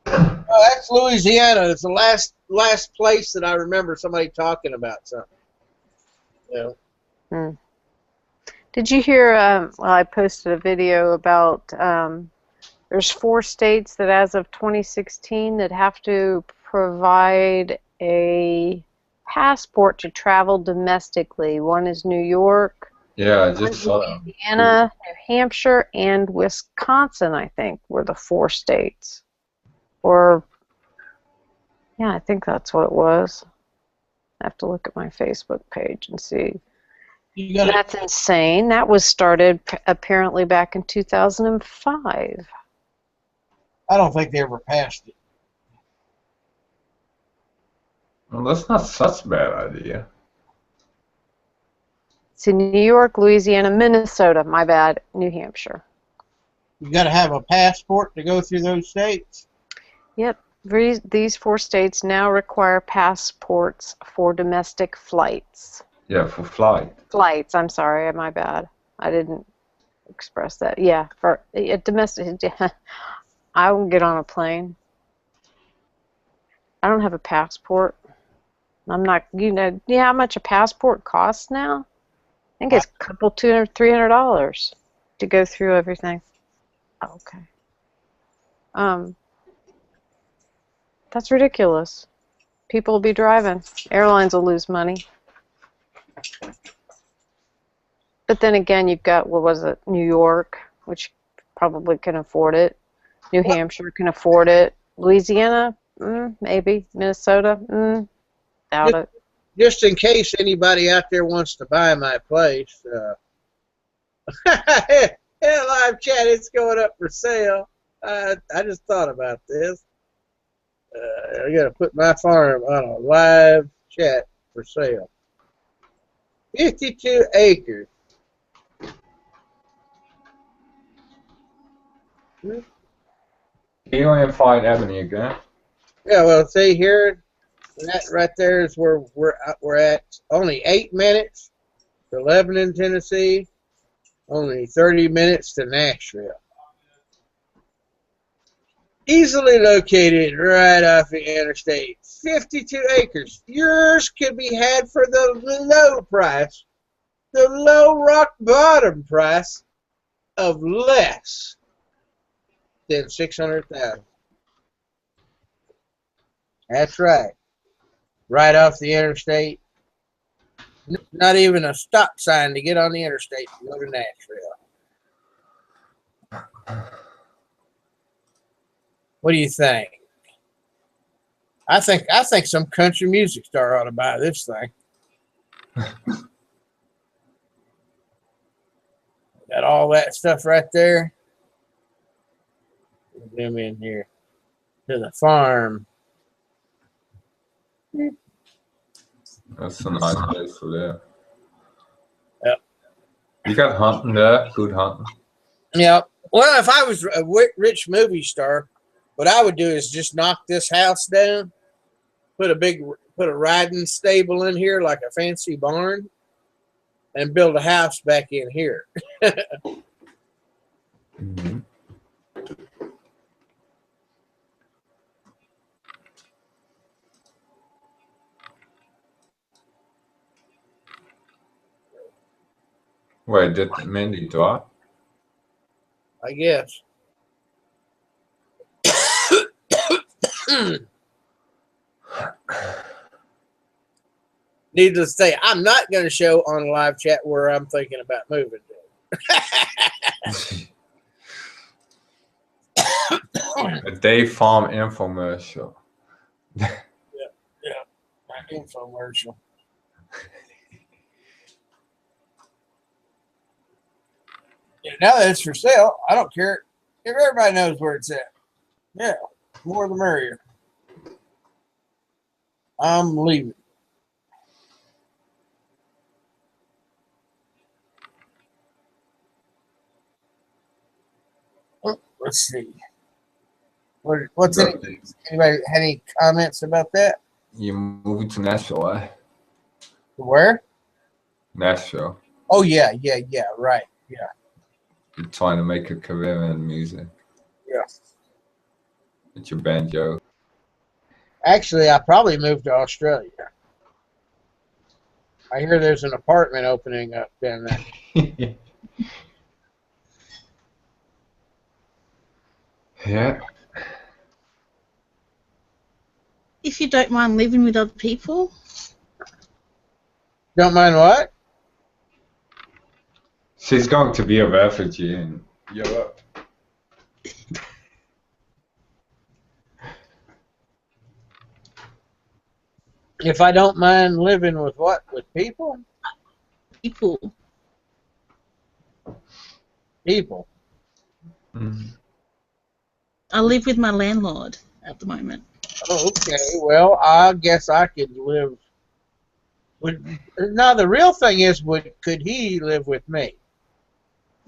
Speaker 2: Oh, that's Louisiana. It's the last place that I remember somebody talking about something. Yeah.
Speaker 5: Hmm. Did you hear? Well, I posted a video about. There's 4 states that, as of 2016, that have to provide a passport to travel domestically. One is New York,
Speaker 3: Yeah, I
Speaker 5: one
Speaker 3: just
Speaker 5: is
Speaker 3: saw that.
Speaker 5: Louisiana, New Hampshire, and Wisconsin. I think were the 4 states. Or yeah, I think that's what it was. I have to look at my Facebook page and see.
Speaker 2: You got
Speaker 5: That's insane. That was started apparently back in 2005.
Speaker 2: I don't think they ever passed it.
Speaker 3: Well, that's not such a bad idea.
Speaker 5: See, New York, Louisiana, Minnesota, my bad, New Hampshire.
Speaker 2: You got to have a passport to go through those states.
Speaker 5: Yep. These 4 states now require passports for domestic flights.
Speaker 3: Yeah, for flight.
Speaker 5: Flights, I'm sorry, my bad. I didn't express that. Yeah, for domestic. I won't get on a plane. I don't have a passport. I'm not, how much a passport costs now? I think it's a couple, $200, $300 to go through everything. Oh, okay. That's ridiculous. People will be driving. Airlines will lose money. But then again, you've got, what was it, New York, which probably can afford it. New Hampshire can afford it. Louisiana, maybe. Minnesota, doubt it.
Speaker 2: Just in case anybody out there wants to buy my place. Yeah, live chat, it's going up for sale. I just thought about this. I got to put my farm on a live chat for sale. 52 acres.
Speaker 3: Can you only find Ebony again?
Speaker 2: Yeah, well, see here, that right there is where we're at. Only 8 minutes to Lebanon, Tennessee. Only 30 minutes to Nashville. Easily located right off the interstate. 52 acres. Yours could be had for the low price, the low rock bottom price of less than $600,000. That's right. Right off the interstate. Not even a stop sign to get on the interstate to go to Nashville. What do you think? I think some country music star ought to buy this thing. Got all that stuff right there. Zoom in here to the farm.
Speaker 3: That's a nice place for that.
Speaker 2: Yep.
Speaker 3: You got hunting there? Good hunting.
Speaker 2: Yeah. Well, if I was a rich movie star, what I would do is just knock this house down, put a riding stable in here like a fancy barn, and build a house back in here.
Speaker 3: Mm-hmm. Wait, did Mindy die?
Speaker 2: I guess. Needless to say, I'm not going to show on a live chat where I'm thinking about moving to.
Speaker 3: A Day Farm infomercial.
Speaker 2: Yeah, my infomercial. Yeah, now that it's for sale, I don't care if everybody knows where it's at. Yeah, more the merrier. I'm leaving. Let's see. What's anybody had any comments about that?
Speaker 3: You moving to Nashville, eh?
Speaker 2: Where?
Speaker 3: Nashville.
Speaker 2: Oh yeah, right. Yeah.
Speaker 3: You're trying to make a career in music
Speaker 2: Yeah.
Speaker 3: with your banjo.
Speaker 2: Actually, I probably moved to Australia. I hear there's an apartment opening up down there.
Speaker 3: Yeah.
Speaker 4: If you don't mind living with other people,
Speaker 2: Don't mind what?
Speaker 3: She's going to be a refugee in Europe.
Speaker 2: If I don't mind living with what? With people?
Speaker 4: people.
Speaker 2: People.
Speaker 3: Mm.
Speaker 4: I live with my landlord at the moment.
Speaker 2: Oh, okay. Well, I guess I could live. Now the real thing is, could he live with me?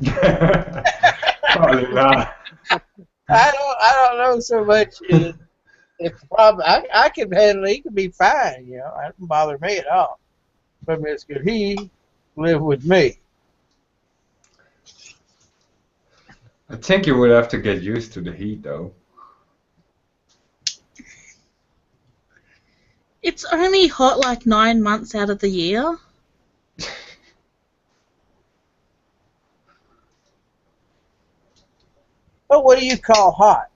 Speaker 3: Probably not.
Speaker 2: I don't know so much. It's probably I can handle it. He could be fine. You know, that doesn't bother me at all. But it's could he live with me?
Speaker 3: I think you would have to get used to the heat, though.
Speaker 4: It's only hot like 9 months out of the year.
Speaker 2: But what do you call hot?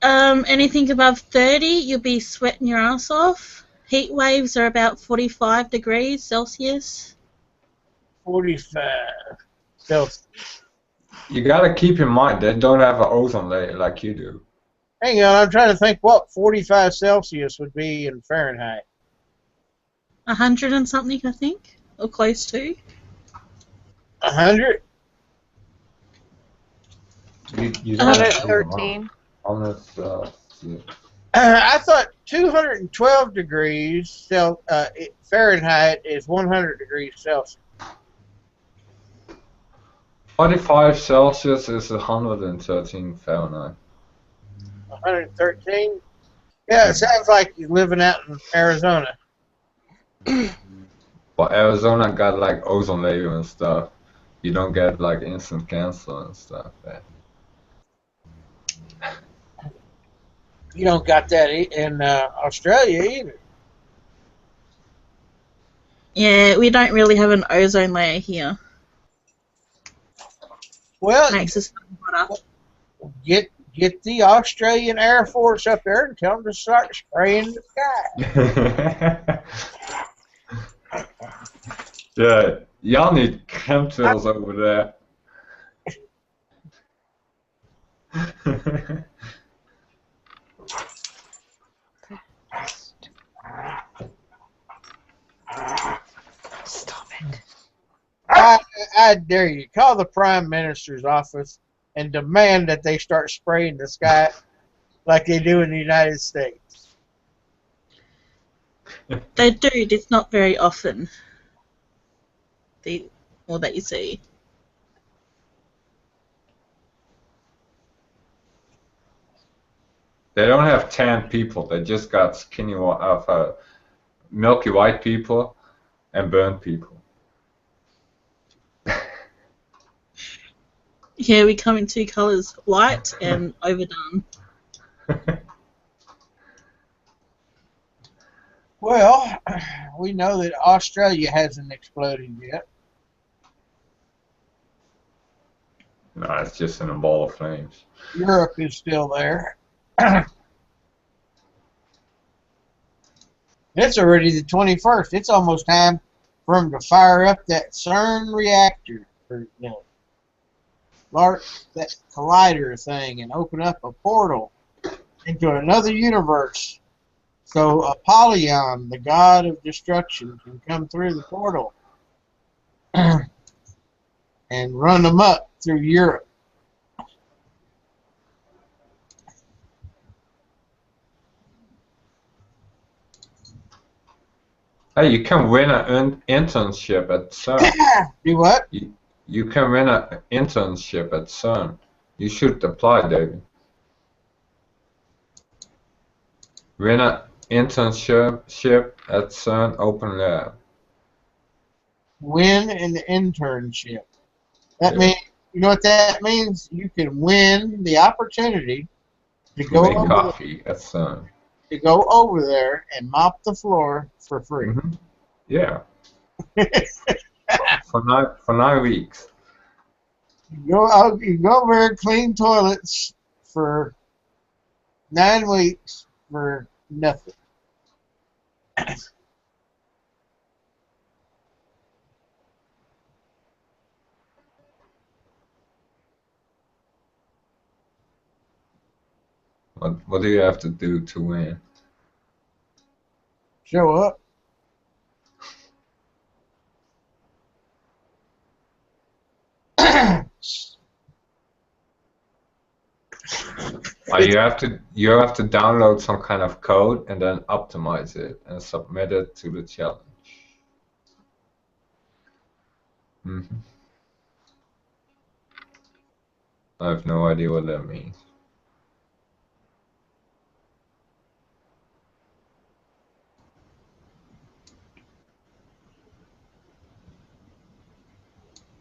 Speaker 4: Anything above 30, you'll be sweating your ass off. Heat waves are about 45 degrees Celsius.
Speaker 2: 45 Celsius.
Speaker 3: You gotta keep in mind they don't have an ozone layer like you do.
Speaker 2: Hang on, I'm trying to think what 45 Celsius would be in Fahrenheit.
Speaker 4: 100 and something, I think, or close to.
Speaker 2: 100?
Speaker 3: You don't have to do them
Speaker 5: 113.
Speaker 3: on this,
Speaker 2: I thought 212 degrees Fahrenheit is 100 degrees Celsius.
Speaker 3: 45 Celsius is 113 Fahrenheit.
Speaker 2: 113? Yeah, it sounds like you're living out in Arizona.
Speaker 3: But Arizona got like ozone layer and stuff. You don't get like instant cancer and stuff.
Speaker 2: You don't got that in Australia either.
Speaker 4: Yeah, we don't really have an ozone layer here.
Speaker 2: Well,
Speaker 4: Makes us hotter.
Speaker 2: get the Australian Air Force up there and tell them to start spraying the sky.
Speaker 3: Yeah, y'all need chemtrails over there.
Speaker 5: Stop it.
Speaker 2: I dare you, call the Prime Minister's office and demand that they start spraying the sky like they do in the United States.
Speaker 4: They do, it's not very often. All that you see.
Speaker 3: They don't have tan people. They just got skinny, milky white people and burnt people.
Speaker 4: Yeah, we come in two colours, white and overdone.
Speaker 2: Well, we know that Australia hasn't exploded yet.
Speaker 3: No, it's just in a ball of flames.
Speaker 2: Europe is still there. It's already the 21st. It's almost time for them to fire up that CERN reactor, or that collider thing, and open up a portal into another universe. So Apollyon, the god of destruction, can come through the portal and run them up through Europe.
Speaker 3: Hey, you can win an internship at CERN.
Speaker 2: Do what?
Speaker 3: You you can win an internship at CERN. You should apply, David. Win an internship at CERN Open Lab.
Speaker 2: Win an internship. That
Speaker 3: Yeah.
Speaker 2: means, you know what that means? You can win the opportunity to
Speaker 3: To make
Speaker 2: go
Speaker 3: coffee at CERN.
Speaker 2: over there and mop the floor for free.
Speaker 3: Mm-hmm. Yeah. for 9 weeks.
Speaker 2: You go over there and clean toilets for 9 weeks for nothing.
Speaker 3: What do you have to do to win?
Speaker 2: Show up.
Speaker 3: You have to download some kind of code and then optimize it and submit it to the challenge. Mm-hmm. I have no idea what that means.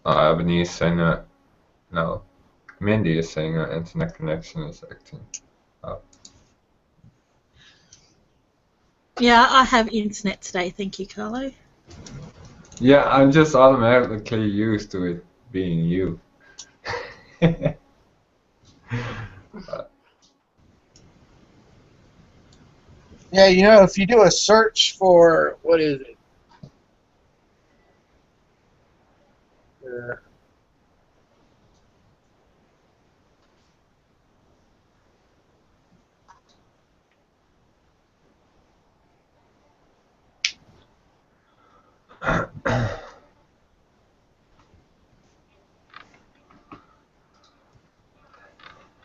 Speaker 3: Ebony is saying that no. Mindy is saying her internet connection is acting up.
Speaker 4: Yeah, I have internet today, thank you, Carlo.
Speaker 3: Yeah, I'm just automatically used to it being you.
Speaker 2: Yeah, you know, if you do a search for, what is it?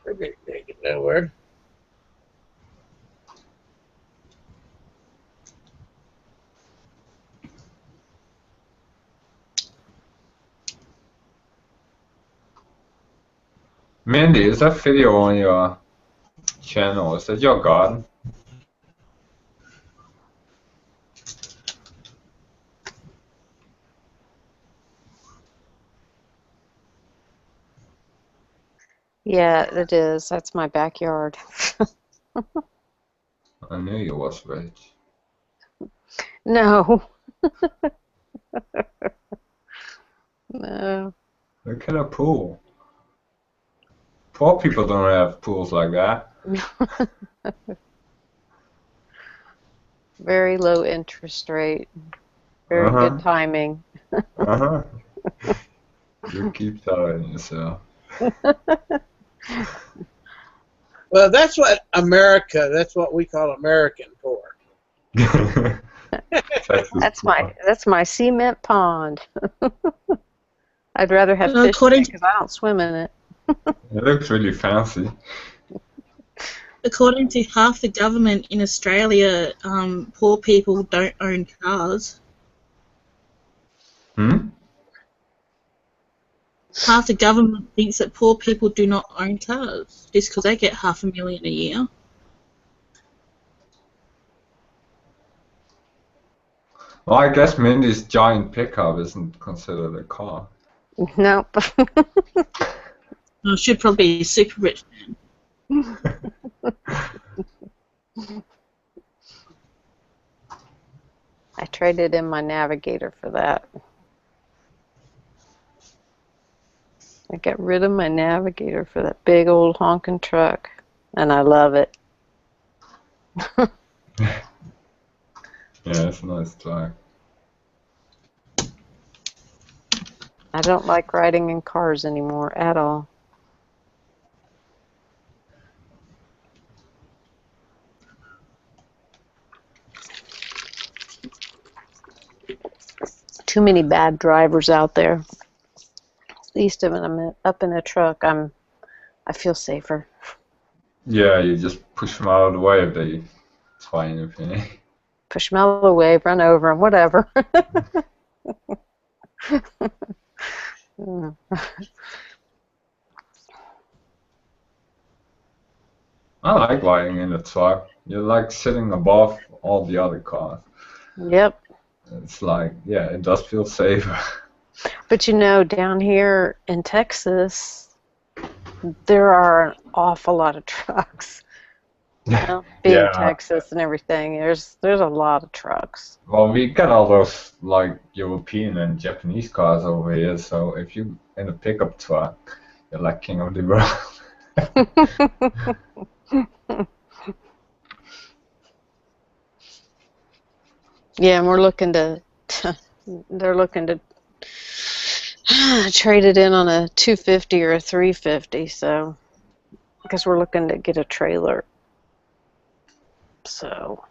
Speaker 2: Okay, take it nowhere.
Speaker 3: Mindy, is that video on your channel? Is that your garden?
Speaker 5: Yeah, it is. That's my backyard.
Speaker 3: I knew you was rich.
Speaker 5: No. No.
Speaker 3: Look at a pool. Poor people don't have pools like that.
Speaker 5: Very low interest rate. Very good timing.
Speaker 3: Uh-huh. You keep telling yourself.
Speaker 2: Well, that's what we call American poor.
Speaker 5: That's my cement pond. I'd rather have fish because I don't swim in it.
Speaker 3: It looks really fancy.
Speaker 4: According to half the government in Australia, poor people don't own cars. Half the government thinks that poor people do not own cars just because they get $500,000 a year.
Speaker 3: Well, I guess Mindy's giant pickup isn't considered a car.
Speaker 5: Nope.
Speaker 4: I should probably be super rich man.
Speaker 5: I traded in my Navigator for that. I got rid of my Navigator for that big old honking truck, and I love it.
Speaker 3: Yeah, it's a nice truck.
Speaker 5: I don't like riding in cars anymore at all. Too many bad drivers out there. At least if I'm up in a truck, I feel safer.
Speaker 3: Yeah, you just push them out of the way if they try anything.
Speaker 5: Push them out of the way, run over them, whatever. Mm.
Speaker 3: I like riding in the truck. You're like sitting above all the other cars.
Speaker 5: Yep.
Speaker 3: It's like, yeah, it does feel safer.
Speaker 5: But you know, down here in Texas, there are an awful lot of trucks. Well, being
Speaker 3: Yeah.
Speaker 5: Texas and everything, there's a lot of trucks.
Speaker 3: Well, we got all those like European and Japanese cars over here, so if you in a pickup truck, you're like king of the world.
Speaker 5: Yeah, and we're looking to they're looking to trade it in on a 250 or a 350, so because we're looking to get a trailer. So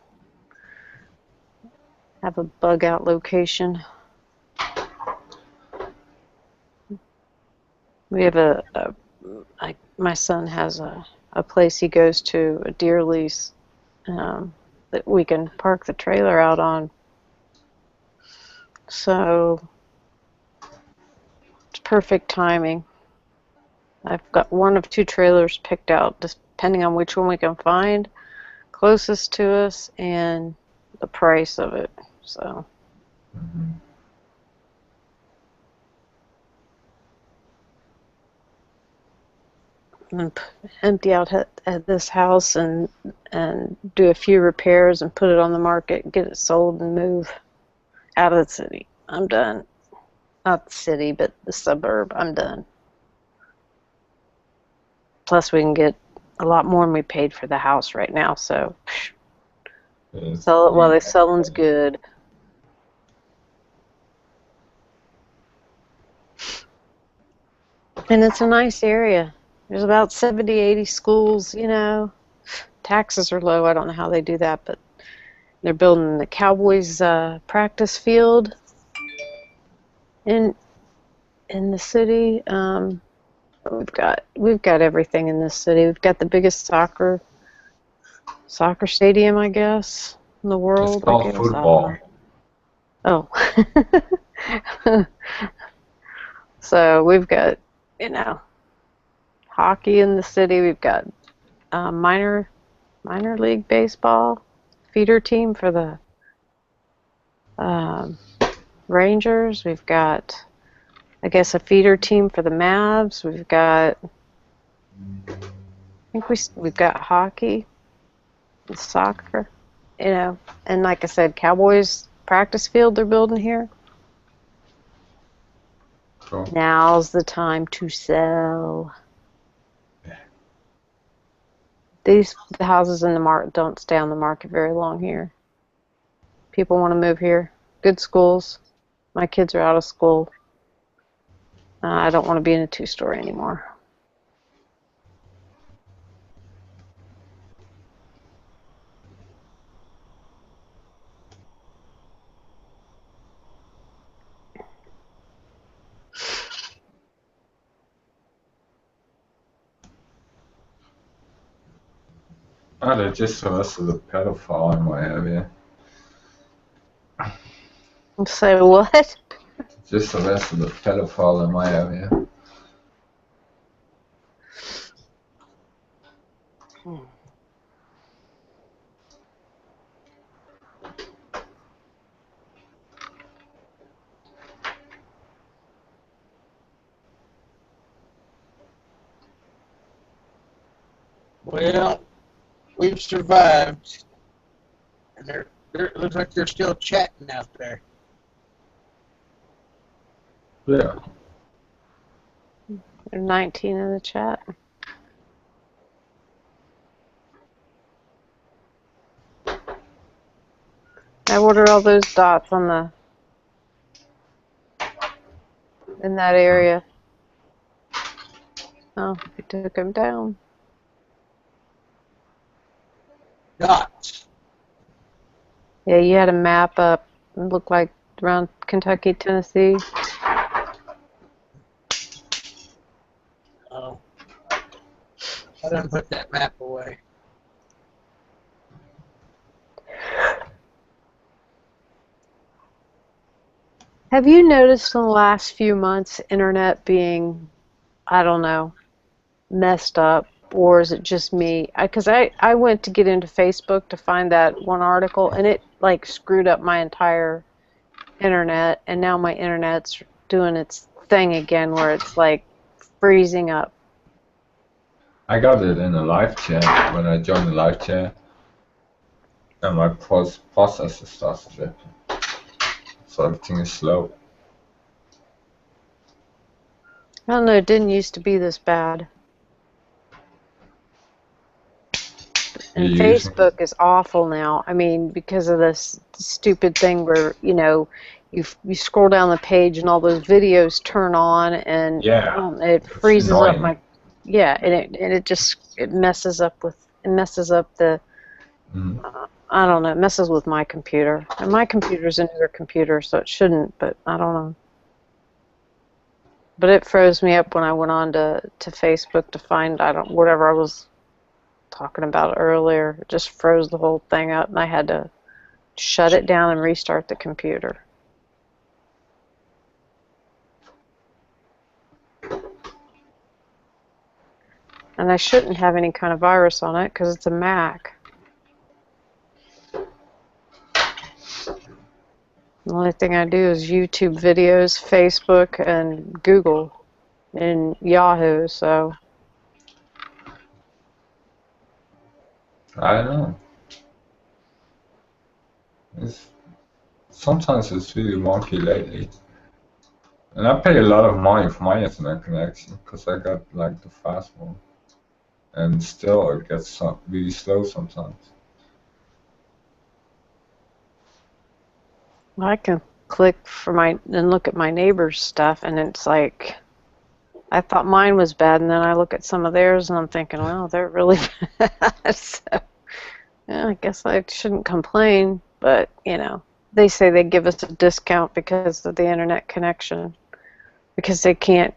Speaker 5: have a bug out location. We have my son has a place he goes to, a deer lease, that we can park the trailer out on. So it's perfect timing. I've got one of two trailers picked out, depending on which one we can find closest to us and the price of it. So
Speaker 3: Mhm.
Speaker 5: I'm gonna empty out at this house and do a few repairs and put it on the market, get it sold and move out of the city. I'm done. Not the city, but the suburb. I'm done. Plus, we can get a lot more than we paid for the house right now. So
Speaker 3: It's-
Speaker 5: sell it while the selling's good. And it's a nice area. There's about 70, 80 schools, you know. Taxes are low. I don't know how they do that, but they're building the Cowboys practice field in the city. We've got everything in this city. We've got the biggest soccer stadium, I guess, in the
Speaker 3: It's
Speaker 5: world. I
Speaker 3: called
Speaker 5: guess I
Speaker 3: football.
Speaker 5: don't know. Oh, so we've got, you know, hockey in the city. We've got minor league baseball, feeder team for the um, Rangers. We've got, I guess, a feeder team for the Mavs. We've got, I think we've got hockey and soccer, you know, and like I said, Cowboys practice field they're building here.
Speaker 3: Cool.
Speaker 5: Now's the time to sell. The houses in the market don't stay on the market very long here. People want to move here. Good schools. My kids are out of school. I don't want to be in a two-story anymore.
Speaker 3: Oh, they just arrested a pedophile in my area.
Speaker 5: Say what?
Speaker 3: Just arrested a pedophile in my area.
Speaker 2: Well, we've survived, and it looks like they're still chatting out there.
Speaker 3: Yeah.
Speaker 5: There's 19 in the chat. Now what are all those dots on in that area? Oh, we took them down.
Speaker 2: Dots.
Speaker 5: Yeah, you had a map up. It looked like around Kentucky, Tennessee.
Speaker 2: Oh, I done put that map away.
Speaker 5: Have you noticed in the last few months internet being, I don't know, messed up? Or is it just me? Because I went to get into Facebook to find that one article, and it like screwed up my entire internet, and now my internet's doing its thing again where it's like freezing up.
Speaker 3: I got it in a live chat when I joined the live chat, and my processor starts tripping, so everything is slow.
Speaker 5: I don't know, it didn't used to be this bad. And
Speaker 3: You're using
Speaker 5: Facebook is awful now. I mean, because of this stupid thing where, you know, you scroll down the page and all those videos turn on, and
Speaker 3: yeah,
Speaker 5: it
Speaker 3: it's
Speaker 5: freezes up
Speaker 3: annoying.
Speaker 5: my, yeah, and it just it messes up the
Speaker 3: Mm.
Speaker 5: I don't know, it messes with my computer. And my computer's a newer computer, so it shouldn't, but I don't know. But it froze me up when I went on to Facebook to find whatever I was talking about earlier. It just froze the whole thing up, and I had to shut it down and restart the computer. And I shouldn't have any kind of virus on it because it's a Mac. The only thing I do is YouTube videos, Facebook, and Google, and Yahoo, so
Speaker 3: I don't know. Sometimes it's really wonky lately. And I pay a lot of money for my internet connection because I got like the fast one. And still it gets really slow sometimes.
Speaker 5: I can click and look at my neighbor's stuff, and it's like, I thought mine was bad, and then I look at some of theirs, and I'm thinking, well, they're really bad. So, yeah, I guess I shouldn't complain, but, you know, they say they give us a discount because of the internet connection, because they can't,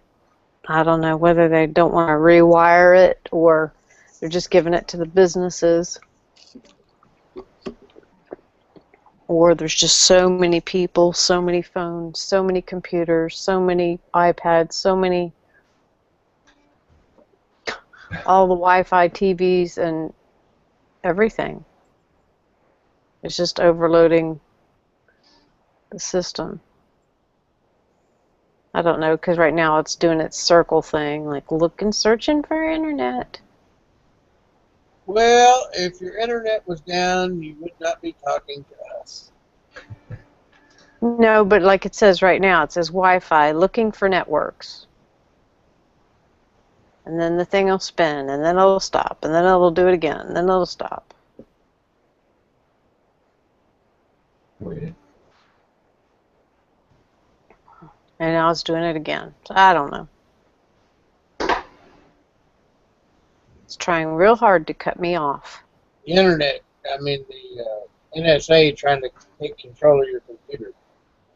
Speaker 5: I don't know, whether they don't want to rewire it or they're just giving it to the businesses. Or there's just so many people, so many phones, so many computers, so many iPads, so many, all the Wi-Fi TVs and everything. It's just overloading the system. I don't know, because right now it's doing its circle thing, like looking, searching for internet.
Speaker 2: Well, if your internet was down, you would not be talking to us.
Speaker 5: No, but like it says right now, it says Wi-Fi, looking for networks. And then the thing will spin, and then it'll stop, and then it'll do it again, and then it'll stop.
Speaker 3: Weird.
Speaker 5: And now it's doing it again. So I don't know. It's trying real hard to cut me off.
Speaker 2: The internet, the NSA trying to take control of your computer.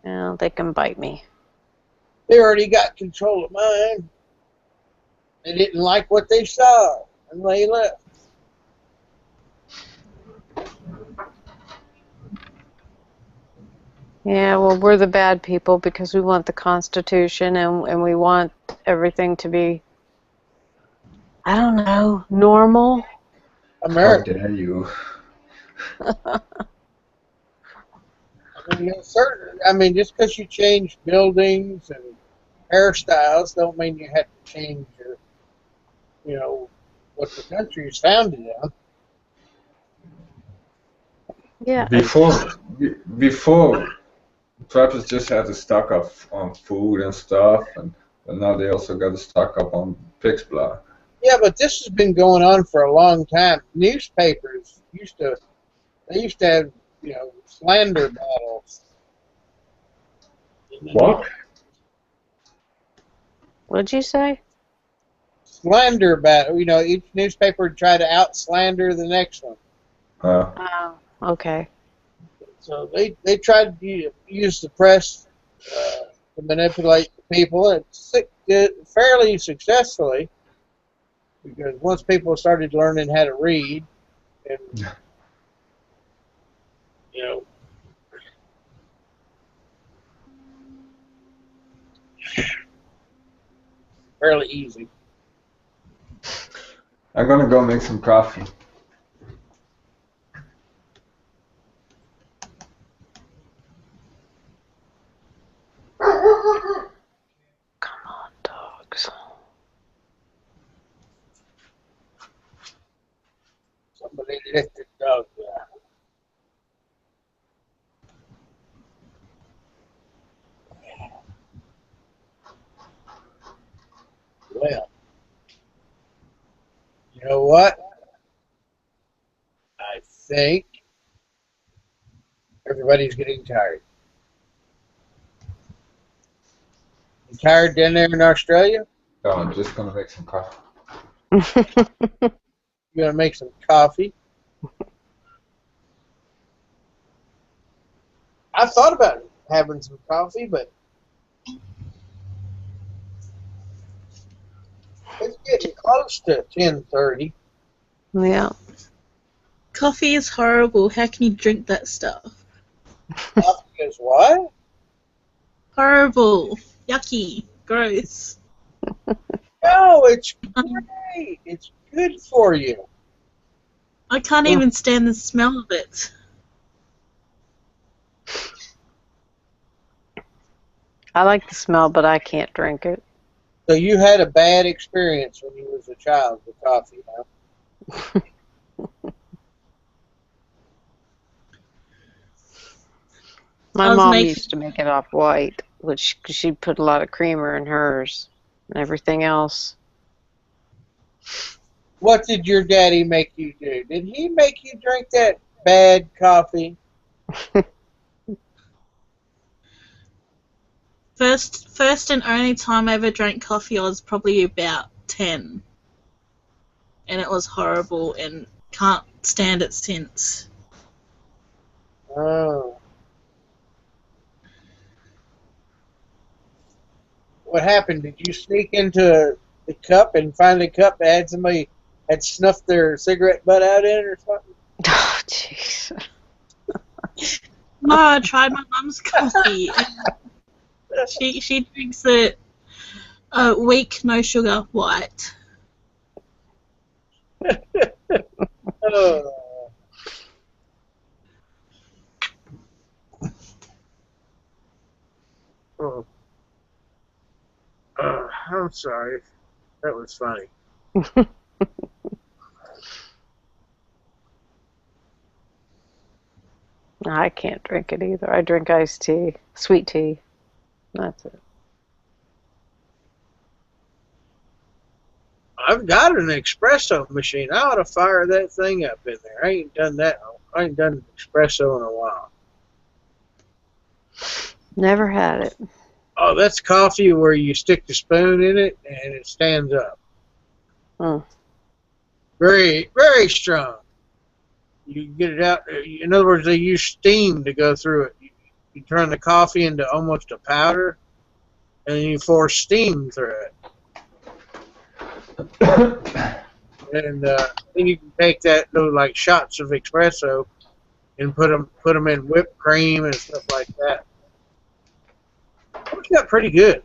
Speaker 5: Well, they can bite me.
Speaker 2: They already got control of mine. They didn't like what they saw, and they left.
Speaker 5: Yeah, well, we're the bad people because we want the Constitution and we want everything to be, I don't know, normal.
Speaker 3: How
Speaker 2: America.
Speaker 3: dare you?
Speaker 2: Just because you change buildings and hairstyles don't mean you have to change what the country is founded on.
Speaker 5: Yeah.
Speaker 3: Before trappers just had to stock up on food and stuff, but now they also got to stock up on pig's blood.
Speaker 2: Yeah, but this has been going on for a long time. Newspapers used to have, slander battles.
Speaker 3: What?
Speaker 5: What'd you say?
Speaker 2: Slander battle. Each newspaper would try to outslander the next one.
Speaker 5: Oh, okay.
Speaker 2: So they tried to use the press to manipulate the people, and fairly successfully, because once people started learning how to read, and fairly easy.
Speaker 3: I'm gonna go make some coffee.
Speaker 5: Come on, dogs.
Speaker 2: Somebody let the dog out. Well, you know what? I think everybody's getting tired. You tired down there in Australia?
Speaker 3: No, I'm just gonna make some coffee.
Speaker 2: You're gonna make some coffee. I thought about having some coffee, but it's getting close to 10:30.
Speaker 5: Yeah.
Speaker 4: Coffee is horrible. How can you drink that stuff?
Speaker 2: Coffee is what?
Speaker 4: Horrible. Yucky. Gross.
Speaker 2: No, it's great. It's good for you.
Speaker 4: I can't even stand the smell of it.
Speaker 5: I like the smell, but I can't drink it.
Speaker 2: So you had a bad experience when you was a child with coffee, huh?
Speaker 5: My
Speaker 4: I was
Speaker 5: mom
Speaker 4: making-
Speaker 5: used to make it off white, which she put a lot of creamer in hers and everything else.
Speaker 2: What did your daddy make you do? Did he make you drink that bad coffee?
Speaker 4: First and only time I ever drank coffee, I was probably about 10. And it was horrible and can't stand it since.
Speaker 2: Oh. What happened? Did you sneak into the cup and find a cup that had somebody had snuffed their cigarette butt out in it or something?
Speaker 5: Oh, jeez.
Speaker 4: No, I tried my mum's coffee. And she drinks it weak, no sugar, white.
Speaker 2: Oh. Oh. I'm sorry. That was funny.
Speaker 5: I can't drink it either. I drink iced tea, sweet tea. That's it.
Speaker 2: I've got an espresso machine. I ought to fire that thing up in there. I ain't done that. I ain't done espresso in a while.
Speaker 5: Never had it.
Speaker 2: Oh, that's coffee where you stick the spoon in it and it stands up.
Speaker 5: Mm.
Speaker 2: Very, very strong. You get it out. In other words, they use steam to go through it. You turn the coffee into almost a powder, and then you force steam through it. And then you can take those like shots of espresso and put them in whipped cream and stuff like that. Works out pretty good.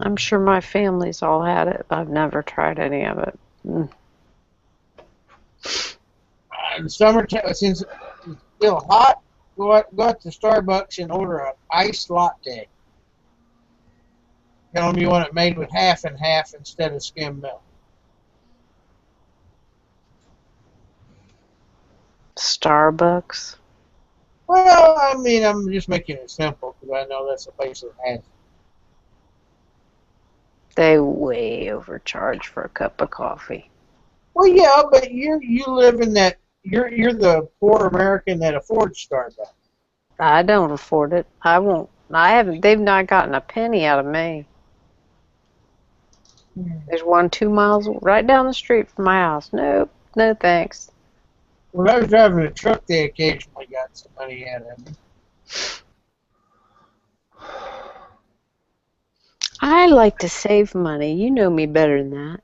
Speaker 5: I'm sure my family's all had it. I've never tried any of it. Mm.
Speaker 2: In summertime, since it's still hot, go out to Starbucks and order an iced latte. Tell them you want it made with half and half instead of skim milk.
Speaker 5: Starbucks.
Speaker 2: Well, I mean, I'm just making it simple because I know that's the place that has it.
Speaker 5: They way overcharge for a cup of coffee.
Speaker 2: Well, yeah, but you live in that. You're the poor American that affords Starbucks.
Speaker 5: I don't afford it. I won't. I haven't. They've not gotten a penny out of me. There's one 2 miles right down the street from my house. Nope. No thanks.
Speaker 2: When I was driving a truck, they occasionally got some money out of me.
Speaker 5: I like to save money. You know me better than that.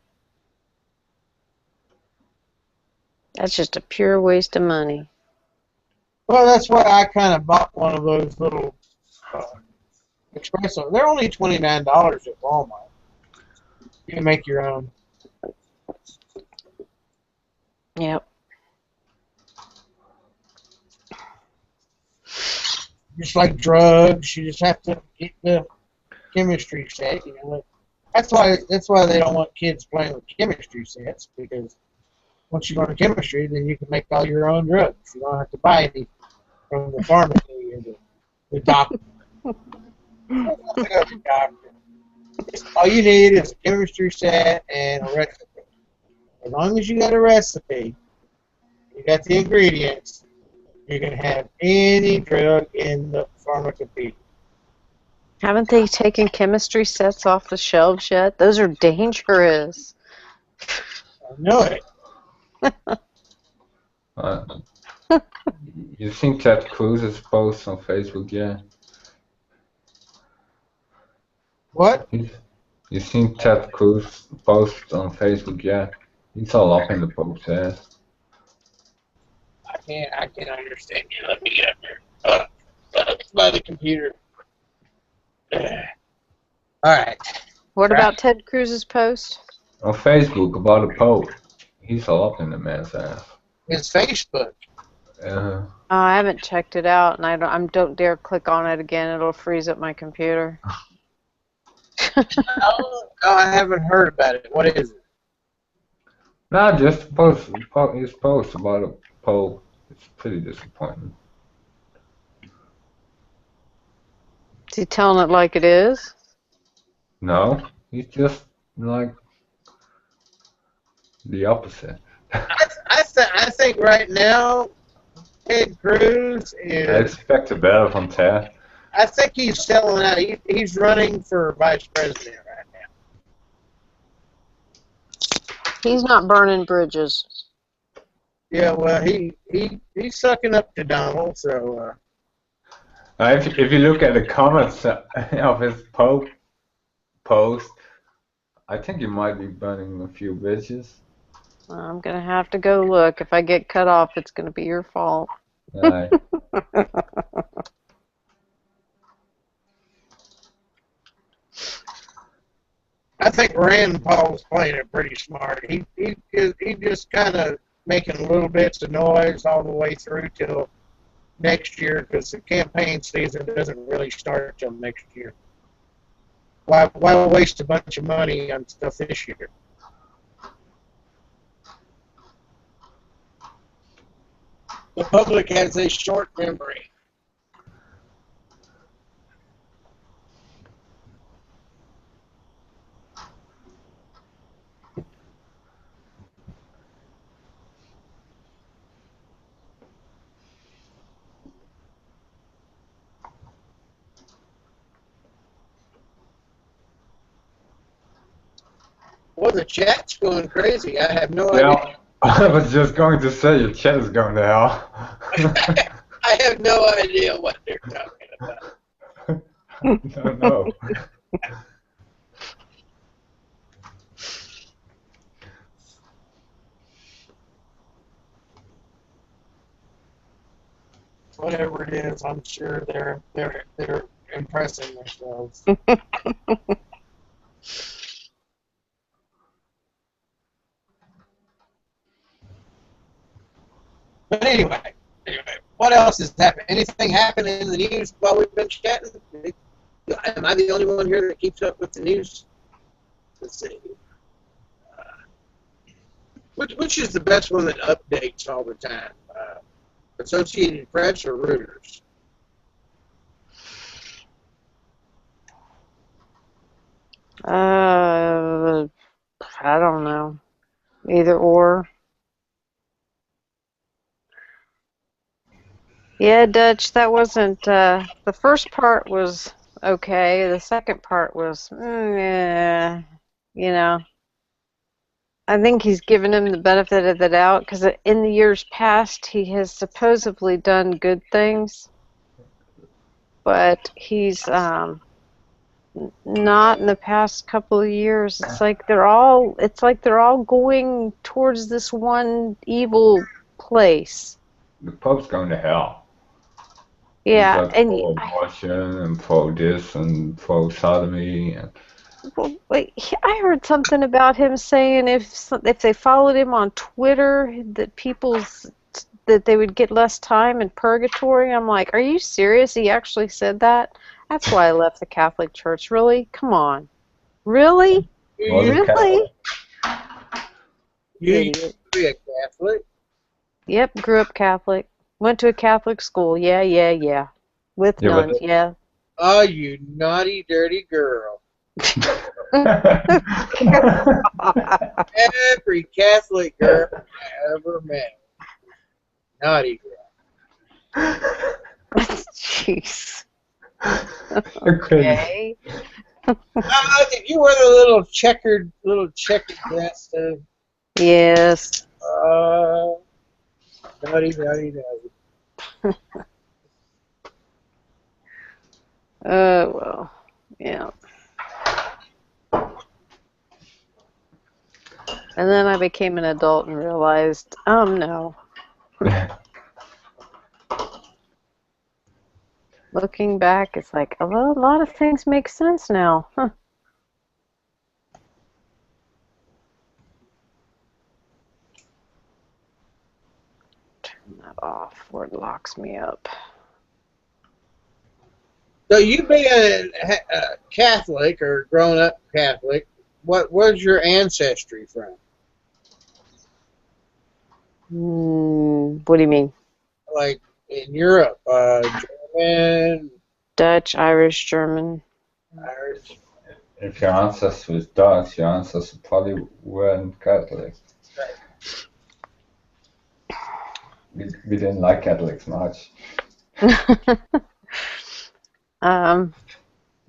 Speaker 5: That's just a pure waste of money.
Speaker 2: Well, that's why I kind of bought one of those little espresso. They're only $29 at Walmart. You can make your own.
Speaker 5: Yep.
Speaker 2: Just like drugs, you just have to get the chemistry set. You know, that's why they don't want kids playing with chemistry sets, because once you learn chemistry, then you can make all your own drugs. You don't have to buy any from the pharmacy or the doctor. All you need is a chemistry set and a recipe. As long as you got a recipe, you got the ingredients, you can have any drug in the pharmacopoeia.
Speaker 5: Haven't they taken chemistry sets off the shelves yet? Those are dangerous.
Speaker 2: I know it.
Speaker 3: You think Ted Cruz's post on Facebook yet?
Speaker 2: What?
Speaker 3: You think Ted Cruz post on Facebook yet? He's all up in the post ass.
Speaker 2: I can't understand you. Let me get up there. By the computer. All right.
Speaker 5: What about Ted Cruz's post?
Speaker 3: On Facebook about a post. He's all up in the man's ass.
Speaker 2: It's Facebook.
Speaker 5: Oh, I haven't checked it out, and I don't dare click on it again. It'll freeze up my computer.
Speaker 2: No, I haven't heard about it. What is it?
Speaker 3: Nah, just his post about a poll. It's pretty disappointing.
Speaker 5: Is he telling it like it is?
Speaker 3: No, he's just like the opposite.
Speaker 2: I think right now, Ted Cruz
Speaker 3: I
Speaker 2: is.
Speaker 3: expected better from Ted.
Speaker 2: I think he's selling out. He's running for vice president right now.
Speaker 5: He's not burning bridges.
Speaker 2: Yeah, well, he's sucking up to Donald, so.
Speaker 3: If you look at the comments of his post, I think he might be burning a few bridges.
Speaker 5: I'm going to have to go look. If I get cut off, it's going to be your fault.
Speaker 3: Aye.
Speaker 2: I think Rand Paul's playing it pretty smart. He just kind of making little bits of noise all the way through till next year, because the campaign season doesn't really start till next year. Why waste a bunch of money on stuff this year? The public has a short memory. Well, the chat's going crazy. I have no idea.
Speaker 3: I was just going to say your chat is going to hell.
Speaker 2: I have no idea what they're talking about.
Speaker 3: No.
Speaker 2: Whatever it is, I'm sure they're impressing themselves. But anyway, what else has happened? Anything happened in the news while we've been chatting? Am I the only one here that keeps up with the news? Let's see. Which is the best one that updates all the time? Associated Press or Reuters?
Speaker 5: I don't know. Either or. Yeah, Dutch, that wasn't, the first part was okay. The second part was, yeah, you know. I think he's given him the benefit of the doubt, because in the years past, he has supposedly done good things. But he's, Not in the past couple of years. It's like they're all going towards this one evil place.
Speaker 3: The Pope's going to hell. He's
Speaker 5: Yeah,
Speaker 3: like
Speaker 5: and
Speaker 3: pro-abortion and pro-this and pro-sodomy. And
Speaker 5: well, wait, I heard something about him saying if they followed him on Twitter that they would get less time in purgatory. I'm like, are you serious? He actually said that? That's why I left the Catholic Church. Really? Come on. Really?
Speaker 3: was a
Speaker 5: Really?
Speaker 2: You
Speaker 5: Idiot.
Speaker 2: used to be a Catholic.
Speaker 5: Yep, grew up Catholic. Went to a Catholic school. Yeah. With
Speaker 3: Yeah, but
Speaker 5: nuns, yeah.
Speaker 2: Oh, you naughty, dirty girl. Every Catholic girl I ever met. Naughty girl.
Speaker 5: Jeez.
Speaker 3: Okay.
Speaker 5: Okay.
Speaker 2: Did you wear the little checkered dress?
Speaker 5: Yes.
Speaker 2: Naughty.
Speaker 5: Well, yeah. And then I became an adult and realized, no. Looking back, it's like, well, a lot of things make sense now. Huh. Turn that off where it locks me up.
Speaker 2: So you being a Catholic or grown up Catholic, where's your ancestry from?
Speaker 5: What do you mean?
Speaker 2: Like in Europe, German,
Speaker 5: Dutch, Irish, German.
Speaker 2: Irish.
Speaker 3: If your ancestors was Dutch, your ancestors probably weren't Catholic. We didn't like Catholics much.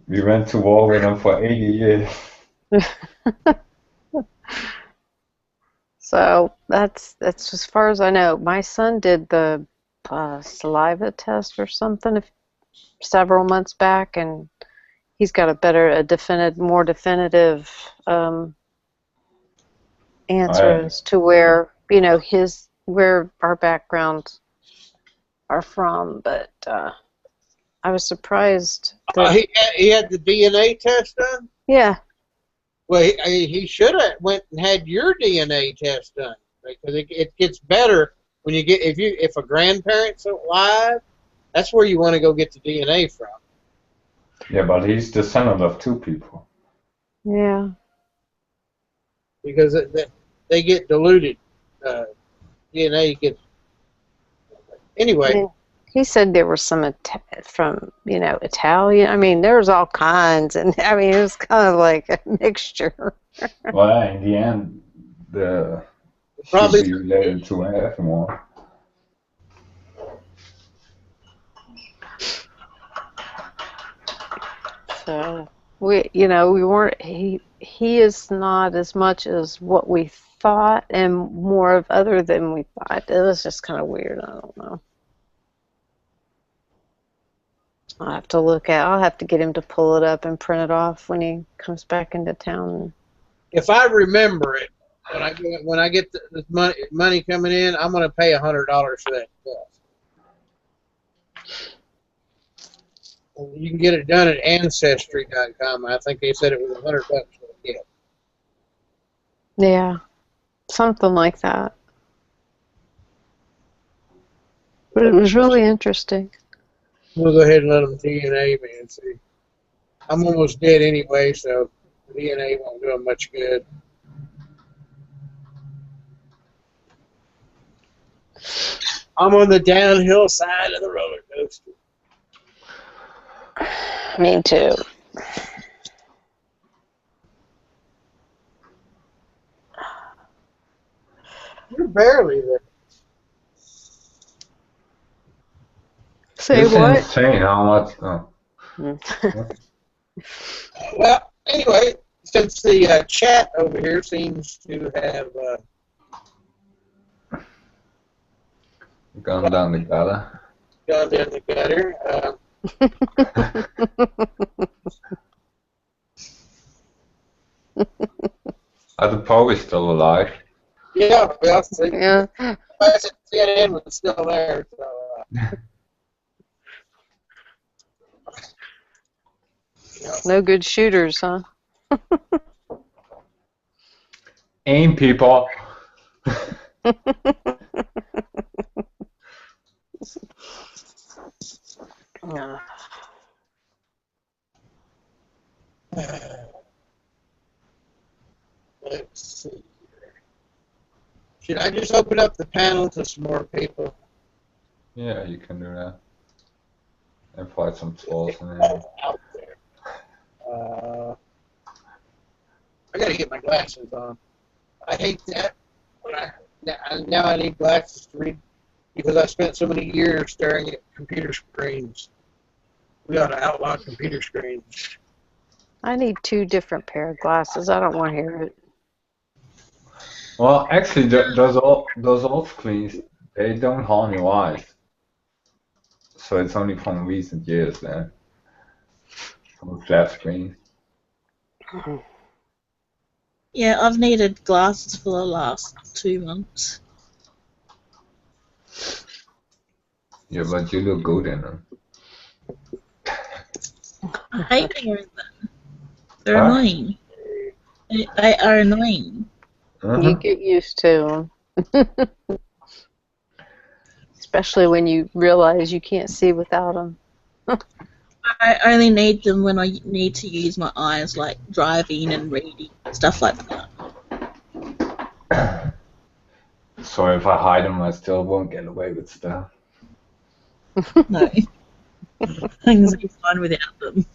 Speaker 3: We went to war with them for 80 years.
Speaker 5: So that's as far as I know. My son did the saliva test or something several months back, and he's got more definitive answer as to where where our backgrounds are from. But I was surprised that
Speaker 2: He had the DNA test done.
Speaker 5: yeah.
Speaker 2: Well, he should have went and had your DNA test done because it gets better when you get if a grandparent's alive. That's where you want to go get the DNA from.
Speaker 3: Yeah, but he's descendant of two people.
Speaker 5: Yeah.
Speaker 2: Because they get diluted. DNA gets. Anyway.
Speaker 5: I mean, he said there were some from Italian. I mean, there was all kinds, and I mean, it was kind of like a mixture.
Speaker 3: Well, in the end, the
Speaker 2: Probably
Speaker 3: should be related to everyone.
Speaker 5: So we weren't. He is not as much as what we thought, and more of other than we thought. It was just kind of weird. I don't know. I'll have to get him to pull it up and print it off when he comes back into town.
Speaker 2: If I remember it, when I get the money coming in, I'm going to pay $100 for that test. You can get it done at Ancestry.com. I think they said it was $100 for the gift.
Speaker 5: Yeah, something like that. But it was really interesting.
Speaker 2: We'll go ahead and let them DNA me and see. I'm almost dead anyway, so DNA won't do them much good. I'm on the downhill side of the roller coaster.
Speaker 5: Me too.
Speaker 2: You're barely there.
Speaker 5: Say
Speaker 3: It's
Speaker 5: what?
Speaker 3: insane how much.
Speaker 2: Well, anyway, since the chat over here seems to have
Speaker 3: Gone down the gutter.
Speaker 2: gone down the gutter,
Speaker 3: Are the probably still alive?
Speaker 2: Yeah, well, see,
Speaker 5: Yeah.
Speaker 2: I said CNN was still there. So,
Speaker 5: No good shooters, huh?
Speaker 3: Aim, people.
Speaker 5: Yeah.
Speaker 2: let's see. Should I just open up the panel to some more people?
Speaker 3: Yeah, you can do that. Invite some trolls in there.
Speaker 2: Out there. I gotta get my glasses on. I hate that. Now I need glasses to read because I spent so many years staring at computer screens. We ought to outlaw computer screens.
Speaker 5: I need 2 different pair of glasses. I don't want to hear it.
Speaker 3: Well, actually, those old screens, they don't harm your eyes. So it's only from recent years then. From flat screens.
Speaker 4: Yeah, I've needed glasses for the last 2 months.
Speaker 3: Yeah, but you look good in them.
Speaker 4: I hate wearing them. They're
Speaker 3: Huh?
Speaker 4: annoying. They are annoying.
Speaker 5: You get used to them. Especially when you realize you can't see without them.
Speaker 4: I only need them when I need to use my eyes, like driving and reading, stuff like that.
Speaker 3: So if I hide them, I still won't get away with stuff.
Speaker 4: No. Things will be fine without them.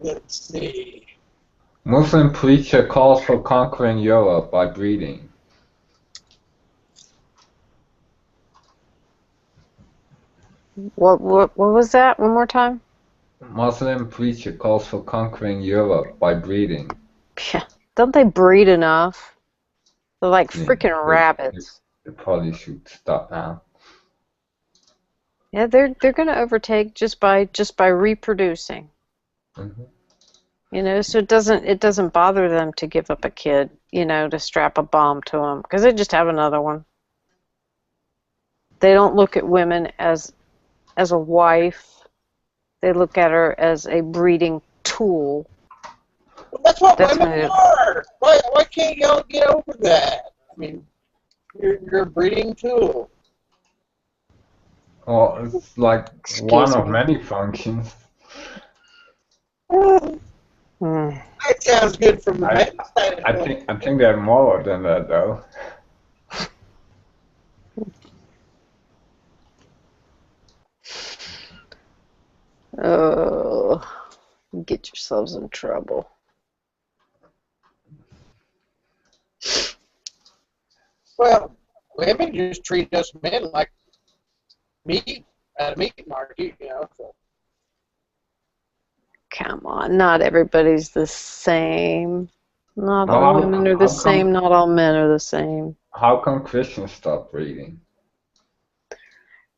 Speaker 2: Let's see.
Speaker 3: Muslim preacher calls for conquering Europe by breeding.
Speaker 5: What was that? One more time?
Speaker 3: Muslim preacher calls for conquering Europe by breeding.
Speaker 5: Yeah. Don't they breed enough? They're like
Speaker 3: Yeah,
Speaker 5: freaking rabbits.
Speaker 3: They probably should stop now.
Speaker 5: Yeah, they're going to overtake just by reproducing.
Speaker 3: Mm-hmm.
Speaker 5: You know, so it doesn't bother them to give up a kid, you know, to strap a bomb to them because they just have another one. They don't look at women as a wife. They look at her as a breeding tool.
Speaker 2: Well, that's what
Speaker 5: That's
Speaker 2: women are. Why can't y'all get over that? I mean, you're a breeding tool.
Speaker 3: Well, it's like
Speaker 5: Excuse
Speaker 3: one of
Speaker 5: me.
Speaker 3: many functions.
Speaker 2: That sounds good from the man's side.
Speaker 3: I think they're more than that though.
Speaker 5: Oh, get yourselves in trouble.
Speaker 2: Well, women just treat us men like meat at a meat market, you know. So.
Speaker 5: Come on, not everybody's the same. Not
Speaker 3: Well,
Speaker 5: all women are the same. Not all men are the same.
Speaker 3: How come Christians stop breeding?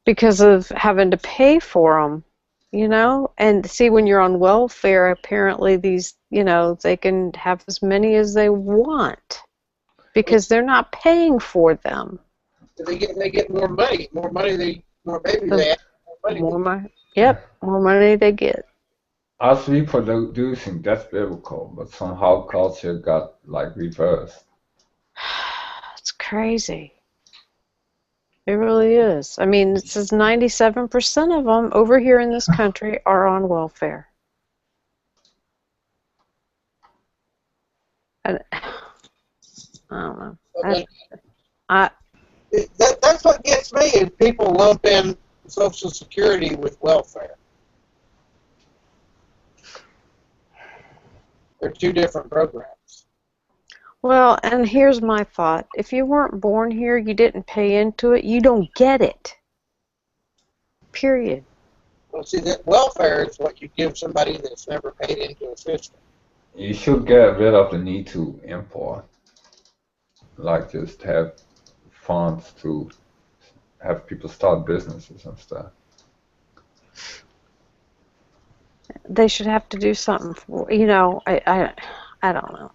Speaker 5: Because of having to pay for them, you know? And see, when you're on welfare, apparently these, you know, they can have as many as they want because they're not paying for them.
Speaker 2: They get more money. More babies they have, more money.
Speaker 5: Yep, more money they get.
Speaker 3: Us reproducing, that's biblical, but somehow culture got like reversed.
Speaker 5: It's crazy. It really is. I mean, it says 97% of them over here in this country are on welfare. And I don't know.
Speaker 2: That's what gets me is people lump in Social Security with welfare. They're two different programs.
Speaker 5: Well, and here's my thought. If you weren't born here, you didn't pay into it, you don't get it. Period.
Speaker 2: Well, see, that welfare is what you give somebody that's never paid into a system.
Speaker 3: You should get rid of the need to import. Like just have funds to have people start businesses and stuff.
Speaker 5: They should have to do something for, you know, I don't know.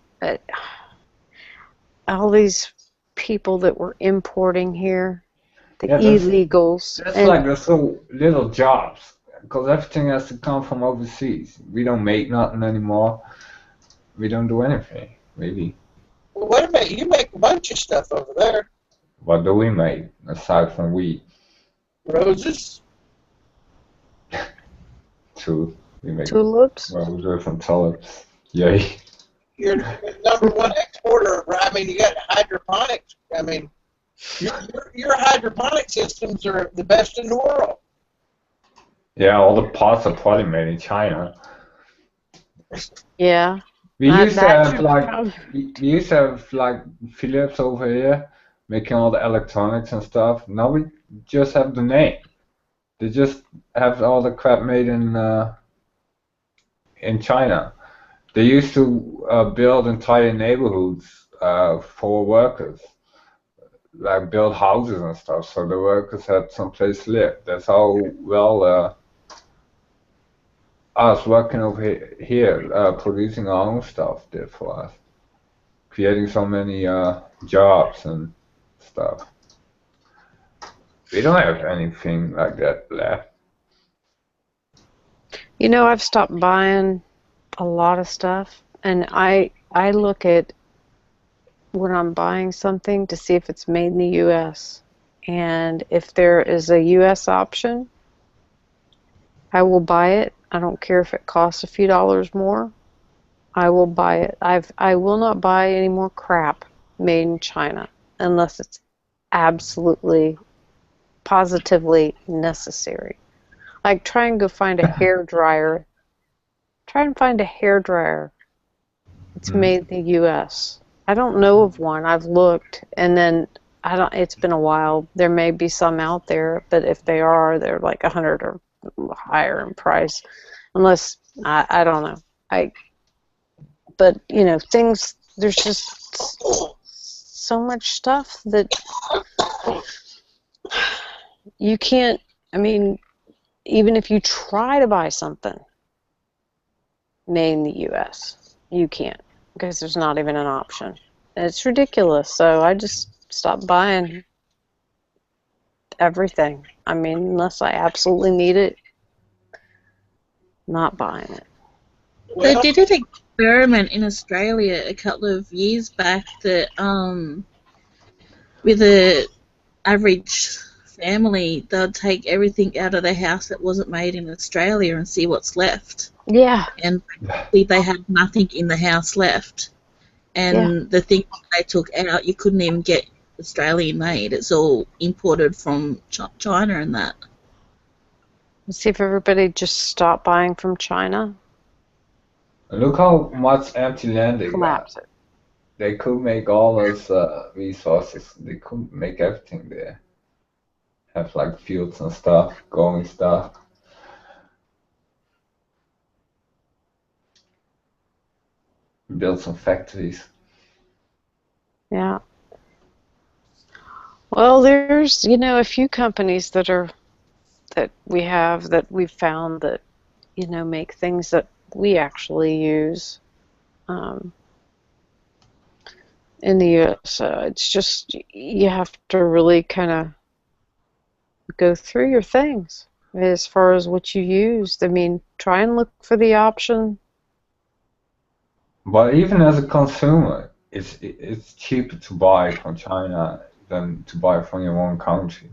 Speaker 5: All these people that were importing here, the
Speaker 3: Yeah,
Speaker 5: illegals,
Speaker 3: that's
Speaker 5: and
Speaker 3: like the so little jobs, because everything has to come from overseas. We don't make nothing anymore. We don't do anything, really.
Speaker 2: Well, wait a minute. You make a bunch of stuff over there.
Speaker 3: What do we make aside from weed?
Speaker 2: Roses.
Speaker 3: Too. We make
Speaker 5: tulips.
Speaker 3: roses and tulips. Yay.
Speaker 2: You're the number one exporter. I mean, you got hydroponics. I mean, your hydroponic systems are the best in the world.
Speaker 3: Yeah, all the pots are probably made in China.
Speaker 5: Yeah,
Speaker 3: We used to
Speaker 5: that
Speaker 3: have
Speaker 5: should
Speaker 3: like
Speaker 5: probably.
Speaker 3: we used to have like Philips over here making all the electronics and stuff. Now we just have the name. They just have all the crap made in China. They used to build entire neighborhoods for workers, like build houses and stuff, so the workers had some place to live. That's how well us working over here producing our own stuff did for us, creating so many jobs and stuff. We don't have anything like that left.
Speaker 5: You know, I've stopped buying a lot of stuff, and I look at when I'm buying something to see if it's made in the U.S. And if there is a U.S. option, I will buy it. I don't care if it costs a few dollars more. I will buy it. I will not buy any more crap made in China unless it's absolutely, positively necessary. Like try and go find a hair dryer. Try and find a hair dryer. It's made in the U.S. I don't know of one. I've looked, and then I don't. It's been a while. There may be some out there, but if they are, they're like 100 or higher in price. Unless I don't know. But you know, things. There's just so much stuff that you can't. I mean, even if you try to buy something made in the U.S., you can't because there's not even an option. And it's ridiculous. So I just stopped buying everything. I mean, unless I absolutely need it, not buying it.
Speaker 4: They
Speaker 2: Well,
Speaker 4: did an experiment in Australia a couple of years back that with a average family, they'd take everything out of the house that wasn't made in Australia and see what's left.
Speaker 5: Yeah.
Speaker 4: And basically they had nothing in the house left. And the things they took out, you couldn't even get Australian made. It's all imported from China and that.
Speaker 5: Let's see if everybody just stopped buying from China.
Speaker 3: Look how much empty land they got.
Speaker 5: Collapse it.
Speaker 3: They could make all those resources. They could make everything there. Have like fields and stuff, growing stuff. Build some factories.
Speaker 5: Yeah. Well, there's, you know, a few companies that we've found that, you know, make things that we actually use in the U.S. So it's just you have to really kind of go through your things as far as what you used. I mean, try and look for the option.
Speaker 3: But even as a consumer, it's cheaper to buy from China than to buy from your own country.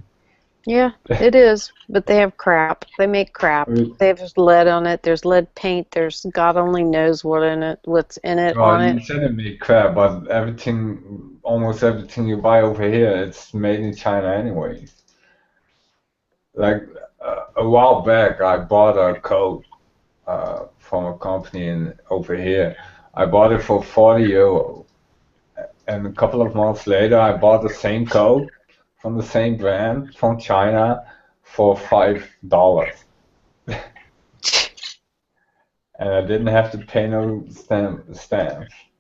Speaker 5: Yeah, it is, but they have crap. They make crap. They have lead on it. There's lead paint. There's God only knows what's in it
Speaker 3: Well,
Speaker 5: on
Speaker 3: you
Speaker 5: it.
Speaker 3: said it made crap, but almost everything you buy over here, it's made in China anyways. Like a while back, I bought a coat from a company over here. I bought it for €40, and a couple of months later, I bought the same coat from the same brand from China for $5. and I didn't have to pay no stamps,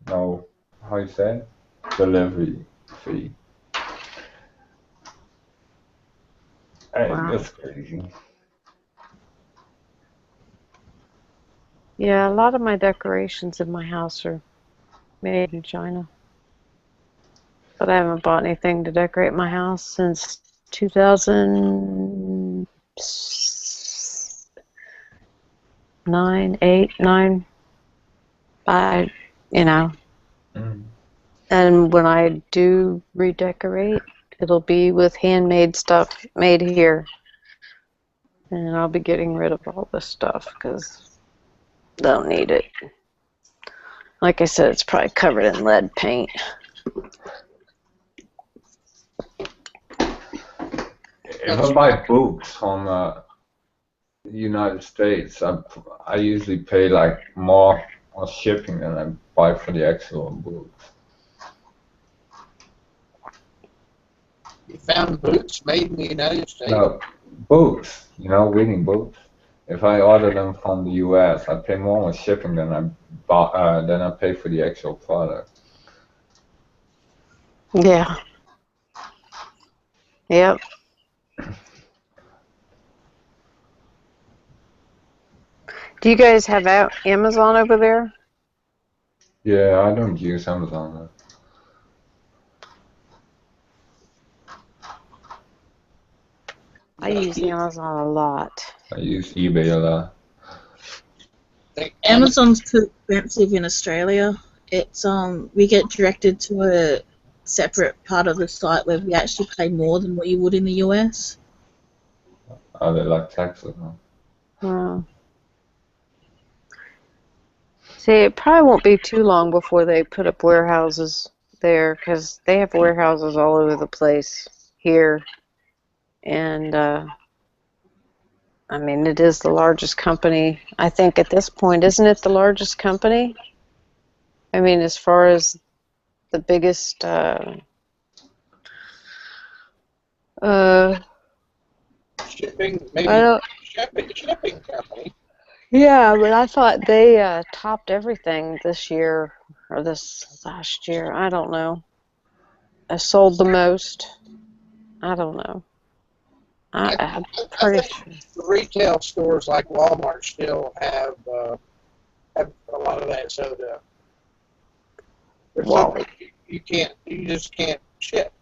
Speaker 3: no, how you say it? Delivery fee.
Speaker 5: Wow.
Speaker 3: That's crazy.
Speaker 5: Yeah, a lot of my decorations in my house are made in China. But I haven't bought anything to decorate my house since 2009, 8, 9. You know.
Speaker 3: Mm.
Speaker 5: And when I do redecorate, it'll be with handmade stuff made here. And I'll be getting rid of all this stuff because I don't need it. Like I said, it's probably covered in lead paint.
Speaker 3: If I buy books from the United States, I usually pay like more on shipping than I buy for the actual books.
Speaker 2: You found boots made in the United States?
Speaker 3: No, books, reading books. If I order them from the US, I pay more on shipping than I pay for the actual product.
Speaker 5: Yeah. Yep. Do you guys have Amazon over there?
Speaker 3: Yeah, I don't use Amazon.
Speaker 5: I use Amazon a lot.
Speaker 3: I use eBay a lot.
Speaker 4: Amazon's too expensive in Australia. It's we get directed to a separate part of the site where we actually pay more than what you would in the US.
Speaker 3: Oh, they like taxes, huh?
Speaker 5: See, it probably won't be too long before they put up warehouses there because they have warehouses all over the place here. And, I mean, it is the largest company. I think at this point, isn't it the largest company? I mean, as far as the biggest
Speaker 2: Shipping,
Speaker 5: I
Speaker 2: maybe shipping company.
Speaker 5: yeah, but I thought they topped everything this year or this last year. I don't know. I sold the most. I don't know. I'm pretty sure.
Speaker 2: The retail stores like Walmart still have a lot of that soda. There's
Speaker 5: Well,
Speaker 2: you just can't ship.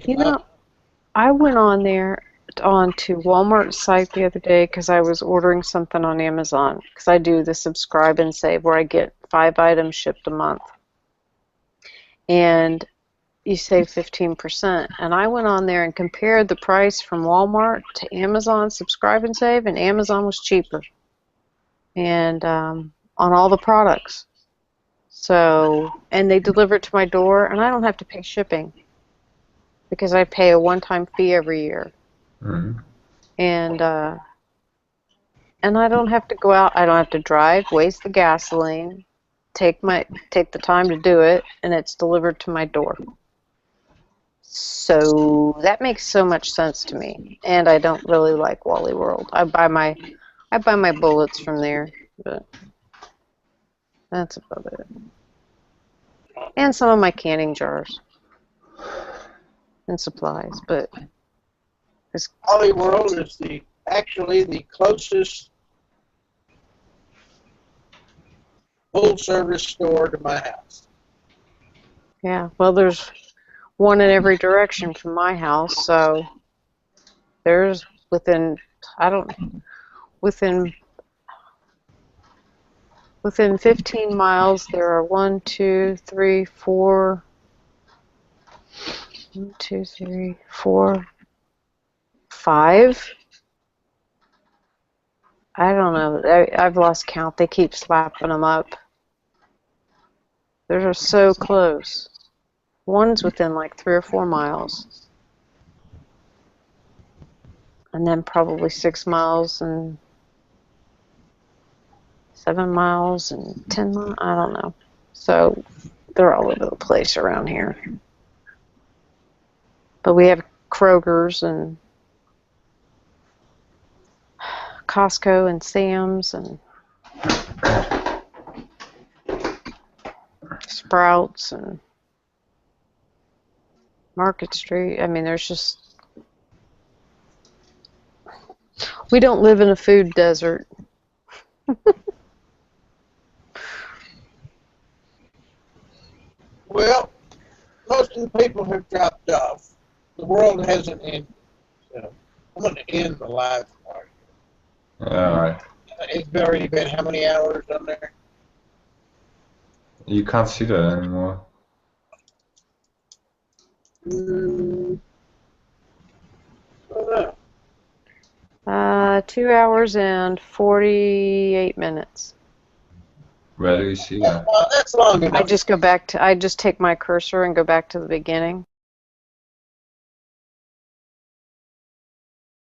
Speaker 5: you know, I went on to Walmart's site the other day because I was ordering something on Amazon because I do the subscribe and save where I get 5 items shipped a month. And you save 15%. And I went on there and compared the price from Walmart to Amazon subscribe and save, and Amazon was cheaper. And on all the products. So, and they deliver it to my door, and I don't have to pay shipping because I pay a one-time fee every year.
Speaker 3: Mm-hmm.
Speaker 5: And I don't have to go out. I don't have to drive, waste the gasoline, take the time to do it, and it's delivered to my door. So that makes so much sense to me. And I don't really like Wally World. I buy my bullets from there, but that's about it. And some of my canning jars and supplies, but
Speaker 2: Wally World is actually the closest full service store to my house.
Speaker 5: yeah, well, there's one in every direction from my house, so there's within 15 miles there are 1, 2, 3, 4, 1, 2, 3, 4, 5. I don't know. I've lost count. They keep slapping them up. They're so close. One's within like 3 or 4 miles. And then probably 6 miles and 7 miles and 10 miles. I don't know. So they're all over the place around here. But we have Kroger's and Costco and Sam's and Sprouts and Market Street. I mean, there's just... We don't live in a food desert.
Speaker 2: Well, most of the people have dropped off. The world hasn't ended. So I'm going to end the live part.
Speaker 3: Alright.
Speaker 2: It's already been how many hours on there?
Speaker 3: You can't see that anymore.
Speaker 2: I don't know.
Speaker 5: 2 hours and 48 minutes.
Speaker 3: Where do you see that?
Speaker 2: Well, that's long enough.
Speaker 5: I just go back to, I just take my cursor and go back to the beginning.